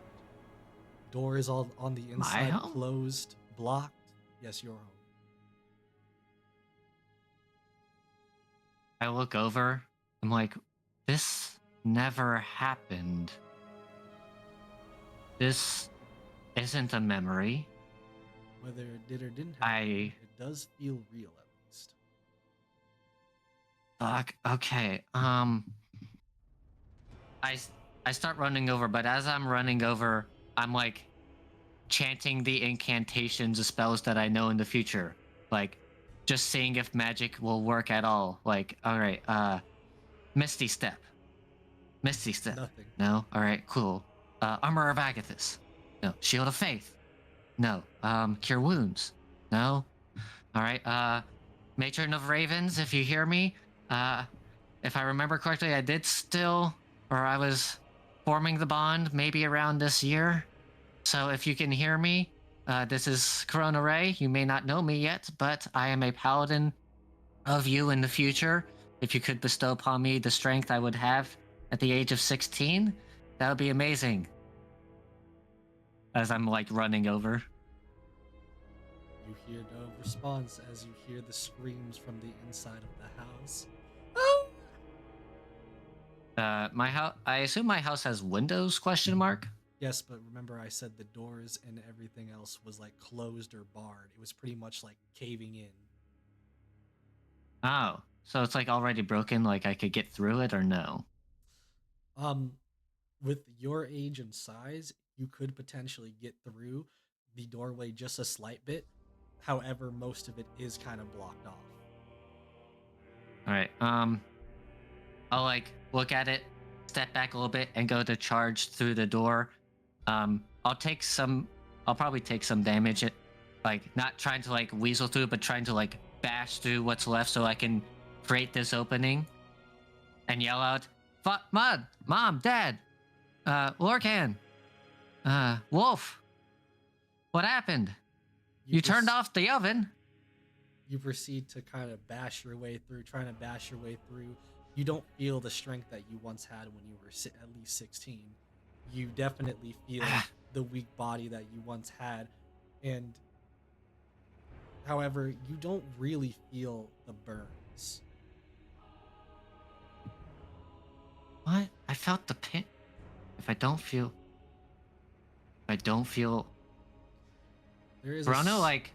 Doors all on the My inside home? closed, blocked. Yes, your home. I look over. I'm like, this never happened. This isn't a memory. Whether it did or didn't happen, it does feel real at least. Fuck. Okay. I start running over, but as I'm running over, I'm like chanting the incantations, the spells that I know in the future. Like, just seeing if magic will work at all. Like, all right, Misty Step. Misty Step. Nothing. No? All right, cool. Armor of Agathis. No. Shield of Faith. No. Cure Wounds. No. All right, Matron of Ravens, if you hear me. If I remember correctly, I was forming the bond maybe around this year. So if you can hear me, this is Corona Ray. You may not know me yet, but I am a paladin of you in the future. If you could bestow upon me the strength I would have at the age of 16, that would be amazing. As I'm like running over. You hear no response as you hear the screams from the inside of the house. Oh! My house. I assume my house has windows? Question mark. Yes, but remember I said the doors and everything else was like closed or barred. It was pretty much like caving in. Oh, so it's like already broken. Like I could get through it, or no? With your age and size, you could potentially get through the doorway just a slight bit. However, most of it is kind of blocked off. All right. I'll like look at it, step back a little bit, and go to charge through the door. I'll take some. I'll probably take some damage. Like not trying to like weasel through, but trying to like bash through what's left so I can create this opening, and yell out, Mom, Dad, Lorcan, Wolf, what happened? You turned off the oven." You proceed to kind of bash your way through, trying to bash your way through. You don't feel the strength that you once had when you were at least 16. You definitely feel the weak body that you once had. And however, you don't really feel the burns. What? I felt the pin. If I don't feel, There is Bruno like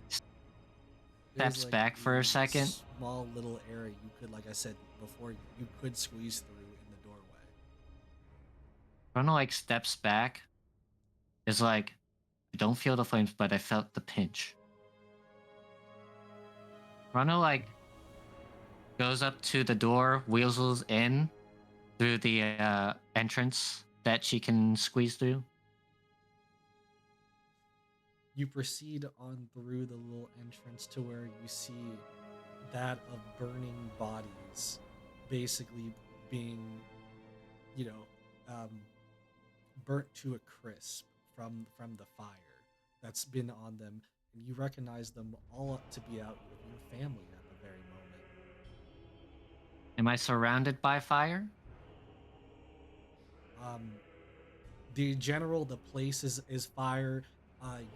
there's steps back for a second. Small little area you could, like I said before, you could squeeze through in the doorway. Bruno like steps back. Is like, I don't feel the flames, but I felt the pinch. Bruno like goes up to the door, weasels in through the entrance that she can squeeze through. You proceed on through the little entrance to where you see that of burning bodies basically being, burnt to a crisp from the fire that's been on them, and you recognize them all up to be out with your family at the very moment. Am I surrounded by fire? The place is fire.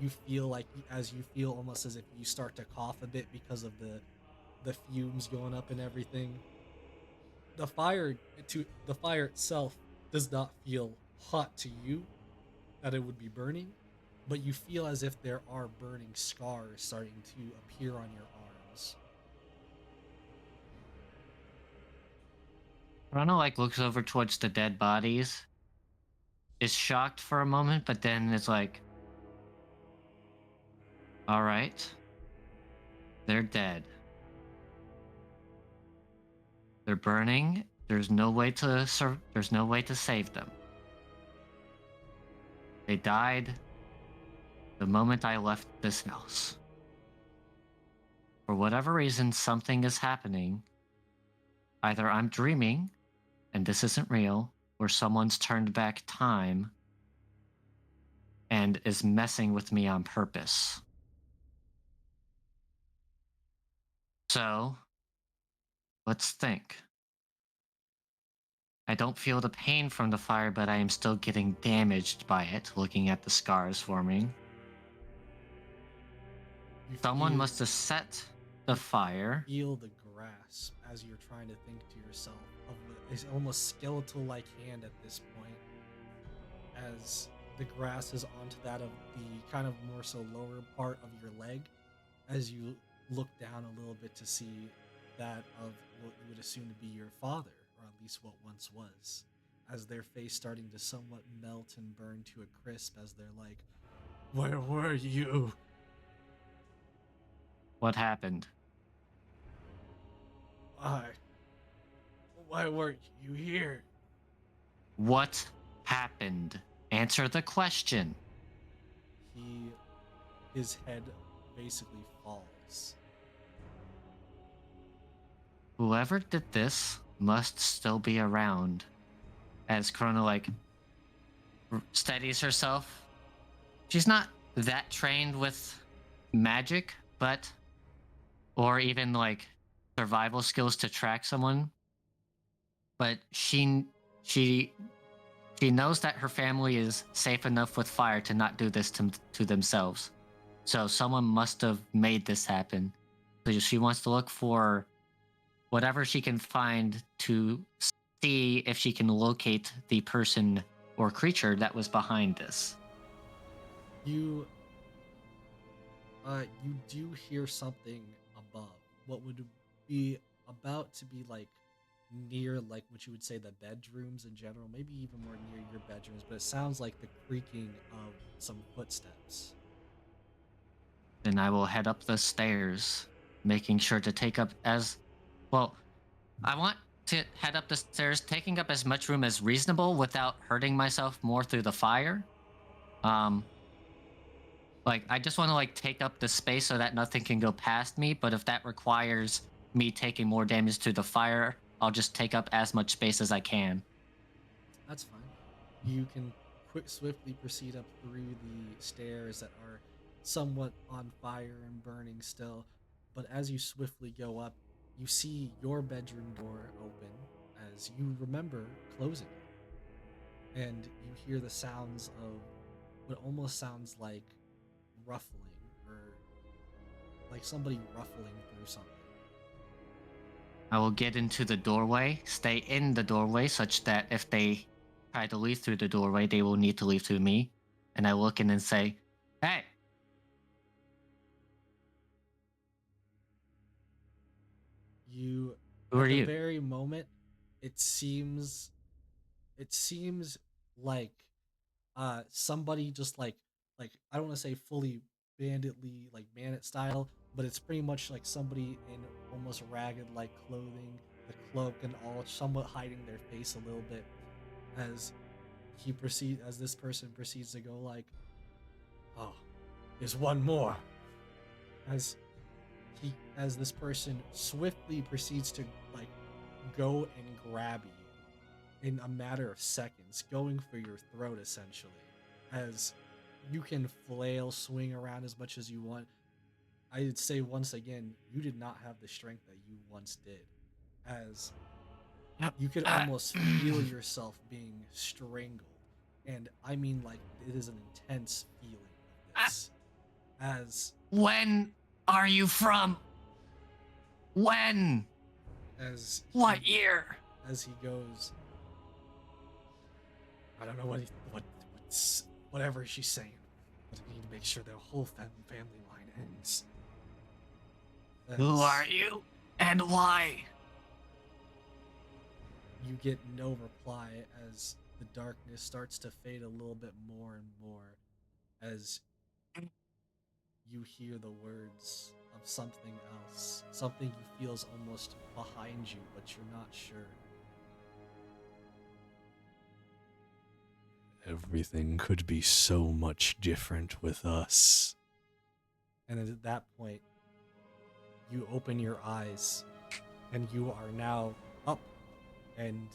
You feel like almost as if you start to cough a bit because of the fumes going up and everything. The fire itself does not feel hot to you, that it would be burning, but you feel as if there are burning scars starting to appear on your arms. Bruno like looks over towards the dead bodies, is shocked for a moment, but then it's like, all right, They're dead. They're burning. There's no way to save them. They died the moment I left this house. For whatever reason, something is happening. Either I'm dreaming and this isn't real, or someone's turned back time and is messing with me on purpose. So, let's think. I don't feel the pain from the fire, but I am still getting damaged by it, looking at the scars forming. You Someone feel- must have set the fire. Feel the grasp as you're trying to think to yourself of it's almost skeletal-like hand at this point, as the grass is onto that of the kind of more so lower part of your leg, as you look down a little bit to see that of what you would assume to be your father, or at least what once was, as their face starting to somewhat melt and burn to a crisp as they're like, "Where were you?" What happened? Why weren't you here? What happened? Answer the question. His head basically falls. Whoever did this must still be around. As Corona steadies herself. She's not that trained with magic, or even survival skills to track someone. But she knows that her family is safe enough with fire to not do this to themselves. So someone must have made this happen. So she wants to look for whatever she can find to see if she can locate the person or creature that was behind this. You do hear something above. What would be about to be near what you would say the bedrooms in general, maybe even more near your bedrooms, but it sounds like the creaking of some footsteps. Then I will head up the stairs, making sure to take up as well. I want to head up the stairs, taking up as much room as reasonable without hurting myself more through the fire. I just want to take up the space so that nothing can go past me. But if that requires me taking more damage to the fire, I'll just take up as much space as I can. That's fine. You can swiftly proceed up through the stairs that are somewhat on fire and burning still. But as you swiftly go up, you see your bedroom door open as you remember closing it. And you hear the sounds of what almost sounds like ruffling, or like somebody ruffling through something. I will get into the doorway, stay in the doorway such that if they try to leave through the doorway, they will need to leave through me. And I look in and say, "Hey!" You, Who at are the you? very moment, it seems like somebody just I don't want to say fully banditly bandit style, but it's pretty much like somebody in almost ragged clothing, the cloak and all, somewhat hiding their face a little bit, as this person proceeds to go "Oh, there's one more," as this person swiftly proceeds to go and grab you in a matter of seconds, going for your throat essentially, as you can flail, swing around as much as you want. I'd say once again, you did not have the strength that you once did, as you could almost feel yourself being strangled. And I mean, it is an intense feeling of this. As When are you from? When? as What year? As he goes, I don't know whatever she's saying, but I need to make sure the whole family line ends. Who are you? And why? You get no reply as the darkness starts to fade a little bit more and more, as you hear the words of something else. Something you feel is almost behind you, but you're not sure. Everything could be so much different with us. And at that point, you open your eyes and you are now up and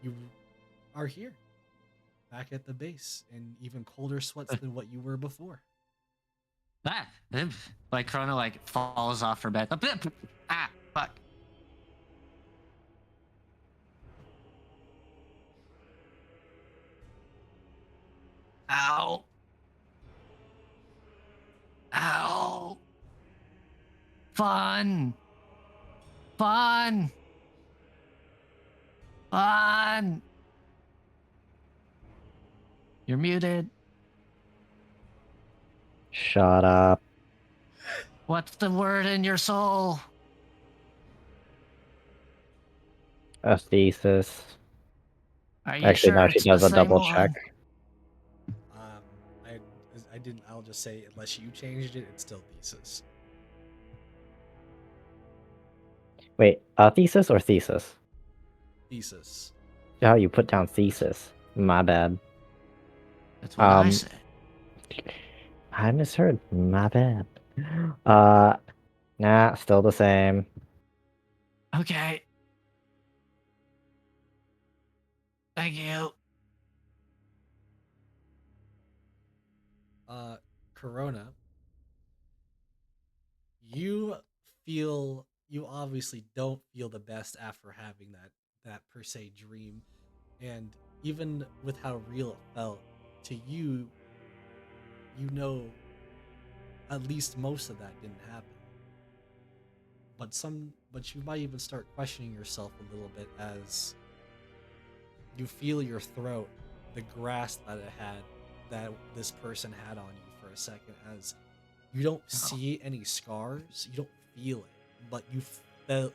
you are here back at the base in even colder sweats than what you were before. Ah, like Chrono like falls off her bed. Ah, fuck. Ow. Ow. Fun. Fun. Fun. You're muted. Shut up. What's the word in your soul? A thesis. Are you Actually, sure no, she it's the does a same double one? check. I I didn't. I'll just say unless you changed it, it's still thesis. Wait, a thesis or thesis? Thesis. Oh, you put down thesis. My bad. That's what I said. I misheard. My bad. Nah, still the same. Okay. Thank you. Corona, you obviously don't feel the best after having that per se dream, and even with how real it felt to you, you know at least most of that didn't happen. But you might even start questioning yourself a little bit as you feel your throat, the grasp that this person had on you for a second, as you don't see any scars, you don't feel it, but you felt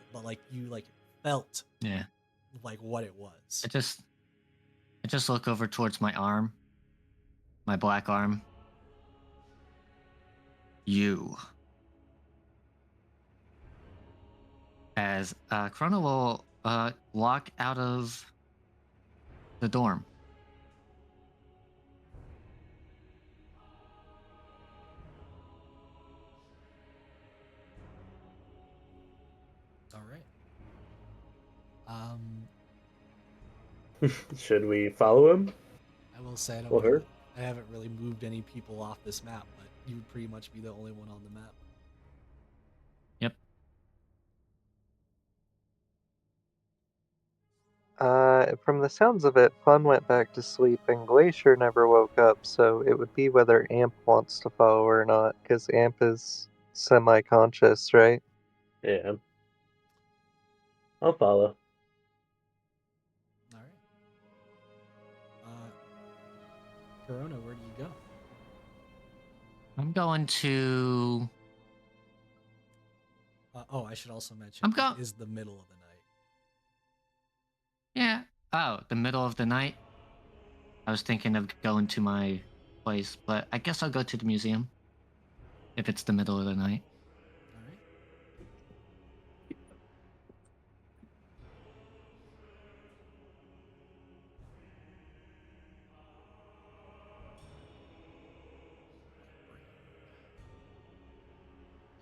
Yeah. like what it was. I just look over towards my arm. My black arm. You. As Chrono will walk out of the dorm. All right. Um, Should we follow him? I will say Or her? I haven't really moved any people off this map, but you would pretty much be the only one on the map. Yep. From the sounds of it, Fun went back to sleep and Glacier never woke up, so it would be whether Amp wants to follow or not, because Amp is semi-conscious, right? Yeah. I'll follow. All right. Corona, where do you go? I'm going to. I should also mention I'm going. it is the middle of the night. Yeah. Oh, the middle of the night. I was thinking of going to my place, but I guess I'll go to the museum. If it's the middle of the night. All right.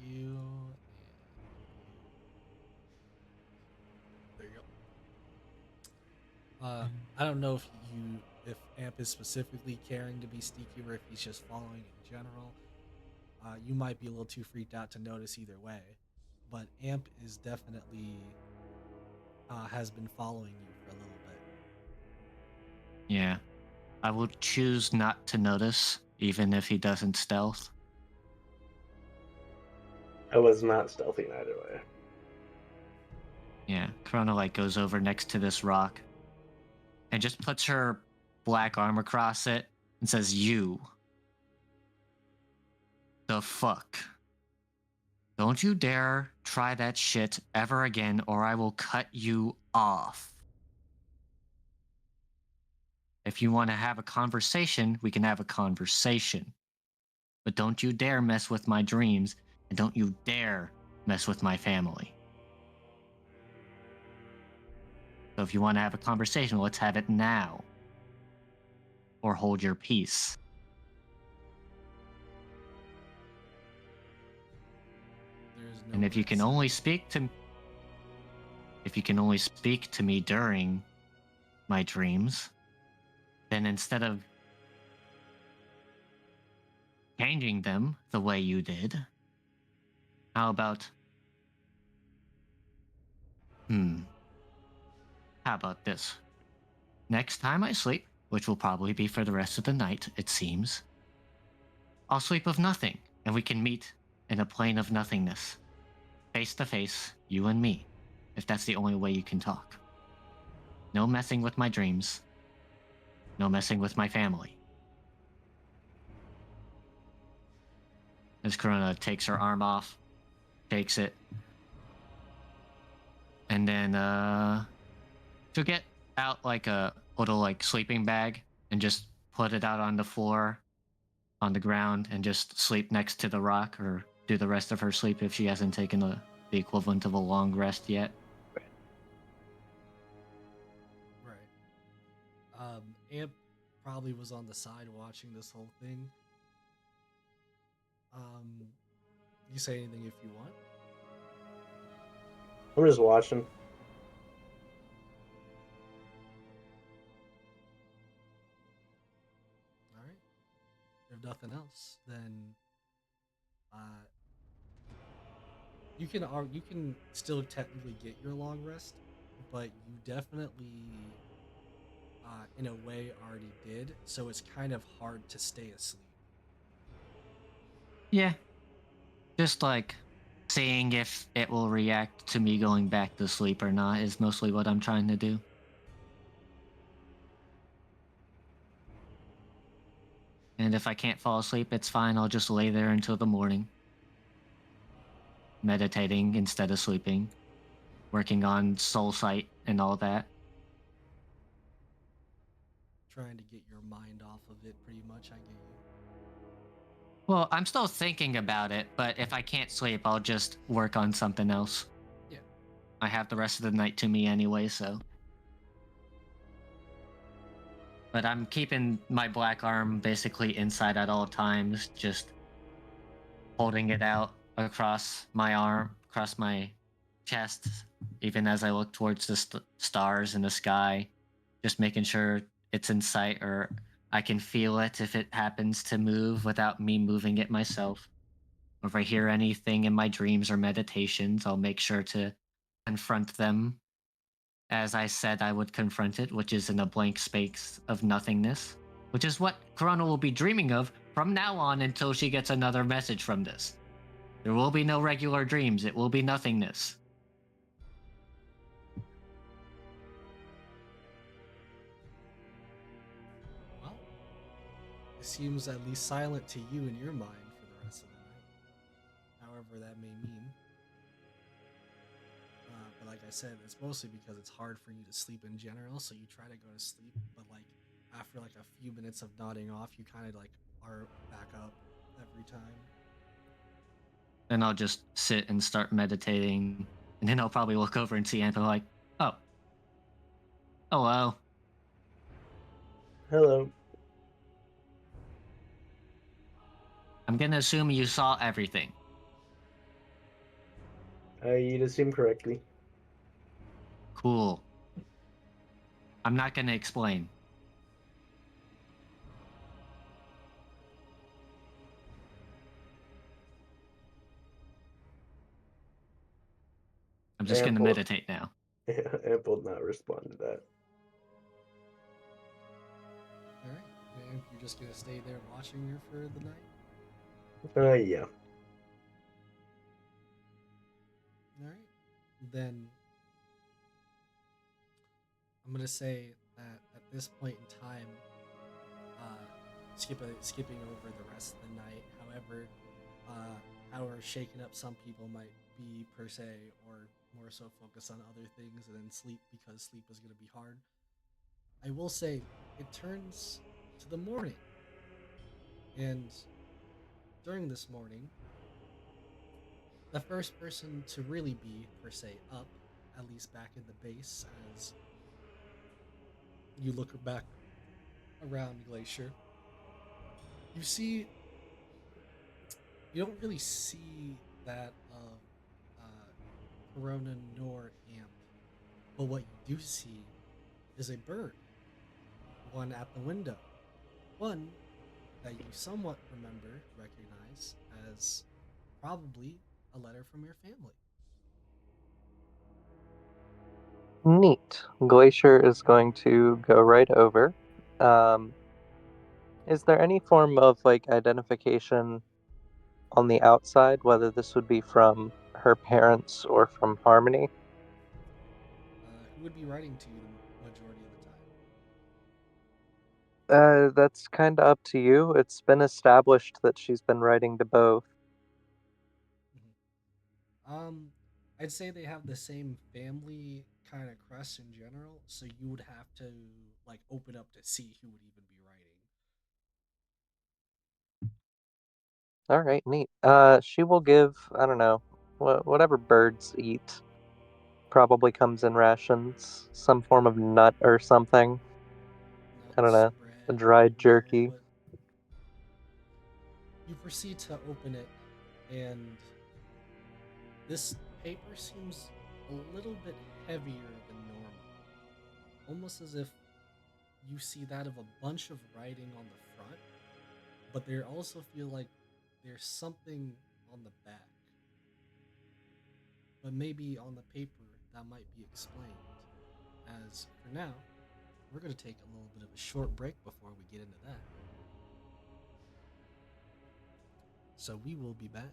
You and there you go. I don't know if Amp is specifically caring to be sneaky or if he's just following in general. You might be a little too freaked out to notice either way, but Amp is definitely has been following you for a little bit. Yeah. I will choose not to notice, even if he doesn't stealth. I was not stealthing either way. Yeah. Chrono like goes over next to this rock and just puts her black arm across it and says, "You. The fuck. Don't you dare try that shit ever again, or I will cut you off. If you want to have a conversation, we can have a conversation. but don't you dare mess with my dreams, and don't you dare mess with my family. So if you want to have a conversation, let's have it now. Or hold your peace. There's no And if you can rest. only speak to me during my dreams, then instead of changing them the way you did, how about how about this? Next time I sleep, which will probably be for the rest of the night, it seems, I'll sleep of nothing, and we can meet in a plane of nothingness. Face to face, you and me, if that's the only way you can talk. No messing with my dreams. No messing with my family. As Corona takes her arm off, takes it, and then she'll get out like a little like sleeping bag and just put it out on the floor, on the ground, and just sleep next to the rock, or do the rest of her sleep if she hasn't taken the equivalent of a long rest yet. Right. Amp probably was on the side watching this whole thing. You say anything if you want. I'm just watching. All right. If nothing else, then you can still technically get your long rest, but you definitely in a way already did, so it's kind of hard to stay asleep. Yeah. Just like seeing if it will react to me going back to sleep or not is mostly what I'm trying to do. And if I can't fall asleep, it's fine. I'll just lay there until the morning, meditating instead of sleeping, working on soul sight and all that. Trying to get your mind off of it, pretty much. I get you. Well, I'm still thinking about it, but if I can't sleep, I'll just work on something else. Yeah. I have the rest of the night to me anyway, so. But I'm keeping my black arm basically inside at all times, just holding it out across my arm, across my chest, even as I look towards the stars in the sky, just making sure it's in sight, or I can feel it if it happens to move without me moving it myself. Or if I hear anything in my dreams or meditations, I'll make sure to confront them as I said I would confront it, which is in a blank space of nothingness, which is what Corona will be dreaming of from now on until she gets another message from this. There will be no regular dreams, it will be nothingness. Well, it seems at least silent to you in your mind for the rest of the night, however that may mean. But like I said, it's mostly because it's hard for you to sleep in general, so you try to go to sleep, but like after like a few minutes of nodding off, you kind of like are back up every time. Then I'll just sit and start meditating, and then I'll probably look over and see Anthony like, oh, hello. Hello. I'm gonna assume you saw everything. You'd assume correctly. Cool. I'm not gonna explain. I'm just gonna Ample. meditate now. Ample not respond to that. All right, and you're just gonna stay there watching her for the night. Yeah. All right, then I'm gonna say that at this point in time, skipping over the rest of the night. However, how shaken up some people might be per se, or more so focus on other things and then sleep because sleep is gonna be hard. I will say it turns to the morning, and during this morning, the first person to really be, per se, up, at least back in the base, as you look back around Glacier, you see, you don't really see that of Corona nor Amp, but what you do see is a bird, one at the window, one that you somewhat recognize as probably a letter from your family. Neat. Glacier is going to go right over. Um, is there any form of like identification on the outside, whether this would be from her parents or from Harmony? Who would be writing to you the majority of the time? That's kind of up to you. It's been established that she's been writing to both. Um, I'd say they have the same family kind of crest in general, so you would have to like open up to see who would even be writing. All right, neat. She will give, I don't know, whatever birds eat. Probably comes in rations, some form of nut or something. I don't Nuts, know, a bread, dried jerky. wood. You proceed to open it, and this paper seems a little bit heavier than normal, almost as if you see that of a bunch of writing on the front, but they also feel like there's something on the back. But maybe on the paper that might be explained. As for now, we're going to take a little bit of a short break before we get into that. So we will be back.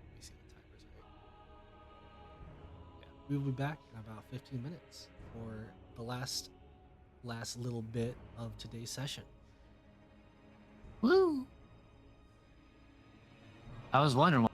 Let me see the timer's right. Yeah, we will be back in about 15 minutes for the last little bit of today's session. Woo! I was wondering.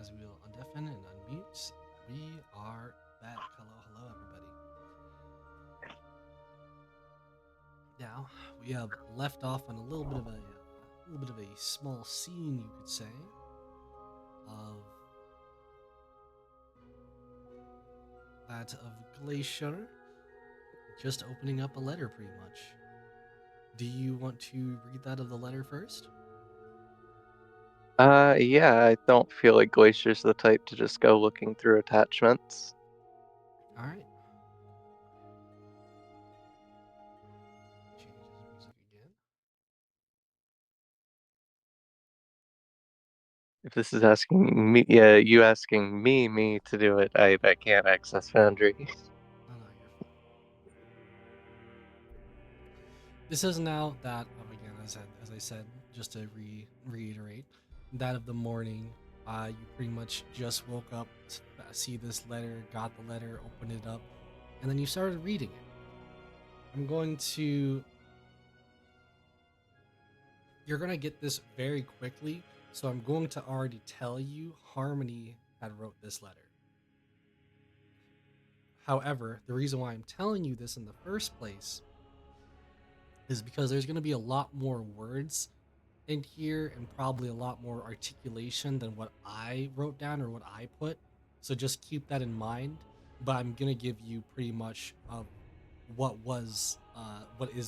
as we will undeafen and unmute. We are back. Hello, everybody. Now we have left off on a little bit of a small scene, you could say, of that of Glacier just opening up a letter, pretty much. Do you want to read that of the letter first? Yeah, I don't feel like Glacier's the type to just go looking through attachments. All right. Changes music again. If this is asking me, yeah, you asking me to do it, I can't access Foundry. No, you're fine. This is now that of, again, as I said, just to reiterate, that of the morning. You pretty much just woke up, see this letter, got the letter, opened it up, and then you started reading it. I'm going to. You're gonna get this very quickly, so I'm going to already tell you Harmony had wrote this letter. However, the reason why I'm telling you this in the first place is because there's going to be a lot more words in here and probably a lot more articulation than what I wrote down or what I put. So just keep that in mind. But I'm going to give you pretty much what is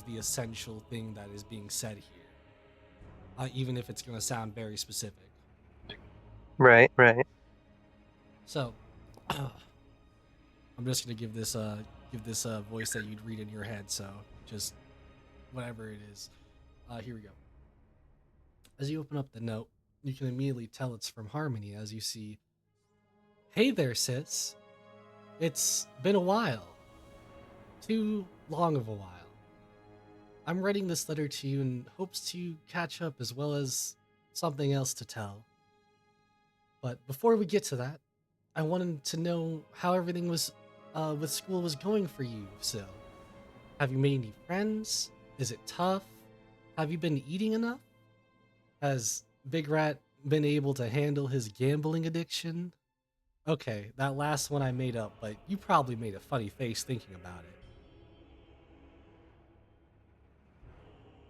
the essential thing that is being said here, even if it's going to sound very specific. Right. So I'm just going to give this voice that you'd read in your head. So just whatever it is. Here we go. As you open up the note, you can immediately tell it's from Harmony as you see, "Hey there, sis. It's been a while. Too long of a while. I'm writing this letter to you in hopes to catch up as well as something else to tell. But before we get to that, I wanted to know how everything was with school was going for you, Sil. Have you made any friends? Is it tough? Have you been eating enough? Has Big Rat been able to handle his gambling addiction?" Okay, that last one I made up, but you probably made a funny face thinking about it.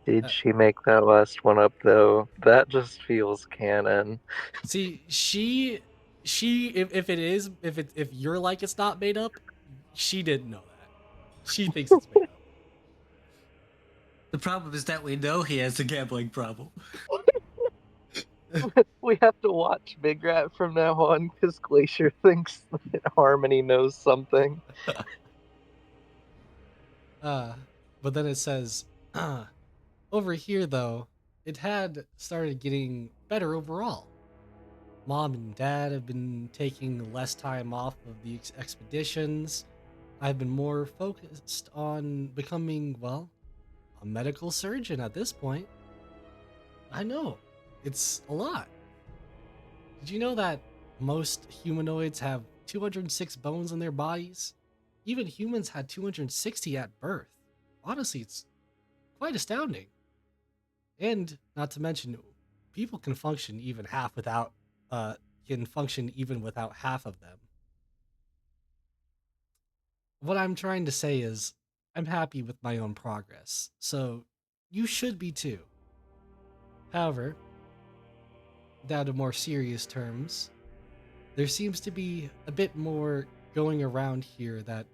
Did she make that last one up though? That just feels canon. See, if you're like it's not made up, she didn't know that. She thinks it's made up. The problem is that we know he has a gambling problem. We have to watch Big Rat from now on because Glacier thinks that Harmony knows something. But then it says, over here though, it had started getting better overall. Mom and Dad have been taking less time off of the expeditions. I've been more focused on becoming, well, a medical surgeon at this point. I know, it's a lot. Did you know that most humanoids have 206 bones in their bodies? Even humans had 260 at birth. Honestly, it's quite astounding. And not to mention, people can function even without half of them. What I'm trying to say is, I'm happy with my own progress, so you should be too. However, down to more serious terms, there seems to be a bit more going around here that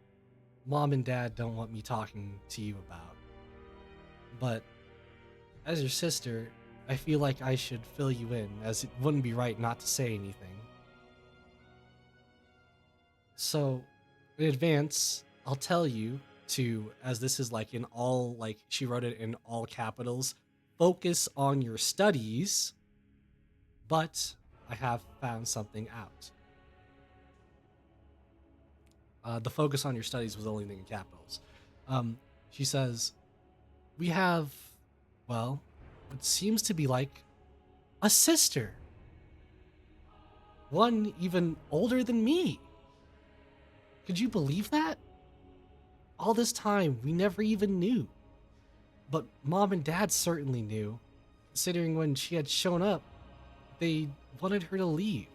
Mom and Dad don't want me talking to you about. But as your sister, I feel like I should fill you in, as it wouldn't be right not to say anything. So, in advance, I'll tell you to, as this is like in all, like she wrote it in all capitals, focus on your studies, but I have found something out. The focus on your studies was the only thing in capitals. She says, we have, well, what seems to be like a sister. One even older than me. Could you believe that? All this time, we never even knew. But Mom and Dad certainly knew, considering when she had shown up, they wanted her to leave.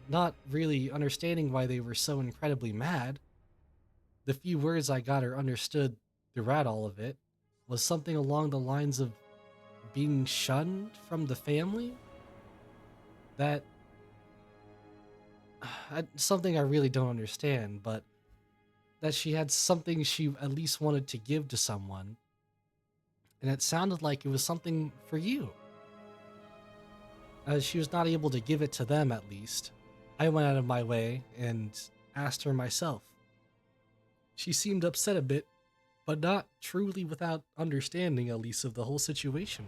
not really understanding why they were so incredibly mad. The few words I got or understood throughout all of it was something along the lines of being shunned from the family. That something I really don't understand, but that she had something she at least wanted to give to someone, and it sounded like it was something for you. As she was not able to give it to them, at least, I went out of my way and asked her myself. She seemed upset a bit, but not truly without understanding, at least, of the whole situation.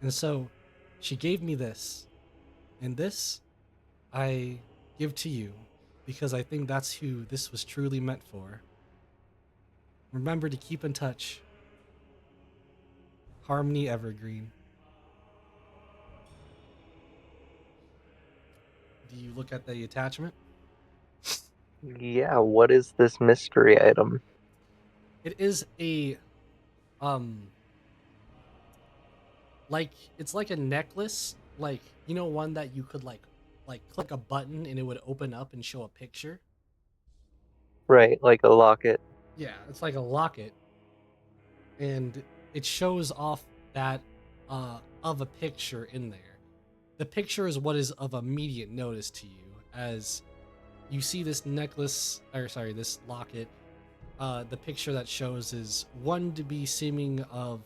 And so she gave me this, and this I give to you because I think that's who this was truly meant for. Remember to keep in touch. Harmony Evergreen. Do you look at the attachment? Yeah, what is this mystery item? It is a like it's like a necklace, like one that you could like click a button and it would open up and show a picture. Right, like a locket. Yeah, it's like a locket, and it shows off that of a picture in there. The picture is what is of immediate notice to you as you see this necklace, or sorry, this locket. The picture that shows is one to be seeming of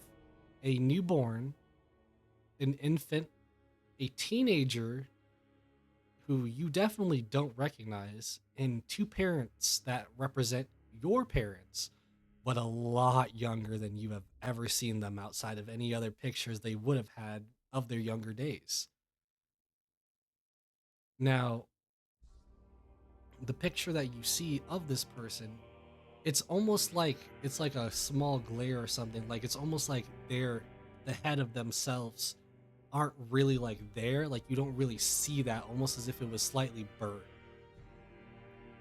a newborn, an infant, a teenager who you definitely don't recognize, and two parents that represent your parents, but a lot younger than you have ever seen them outside of any other pictures they would have had of their younger days. Now, the picture that you see of this person, it's almost like it's like a small glare or something. Like it's almost like they're the head of themselves aren't really like there. Like you don't really see that, almost as if it was slightly burnt.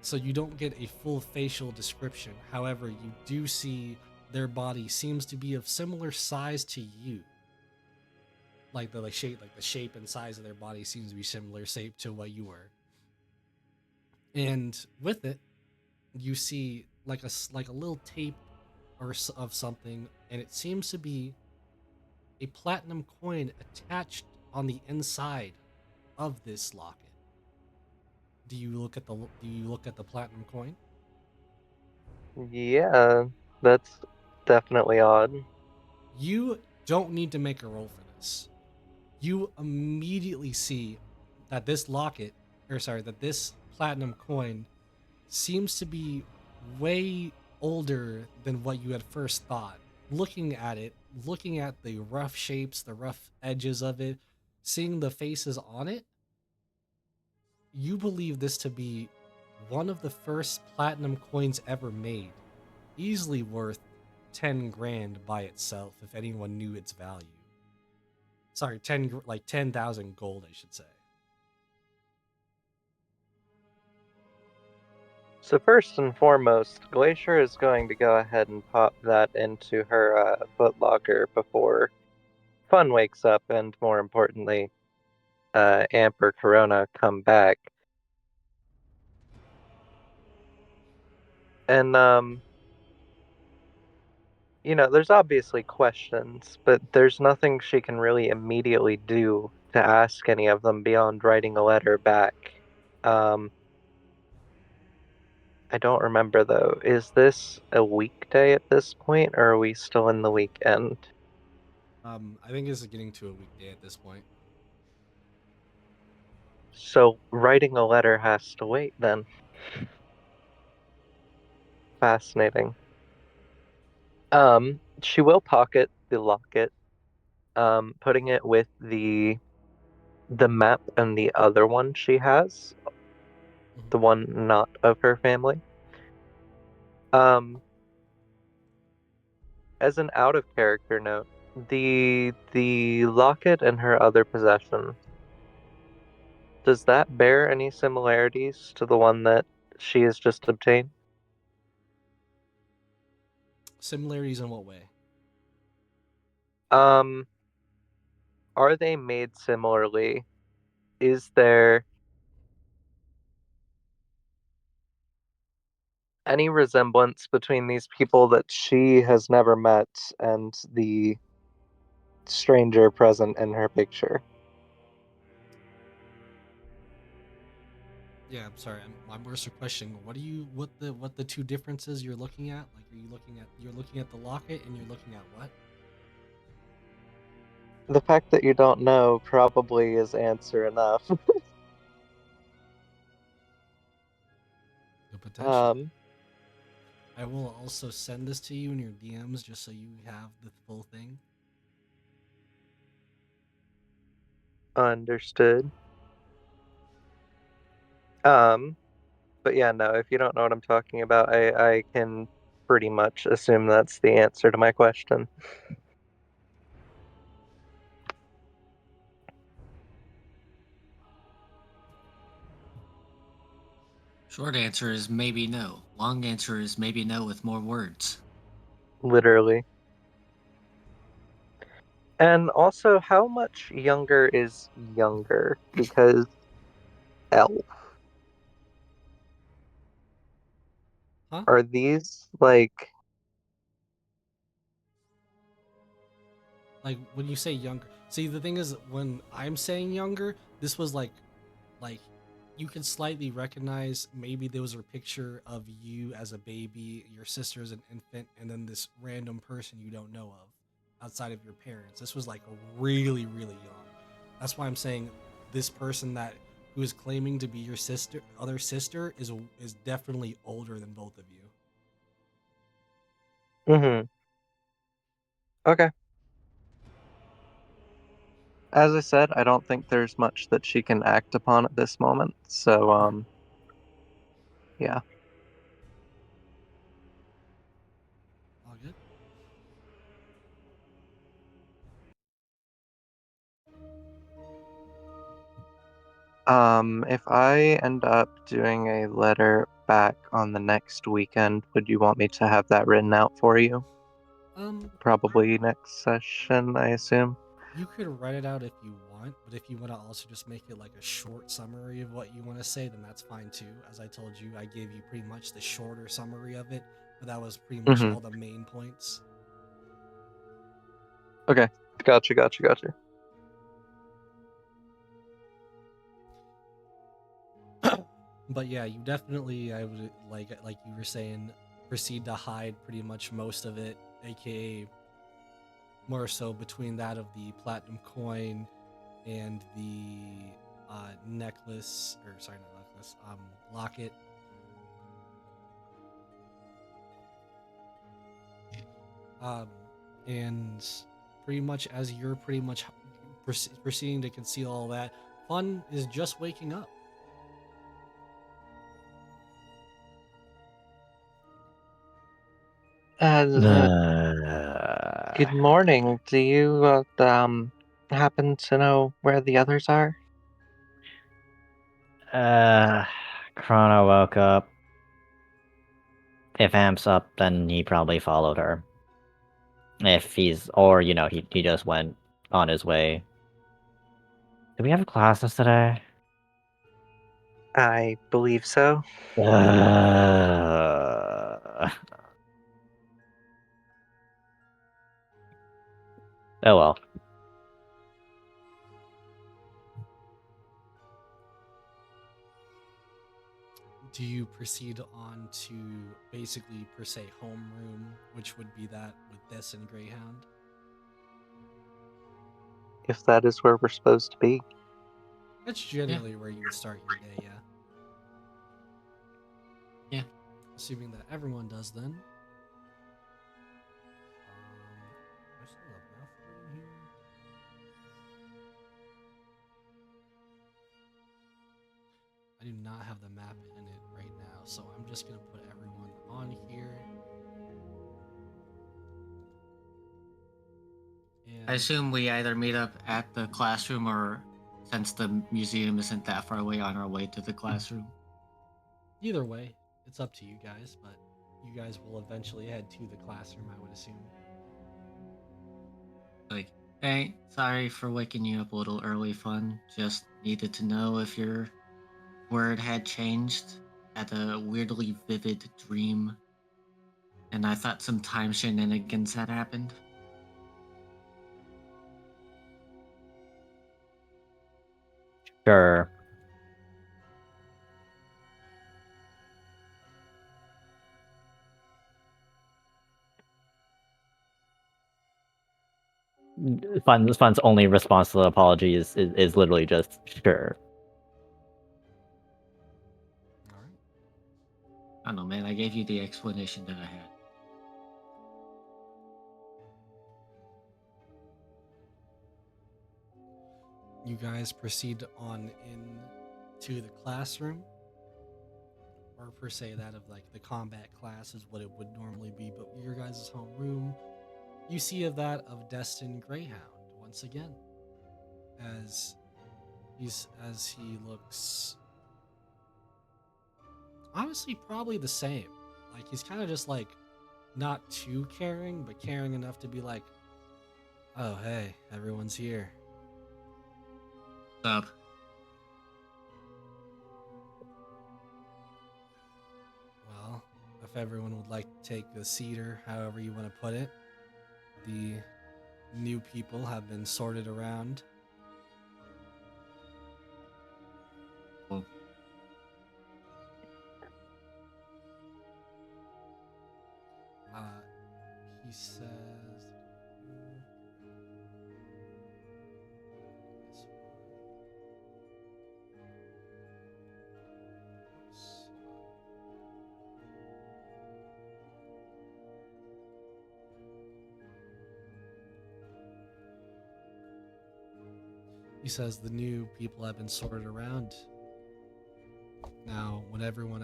So you don't get a full facial description. However, you do see their body seems to be of similar size to you. Like the shape and size of their body seems to be similar shape to what you were. And with it, you see like a little tape of something, and it seems to be a platinum coin attached on the inside of this locket. Do you look at the platinum coin? Yeah, that's definitely odd. You don't need to make a roll for this. You immediately see that this locket, or sorry, that this platinum coin seems to be way older than what you had first thought. Looking at it, looking at the rough shapes, the rough edges of it, seeing the faces on it, you believe this to be one of the first platinum coins ever made, easily worth 10 grand by itself if anyone knew its value. Sorry, 10,000 gold, I should say. So first and foremost, Glacier is going to go ahead and pop that into her footlocker before Fun wakes up, and more importantly, Amp or Corona come back. And there's obviously questions, but there's nothing she can really immediately do to ask any of them beyond writing a letter back. Um, I don't remember though. Is this a weekday at this point, or are we still in the weekend? I think this is getting to a weekday at this point. So writing a letter has to wait then. Fascinating. She will pocket the locket, putting it with the map and the other one she has, Mhm. the one not of her family. Um, as an out of character note, the locket and her other possession, does that bear any similarities to the one that she has just obtained? Similarities in what way? Um, are they made similarly? Is there any resemblance between these people that she has never met and the stranger present in her picture. Yeah, I'm sorry. I'm worse questioning. What the two differences you're looking at? Like, you're looking at the locket and you're looking at what? The fact that you don't know probably is answer enough. Potentially. I will also send this to you in your DMs just so you have the full thing. Understood. But yeah, no, if you don't know what I'm talking about, I can pretty much assume that's the answer to my question. Short answer is maybe no. Long answer is maybe no with more words. Literally. And also, how much younger is younger? Because elf. Huh? Are these like Like when you say younger. See, the thing is, when I'm saying younger, this was like you can slightly recognize maybe there was a picture of you as a baby, your sister as an infant, and then this random person you don't know of outside of your parents. This was like really, really young. That's why I'm saying this person that who is claiming to be your other sister, is definitely older than both of you. Mm-hmm. Okay. As I said, I don't think there's much that she can act upon at this moment. So, yeah. All good. If I end up doing a letter back on the next weekend, would you want me to have that written out for you? Probably next session, I assume. You could write it out if you want, but if you want to also just make it like a short summary of what you want to say, then that's fine too. As I told you, I gave you pretty much the shorter summary of it, but that was pretty much Mm-hmm. all the main points. Okay. Gotcha. But yeah, you definitely, I would like you were saying, proceed to hide pretty much most of it, aka more so between that of the platinum coin and the necklace, or sorry, not necklace, locket. And pretty much as you're pretty much proceeding to conceal all that, Fun is just waking up. Good morning. Do you happen to know where the others are? Chrono woke up. If Amp's up, then he probably followed her. If he's, or, he just went on his way. Do we have classes today? I believe so. Oh well. Do you proceed on to basically per se homeroom, which would be that with this and Greyhound? If that is where we're supposed to be. That's generally where you would start your day, yeah. Yeah. Assuming that everyone does then. I still have map for it in here. I do not have the map in it right now, so I'm just gonna put everyone on here. I assume we either meet up at the classroom or, since the museum isn't that far away, on our way to the classroom. Either way, it's up to you guys, but you guys will eventually head to the classroom, I would assume. Like, hey, sorry for waking you up a little early, Fun. Just needed to know if your word had changed had a weirdly vivid dream, and I thought some time shenanigans had happened. Sure. Fun's only response to the apology is literally just sure. All right. I don't know, man. I gave you the explanation that I had. You guys proceed on into the classroom, or per se that of like the combat class is what it would normally be, but your guys' homeroom, you see of that of Destin Greyhound once again, as he looks honestly probably the same. Like he's kind of just like not too caring, but caring enough to be like, oh hey, everyone's here. What's up? Well, if everyone would like to take a seat or however you want to put it, the new people have been sorted around. Well, He says, he says the new people have been sorted around. Now, when everyone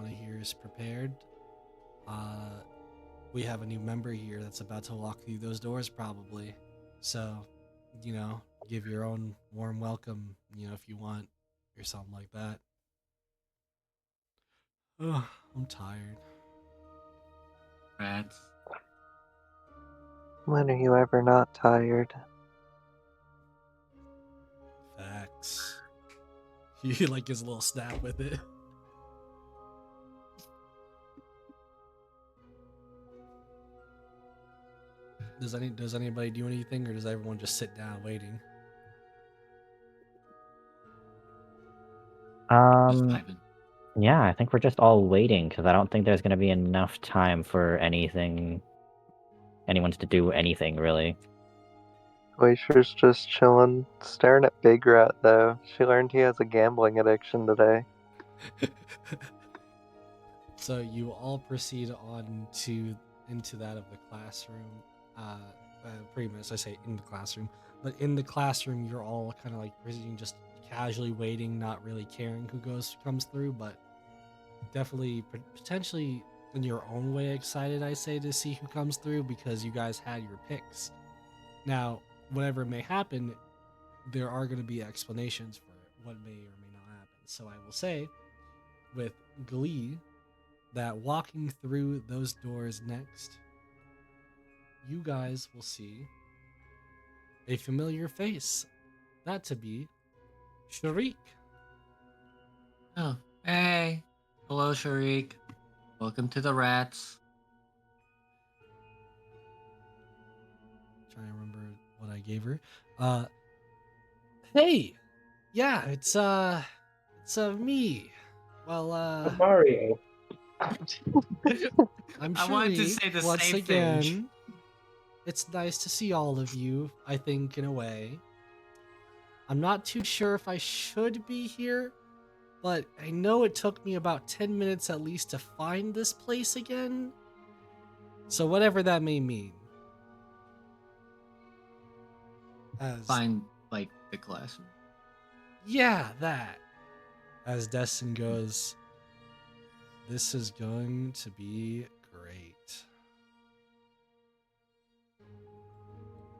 here is prepared, we have a new member here that's about to walk through those doors probably. So, give your own warm welcome, if you want, or something like that. Ugh, I'm tired. rats. When are you ever not tired? Facts. He like his little snap with it. Does anybody do anything, or does everyone just sit down waiting? Just Um, vibing. yeah, I think we're just all waiting because I don't think there's gonna be enough time for anyone's to do anything really. Glacier's just chilling, staring at Big Rat though. She learned he has a gambling addiction today. So you all proceed on into that of the classroom. Pretty much, I say in the classroom, but in the classroom, you're all kind of like proceeding, just casually waiting, not really caring who comes through, but definitely potentially in your own way excited, I say, to see who comes through because you guys had your picks. Now, whatever may happen, there are going to be explanations for what may or may not happen. So I will say, with glee, that walking through those doors next, you guys will see a familiar face. That to be Sharik. Oh, hey. Hello, Sharik. Welcome to the rats. Trying to remember what I gave her. Hey, yeah, it's me. Well, Mario. I'm I wanted to Sharik say the once same thing. again. It's nice to see all of you, I think, in a way. I'm not too sure if I should be here, but I know it took me about 10 minutes at least to find this place again. So whatever that may mean. Find, like, the classroom. Yeah, that. As Destin goes, this is going to be great.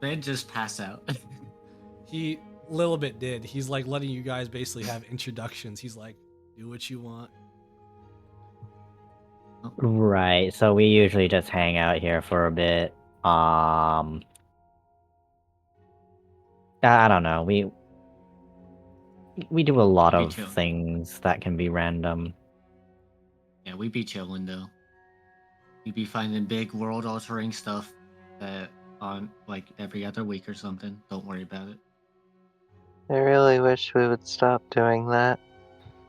Man, just pass out. He little bit did. He's like letting you guys basically have introductions. He's like, do what you want. Right. So we usually just hang out here for a bit. I don't know. We do a lot We of chill. things that can be random. Yeah, we be chilling though. We be finding big world-altering stuff on like every other week or something. Don't worry about it. I really wish we would stop doing that.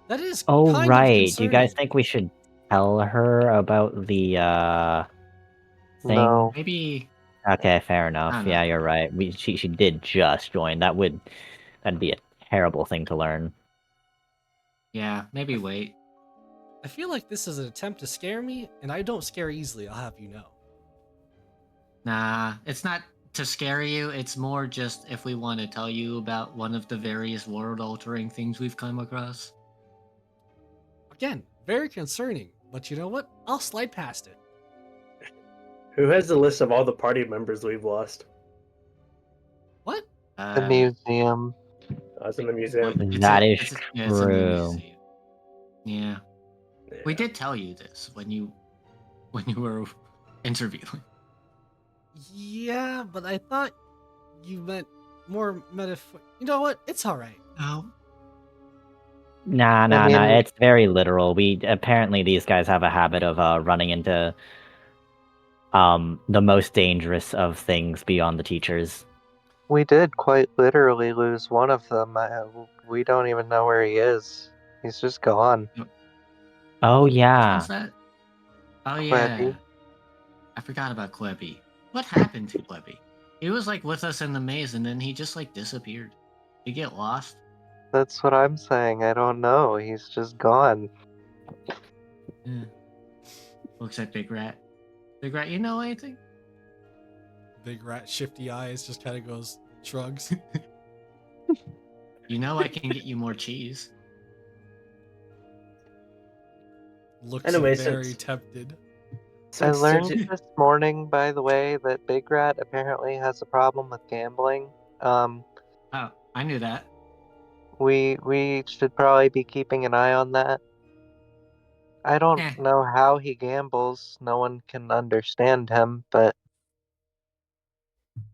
That is Oh, kind of right. Do you guys concerning. think we should tell her about the thing? No. Maybe Okay, fair I enough. don't know. Yeah, you're right. She did just join. That'd be a terrible thing to learn. Yeah, maybe wait. I feel like this is an attempt to scare me, and I don't scare easily, I'll have you know. Nah, it's not to scare you. It's more just if we want to tell you about one of the various world-altering things we've come across. Again, very concerning, but you know what? I'll slide past it. Who has the list of all the party members we've lost? What? The museum. I was in the museum. That is Yeah, it's in the true. museum. Yeah, we did tell you this when you were interviewing. Yeah, but I thought you meant more metaphor. You know what? It's all right. No. Nah. mean- It's very literal. Apparently these guys have a habit of running into the most dangerous of things beyond the teachers. We did quite literally lose one of them. We don't even know where he is. He's just gone. Oh Which yeah. one's that? Oh Quebby. yeah. I forgot about Quebby. What happened to Quebby? He was like with us in the maze and then he just like disappeared. Did he get lost? That's what I'm saying. I don't know. He's just gone. Yeah. Looks like Big Rat. Big Rat, you know anything? Big rat, shifty eyes, just kind of goes, shrugs. You know I can get you more cheese. Looks Anyway, very since- tempted. I learned Since this morning, by the way, that Big Rat apparently has a problem with gambling. Oh, I knew that. We should probably be keeping an eye on that. I don't Eh. know how he gambles. No one can understand him, but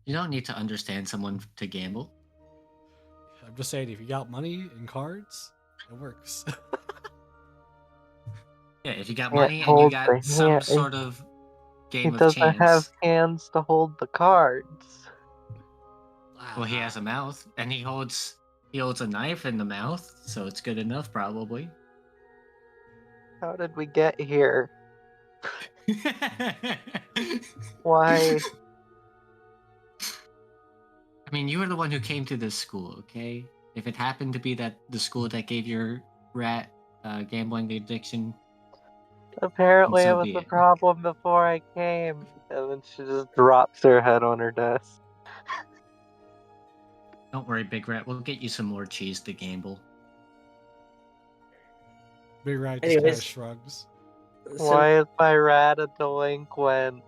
You don't need to understand someone to gamble. I'm just saying, if you got money and cards, it works. Yeah, if you got Can't money and you hold got the some hand- sort of he game of doesn't chance. have hands to hold the cards. Well, he has a mouth, and he holds a knife in the mouth, so it's good enough, probably. How did we get here? Why? I mean, you were the one who came to this school, okay? If it happened to be that the school that gave your rat gambling addiction, Apparently so it was be a it. problem before I came. And then she just drops her head on her desk. don't worry, Big Rat. We'll get you some more cheese to gamble. Big rat just kind of Anyways. shrugs. Why is my rat a delinquent?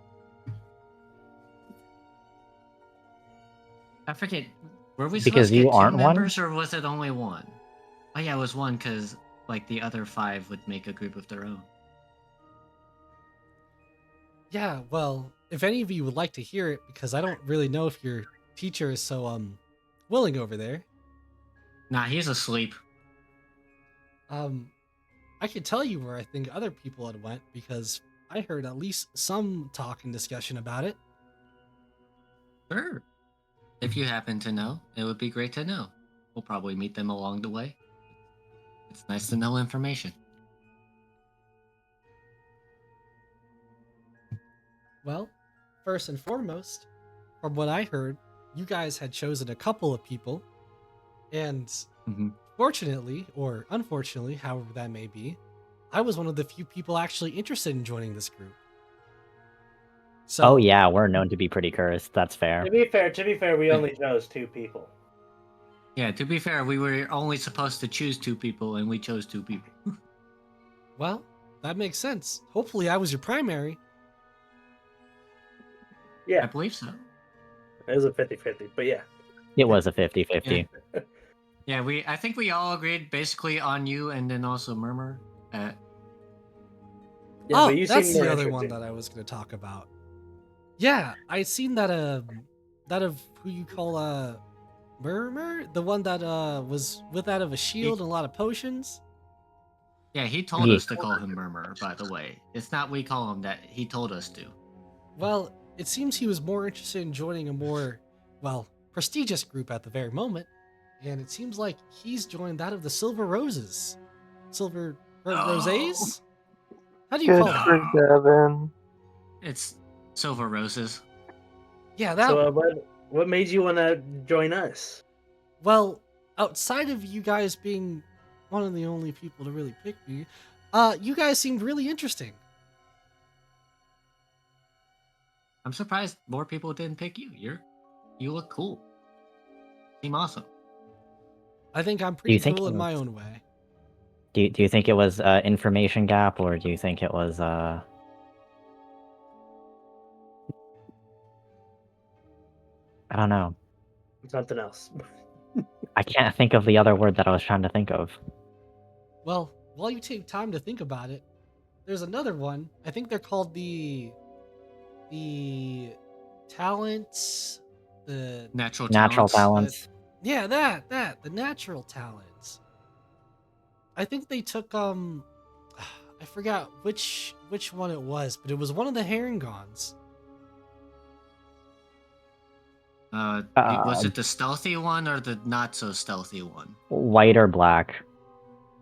I forget. Were we Because supposed to you get two aren't one? members, or was it only one? Oh yeah, it was one because like the other 5 would make a group of their own. Yeah, well, if any of you would like to hear it, because I don't really know if your teacher is so willing over there. Nah, he's asleep. I could tell you where I think other people had went because I heard at least some talk and discussion about it. Sure. If you happen to know, it would be great to know. We'll probably meet them along the way. It's nice to know information. Well, first and foremost, from what I heard, you guys had chosen a couple of people, and Mhm. fortunately, or unfortunately, however that may be, I was one of the few people actually interested in joining this group. So, Oh yeah, we're known to be pretty cursed. That's fair. To be fair, we only chose 2 people. Yeah, to be fair, we were only supposed to choose 2 people, and we chose 2 people. well, that makes sense. Hopefully, I was your primary. I Yeah, believe so. it was a 50-50, but yeah. It was a 50-50. Yeah, I think we all agreed basically on you, and then also Murmur. Yeah, Oh, but you that's seem more the other one interesting. that I was going to talk about. Yeah, I seen that that of who you call Murmur, the one that was with out of a shield and a lot of potions. Yeah, he told Ye- us to call him Murmur, by the way. It's not we call him that. He told us to. Well, it seems he was more interested in joining a more, well, prestigious group at the very moment, and it seems like he's joined that of the Silver Roses. Silver Roses? How do you Good call them? for Devin. It's Silver Roses. Yeah, that So, one. what made you want to join us? Well, outside of you guys being one of the only people to really pick me, you guys seemed really interesting. I'm surprised more people didn't pick you. You look cool. Seem awesome. I think I'm Do pretty you think cool it in my was- own way. Do you think it was information gap, or do you think it was I don't know. Something else. I can't think of the other word that I was trying to think of. Well, while you take time to think about it, there's another one. I think they're called the talents, the Natural Natural talents. talents. yeah, the natural talents. I think they took I forgot which one it was, but it was one of the Herringons. Was Um, it the stealthy one or the not so stealthy one? White or black?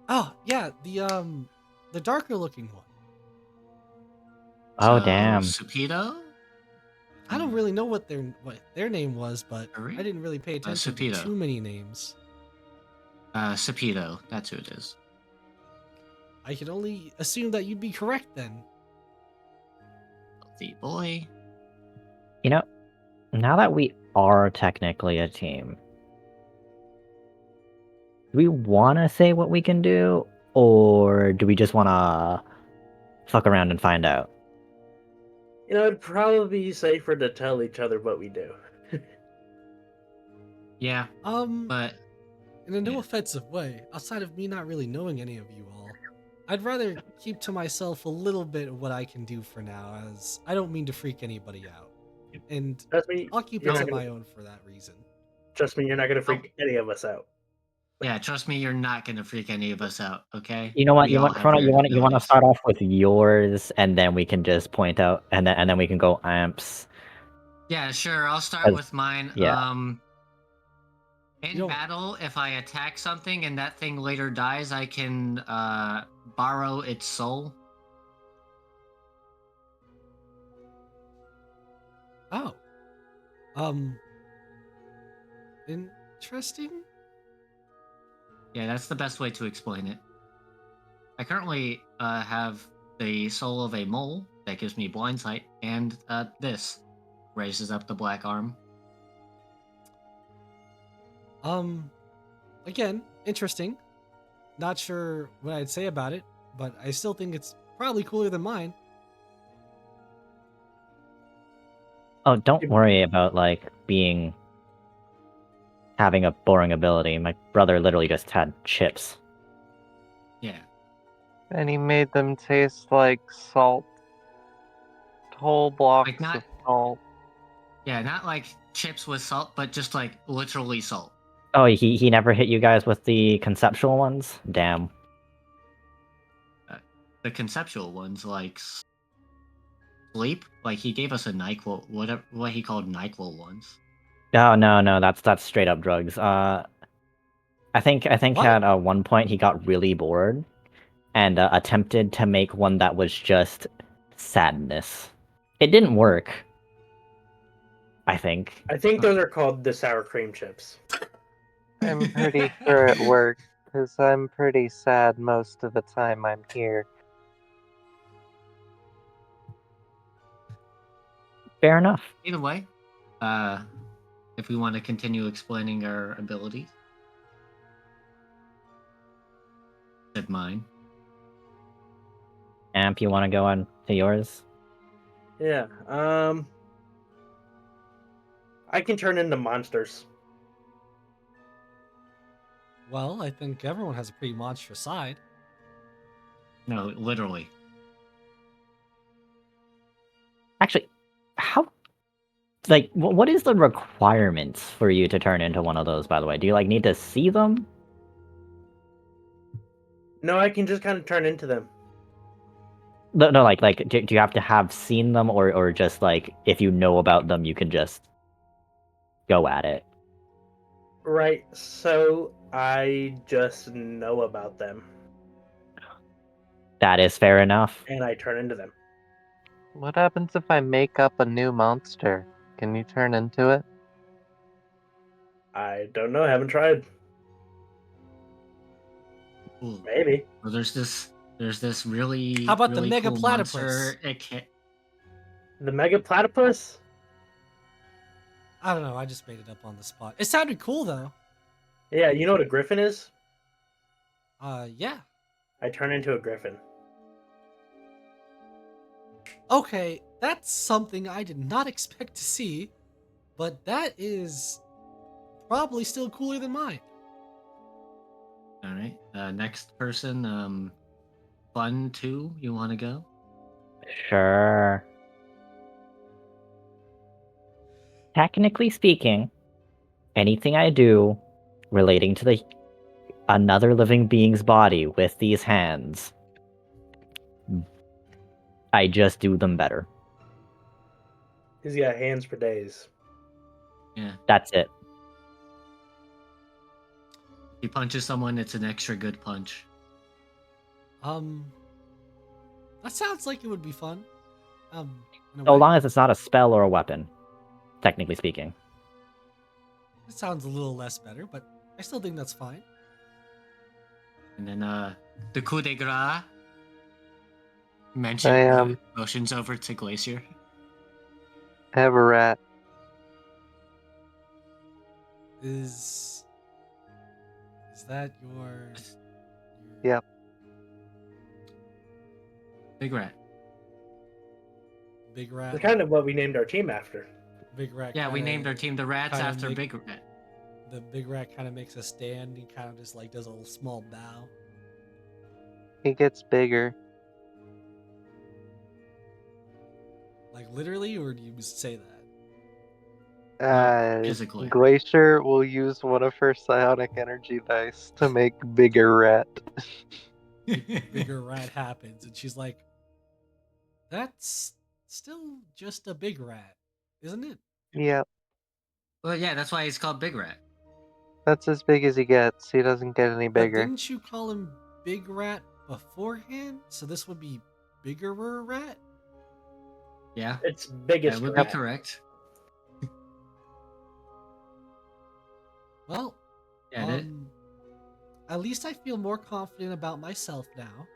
Oh, yeah, the darker looking one. Oh So, damn! Supido? I don't really know what their name was, but Alright. I didn't really pay attention to Supido. too many names. Supido. That's who it is. I can only assume that you'd be correct then. Stealthy boy. You know, now that we are technically a team, do we want to say what we can do, or do we just want to fuck around and find out? It'd probably be safer to tell each other what we do. Yeah, but In a no yeah. offensive way, outside of me not really knowing any of you all, I'd rather keep to myself a little bit of what I can do for now, as I don't mean to freak anybody out. And Trust me, I'll keep you're it not to gonna- my own for that reason. Trust me, you're not gonna freak any of us out. Yeah, trust me, you're not gonna freak any of us out, okay? You know what? We You all want have Chrono, weird you want to abilities. start off with yours, and then we can just point out, and then we can go amps. Yeah, sure. I'll start 'Cause- with mine. yeah. In You know- battle, if I attack something and that thing later dies, I can borrow its soul. Oh. Interesting? Yeah, that's the best way to explain it. I currently have the soul of a mole that gives me blind sight, and this raises up the black arm. Again, interesting. Not sure what I'd say about it, but I still think it's probably cooler than mine. Oh, don't worry about having a boring ability. My brother literally just had chips. Yeah. And he made them taste like salt. Whole blocks Like not of salt. Yeah, not like chips with salt, but just like literally salt. Oh, he never hit you guys with the conceptual ones? Damn. The conceptual ones like sleep, like he gave us a NyQuil, what he called NyQuil ones. Oh no, that's straight up drugs. I think What? at one point he got really bored and attempted to make one that was just sadness. It didn't work. I think. I think those are called the sour cream chips. I'm pretty sure it worked, because I'm pretty sad most of the time I'm here. Fair enough. Either way, if we want to continue explaining our abilities, said mine. Amp, you want to go on to yours? Yeah. I can turn into monsters. Well, I think everyone has a pretty monstrous side. No, literally. Actually, how? Like, what is the requirements for you to turn into one of those? By the way, do you need to see them? No, I can just kind of turn into them. No, like do you have to have seen them, or just like if you know about them, you can just go at it? Right, so I just know about them, That is fair enough. and I turn into them. What happens if I make up a new monster? Can you turn into it? I don't know, haven't tried. Cool. Maybe. So there's this really How about the really mega cool platypus? monster. The mega platypus? I don't know. I just made it up on the spot. It sounded cool though. Yeah, you know what a griffin is? Yeah. I turn into a griffin. Okay, that's something I did not expect to see, but that is probably still cooler than mine. All right. Next person. Fun 2. You want to go? Sure. Technically speaking, anything I do relating to the another living being's body with these hands, I just do them better. He's got hands for days. Yeah. That's it. If he punches someone, it's an extra good punch. That sounds like it would be fun. In a So way. long as it's not a spell or a weapon, technically speaking. It sounds a little less better, but I still think that's fine. And then the coup de grace. I, Motions over to Glacier. I have a rat. Is that your Yep. Big rat. big rat? It's kind of what we named our team after. Big rat. Yeah, we kinda- named our team the Rats kinda after make- Big Rat. The big rat kind of makes a stand. He kind of just like does a little small bow. He gets bigger. Like literally, or do you say that? Physically. Glacier will use one of her psionic energy dice to make bigger rat. Bigger rat happens, and she's like, "That's still just a big rat, isn't it?" Yep. Well, yeah, that's why he's called Big Rat. That's as big as he gets. He doesn't get any But bigger. didn't you call him Big Rat beforehand? So this would be bigger rat. Yeah, It's biggest that would be rat. correct. Well, Get it? at least I feel more confident about myself now.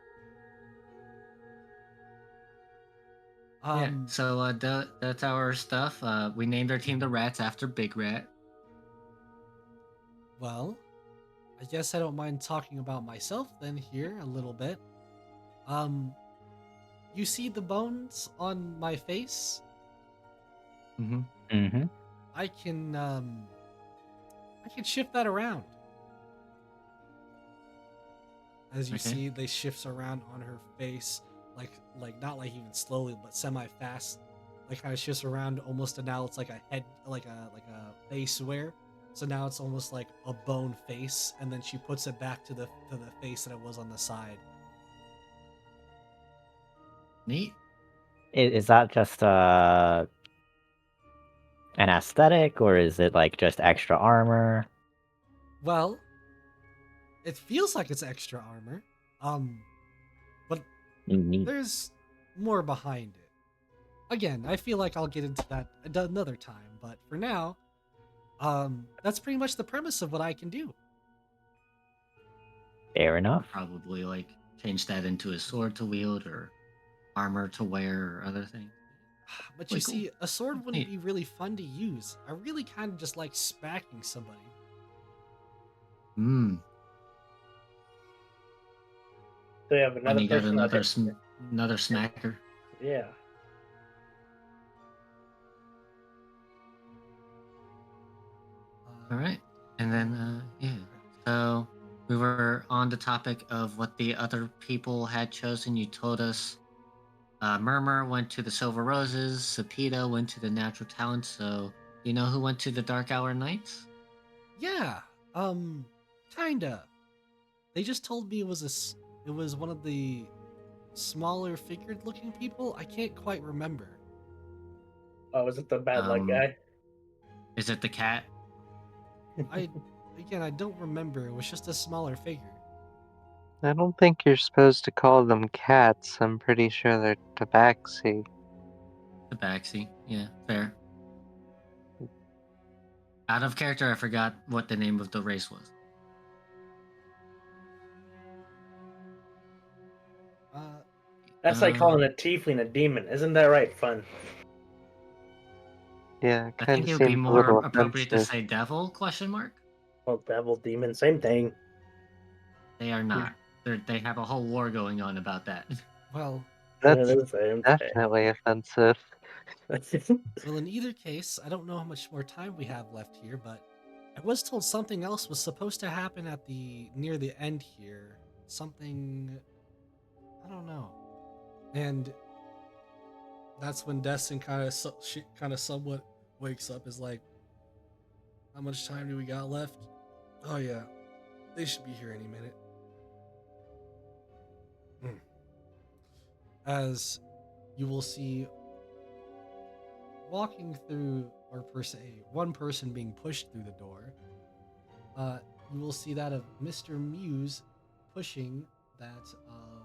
Yeah. So that's our stuff. We named our team the Rats after Big Rat. Well, I guess I don't mind talking about myself then here a little bit. You see the bones on my face? Mm-hmm. Mm-hmm. I can shift that around. As you Okay. see, they shifts around on her face, like not like even slowly, but semi-fast. Like kind of shifts around almost, and now it's like a head, like a face wear. So now it's almost like a bone face, and then she puts it back to the face that it was on the side. Neat. Is that just an aesthetic, or is it like just extra armor? Well, it feels like it's extra armor. But Neat. there's more behind it. Again, I feel like I'll get into that another time, but for now, that's pretty much the premise of what I can do. Fair enough. Probably like change that into a sword to wield or armor to wear or other things. But Really you cool. see, a sword That's wouldn't neat. be really fun to use. I really kind of just like smacking somebody. So you have And another you got person. another smacker. Yeah. All right. And then, yeah. So we were on the topic of what the other people had chosen. You told us Murmur went to the Silver Roses, Sapita went to the Natural Talent. So you know who went to the Dark Hour Nights? Yeah, kinda. They just told me it was It was one of the smaller figured looking people. I can't quite remember. Oh, was it the bad luck Um, guy? Is it the cat? I don't remember. It was just a smaller figure. I don't think you're supposed to call them cats. I'm pretty sure they're tabaxi. Tabaxi. Yeah, fair. Out of character, I forgot what the name of the race was. That's like calling a tiefling a demon. Isn't that right? Fun. Yeah, it I kind think of it would be seems a more little appropriate to offensive. say devil? Question mark. Well, devil, demon, same thing. They are not. They have a whole war going on about that. Well, That's They're the same definitely offensive. thing. well, in either case, I don't know how much more time we have left here, but I was told something else was supposed to happen at the near the end here. Something I don't know. And that's when Destin she kind of somewhat wakes up. Is like, how much time do we got left? Oh yeah, they should be here any minute. Hmm. As you will see, walking through, or per se, one person being pushed through the door. You will see that of Mr. Muse pushing that of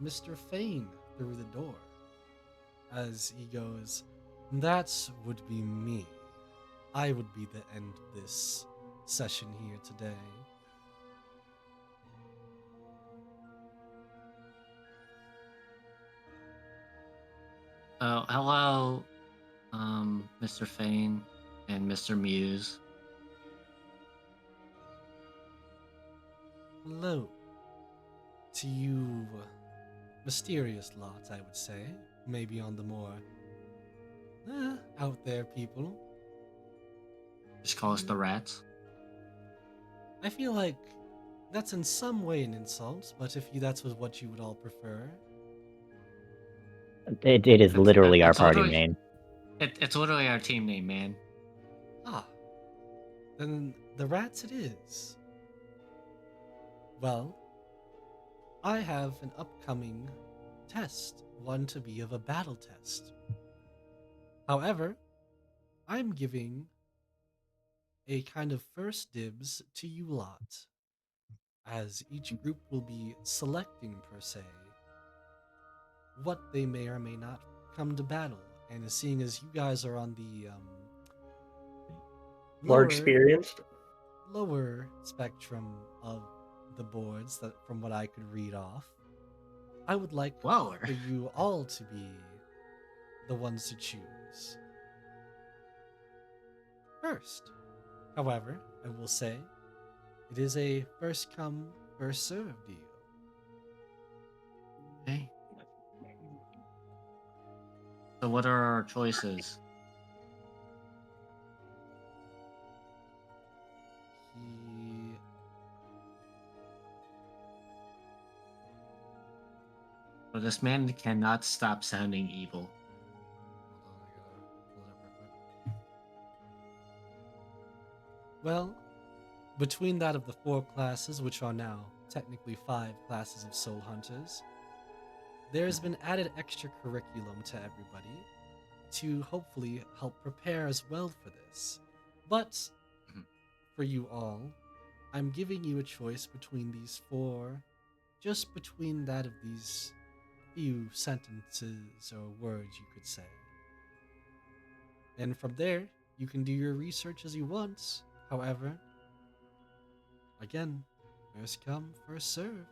Mr. Fane through the door. As he goes, that would be me. I would be the end of this session here today. Oh, hello, Mr. Fane and Mr. Muse. Hello to you, mysterious lot, I would say. Maybe on the more out there people. Just call us the rats. I feel like that's in some way an insult, but if that's what you would all prefer. It is literally our party literally, name. It's literally our team name, man. Ah, then the rats it is. Well, I have an upcoming test, one to be of a battle test. However, I'm giving a kind of first dibs to you lot, as each group will be selecting, per se, what they may or may not come to battle. And seeing as you guys are on the More experienced. lower spectrum of the boards, that from what I could read off, I would like Lower. for you all to be the ones to choose. First, however, I will say it is a first come, first serve deal. Okay. So what are our choices? He So this man cannot stop sounding evil. Hold on, I gotta pull it up real quick. Well, between that of the 4 classes, which are now technically 5 classes of soul hunters, there's been added extra curriculum to everybody to hopefully help prepare as well for this. But Mhm. for you all, I'm giving you a choice between these 4, just between that of these few sentences or words, you could say. And from there, you can do your research as you want. However, again, first come, first serve.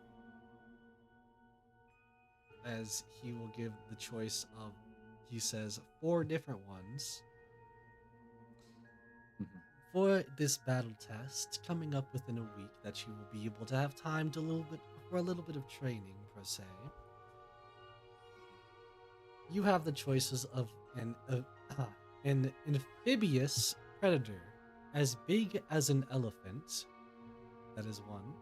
As he will give the choice of, he says, 4 different ones Mhm. for this battle test coming up within a week that you will be able to have time to for a little bit of training, per se. You have the choices of an amphibious predator as big as an elephant. That is 1.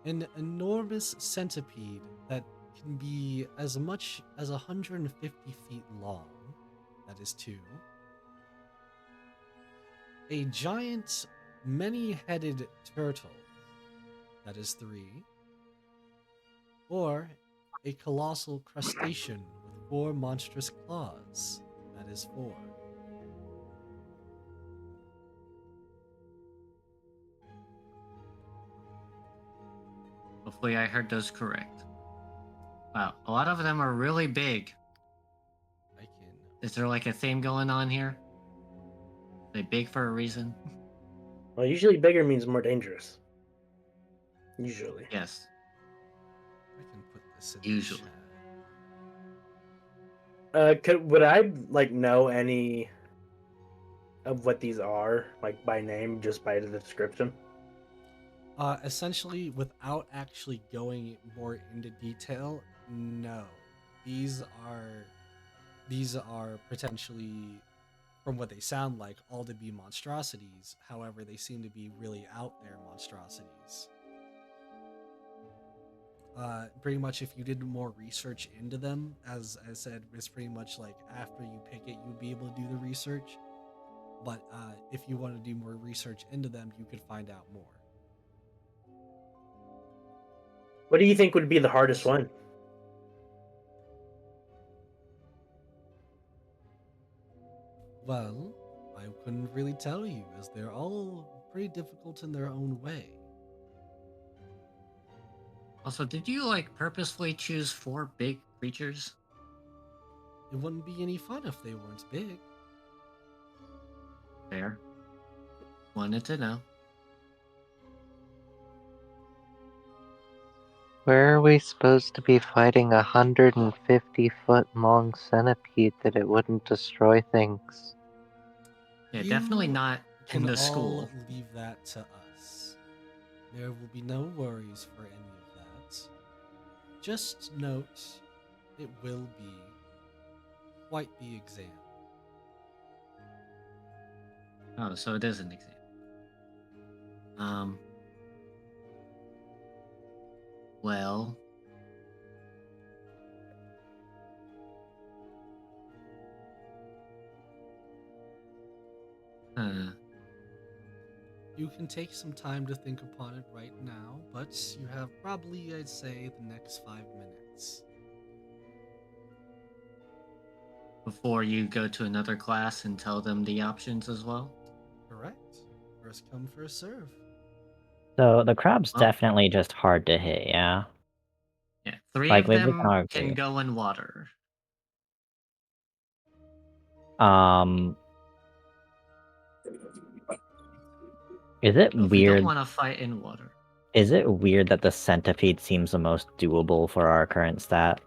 An enormous centipede that can be as much as 150 feet long. That is 2. A giant many-headed turtle, that is 3, or a colossal crustacean with 4 monstrous claws, that is 4. Hopefully, I heard those correct. Wow, a lot of them are really big. I can. Is there like a theme going on here? Are they big for a reason? Well, usually bigger means more dangerous. Usually. Yes, I can put this in usually. the chat. Would I like know any of what these are, like by name, just by the description? Essentially, without actually going more into detail, no. These are potentially, from what they sound like, all to be monstrosities. However, they seem to be really out there monstrosities. Pretty much, if you did more research into them, as I said, it's pretty much like after you pick it, you'd be able to do the research. But if you want to do more research into them, you could find out more. What do you think would be the hardest one? Well, I couldn't really tell you, as they're all pretty difficult in their own way. Also, did you like purposefully choose 4 big creatures? It wouldn't be any fun if they weren't big. Fair. Wanted to know. Where are we supposed to be fighting 150-foot long centipede that it wouldn't destroy things? Yeah, You definitely not in can the all school. leave that to us. There will be no worries for any of that. Just note, it will be quite the exam. Oh, so it is an exam. Well, You can take some time to think upon it right now, but you have probably, I'd say, the next 5 minutes. before you go to another class and tell them the options as well. Correct. First come, first serve. So the crab's Well- definitely just hard to hit, yeah? Yeah, 3 Like, of we them can all can agree. go in water. Is it So if we don't weird? want to fight in water. Is it weird that the centipede seems the most doable for our current stat?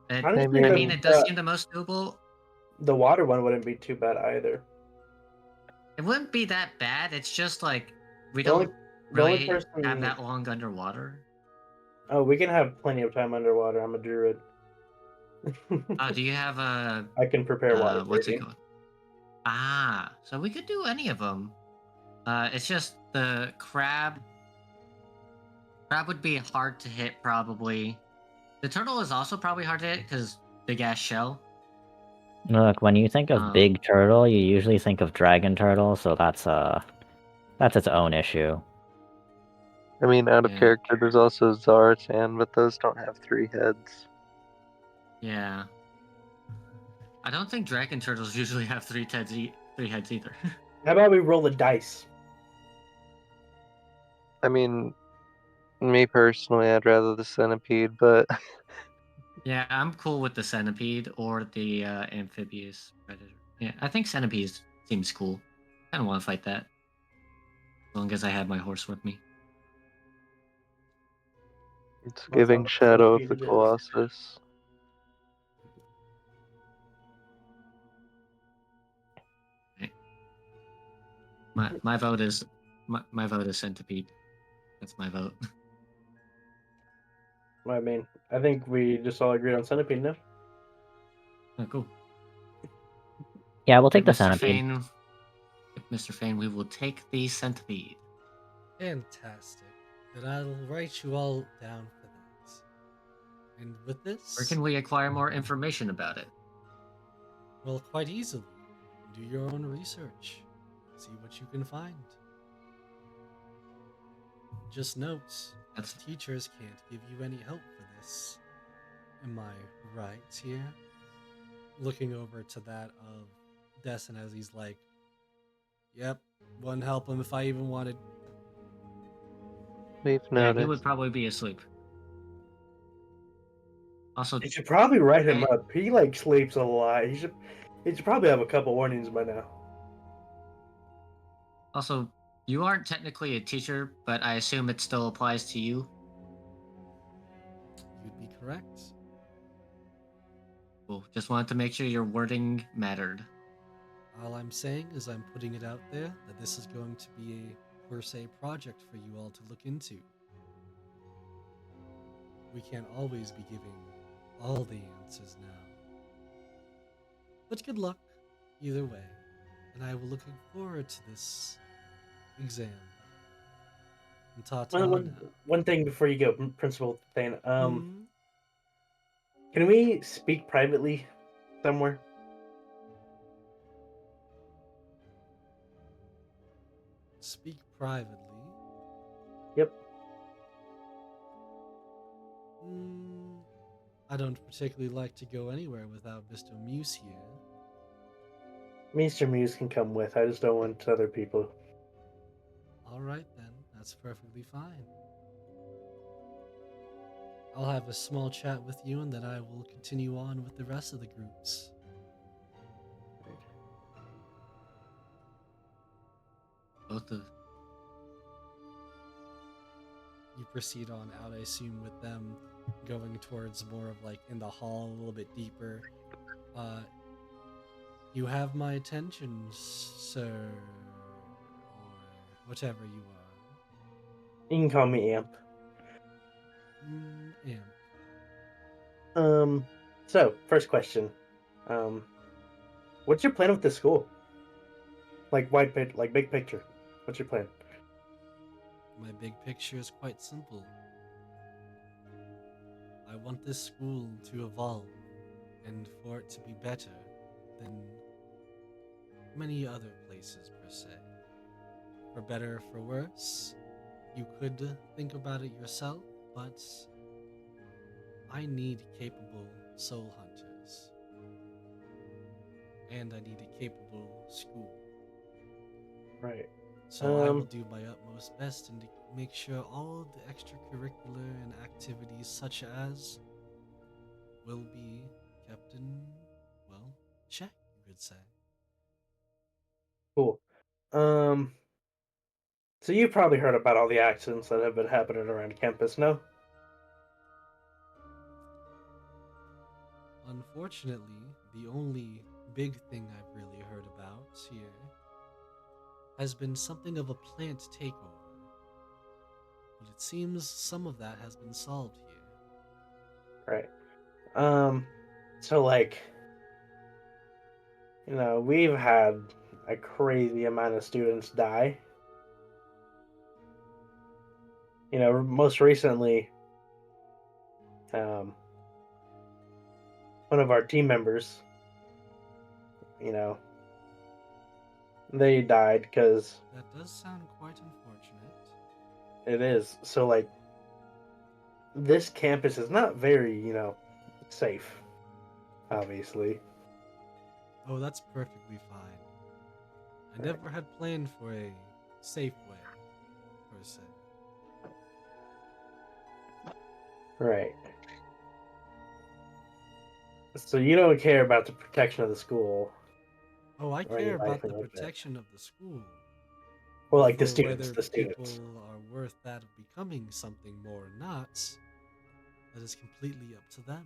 Honestly, I mean, it does seem the most doable. the water one wouldn't be too bad either. It wouldn't be that bad. It's just like we The only- don't the only really person- have that long underwater. Oh, we can have plenty of time underwater. I'm a druid. Oh, do you have a I can prepare water. what's it breathing. called? Ah, so we could do any of them. It's just the crab. Crab would be hard to hit, probably. The turtle is also probably hard to hit because big ass shell. Look, when you think of big turtle, you usually think of dragon turtle, so that's its own issue. I mean, out of Yeah. character, there's also Zartan, but those don't have 3 heads. Yeah. I don't think dragon turtles usually have 3 heads, 3 heads either. How about we roll the dice? I mean, me personally, I'd rather the centipede, but Yeah, I'm cool with the centipede or the amphibious predator. Yeah, I think centipede seems cool. I don't want to fight that. As long as I have my horse with me. it's Well, giving sounds Shadow of like the it is. Colossus. My vote is my vote is centipede. That's my vote. I mean, I think we just all agreed on centipede now. Oh, cool. Yeah, we'll take the Mr. centipede. Fane, Mr. Fane, we will take the centipede. Fantastic. Then I'll write you all down for that. And with this, Where can we acquire more information about it? well, quite easily. Do your own research. See see what you can find. Just note, That's teachers can't give you any help for this. Am I right here? Looking over to that of Destin as he's like, yep, wouldn't help him if I even wanted. We've yeah, he noticed. would probably be asleep. Also, You should probably write him Hey. up. He like sleeps a lot. He should probably have a couple warnings by now. also, you aren't technically a teacher, but I assume it still applies to you. You'd be correct. Cool. Just wanted to make sure your wording mattered. All I'm saying is I'm putting it out there that this is going to be a per se project for you all to look into. We can't always be giving all the answers now. But good luck, either way, and I will looking forward to this exam. And ta-ta Well, now. one thing before you go, Principal Thane. Hmm? Can we speak privately somewhere? Speak privately. Yep. Hmm, I don't particularly like to go anywhere without Mr. Muse here. Mr. Muse can come with. I just don't want other people. Alright then, that's perfectly fine. I'll have a small chat with you and then I will continue on with the rest of the groups. Both of You proceed on out, I assume, with them going towards more of like in the hall, a little bit deeper. You have my attention, sir, or whatever you are. You can call me Amp. Amp. So first question. What's your plan with the school? Like like big picture. What's your plan? My big picture is quite simple. I want this school to evolve and for it to be better than many other places per se. For better or for worse, you could think about it yourself, but I need capable soul hunters. And I need a capable school. Right. So I will do my utmost best and to make sure all the extracurricular and activities such as will be kept in, well, check, you could say. Cool. So you've probably heard about all the accidents that have been happening around campus, no? Unfortunately, the only big thing I've really heard about here has been something of a plant takeover. But it seems some of that has been solved here. Right. So like, we've had a crazy amount of students die. Most recently, um, one of our team members, you know, they died because That does sound quite unfortunate. it is. So like, this campus is not very, safe, obviously. Oh, that's perfectly fine. I Right. never had planned for a safe way, per se. Right. So you don't care about the protection of the school Oh, I or care about anything the like that. protection of the school. Well, But like the for students, whether the people students. are worth that of becoming something more or not, that is completely up to them.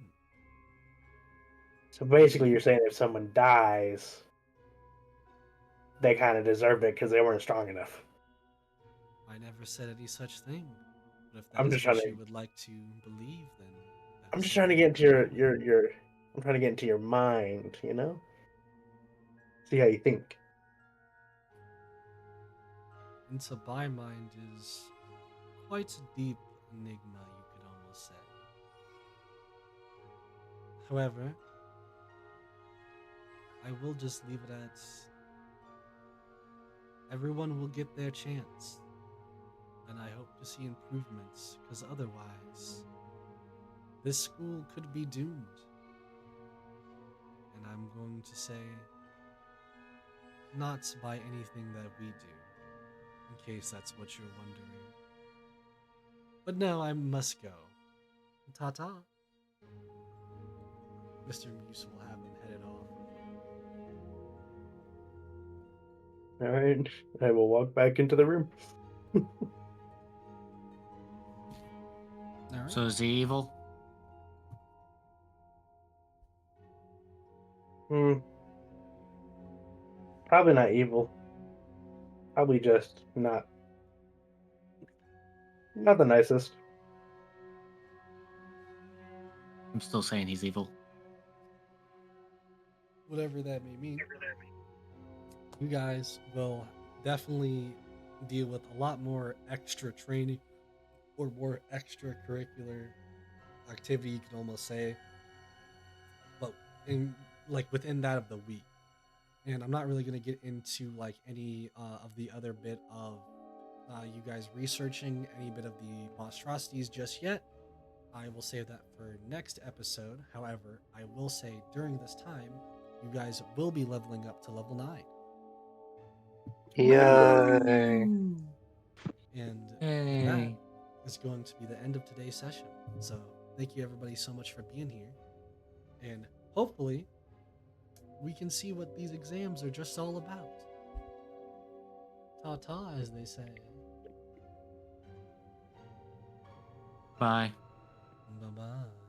So basically, you're saying if someone dies, they kind of deserved it because they weren't strong enough. I never said any such thing. But if that I'm is just trying what to. you would like to believe, then that I'm is just trying to something get you into can your believe. your. I'm trying to get into your mind. See how you think. Into my mind is quite a deep enigma, you could almost say. However, I will just leave it at everyone will get their chance. And I hope to see improvements, because otherwise, this school could be doomed. And I'm going to say, not by anything that we do, in case that's what you're wondering. But now I must go. Ta-ta. Mr. Muse will have him headed off. All right, I will walk back into the room. All right. So is he evil? Probably not evil. Probably just not the nicest. I'm still saying he's evil. Whatever that may mean, you guys will definitely deal with a lot more extra training or more extracurricular activity, you can almost say, but in like within that of the week. And I'm not really going to get into like any of the other bit of you guys researching any bit of the monstrosities just yet. I will save that for next episode. However, I will say during this time, you guys will be leveling up to level 9. Yay. And Hey. that is going to be the end of today's session. So thank you everybody so much for being here. And hopefully we can see what these exams are just all about. Ta-ta, as they say. Bye. Bye-bye.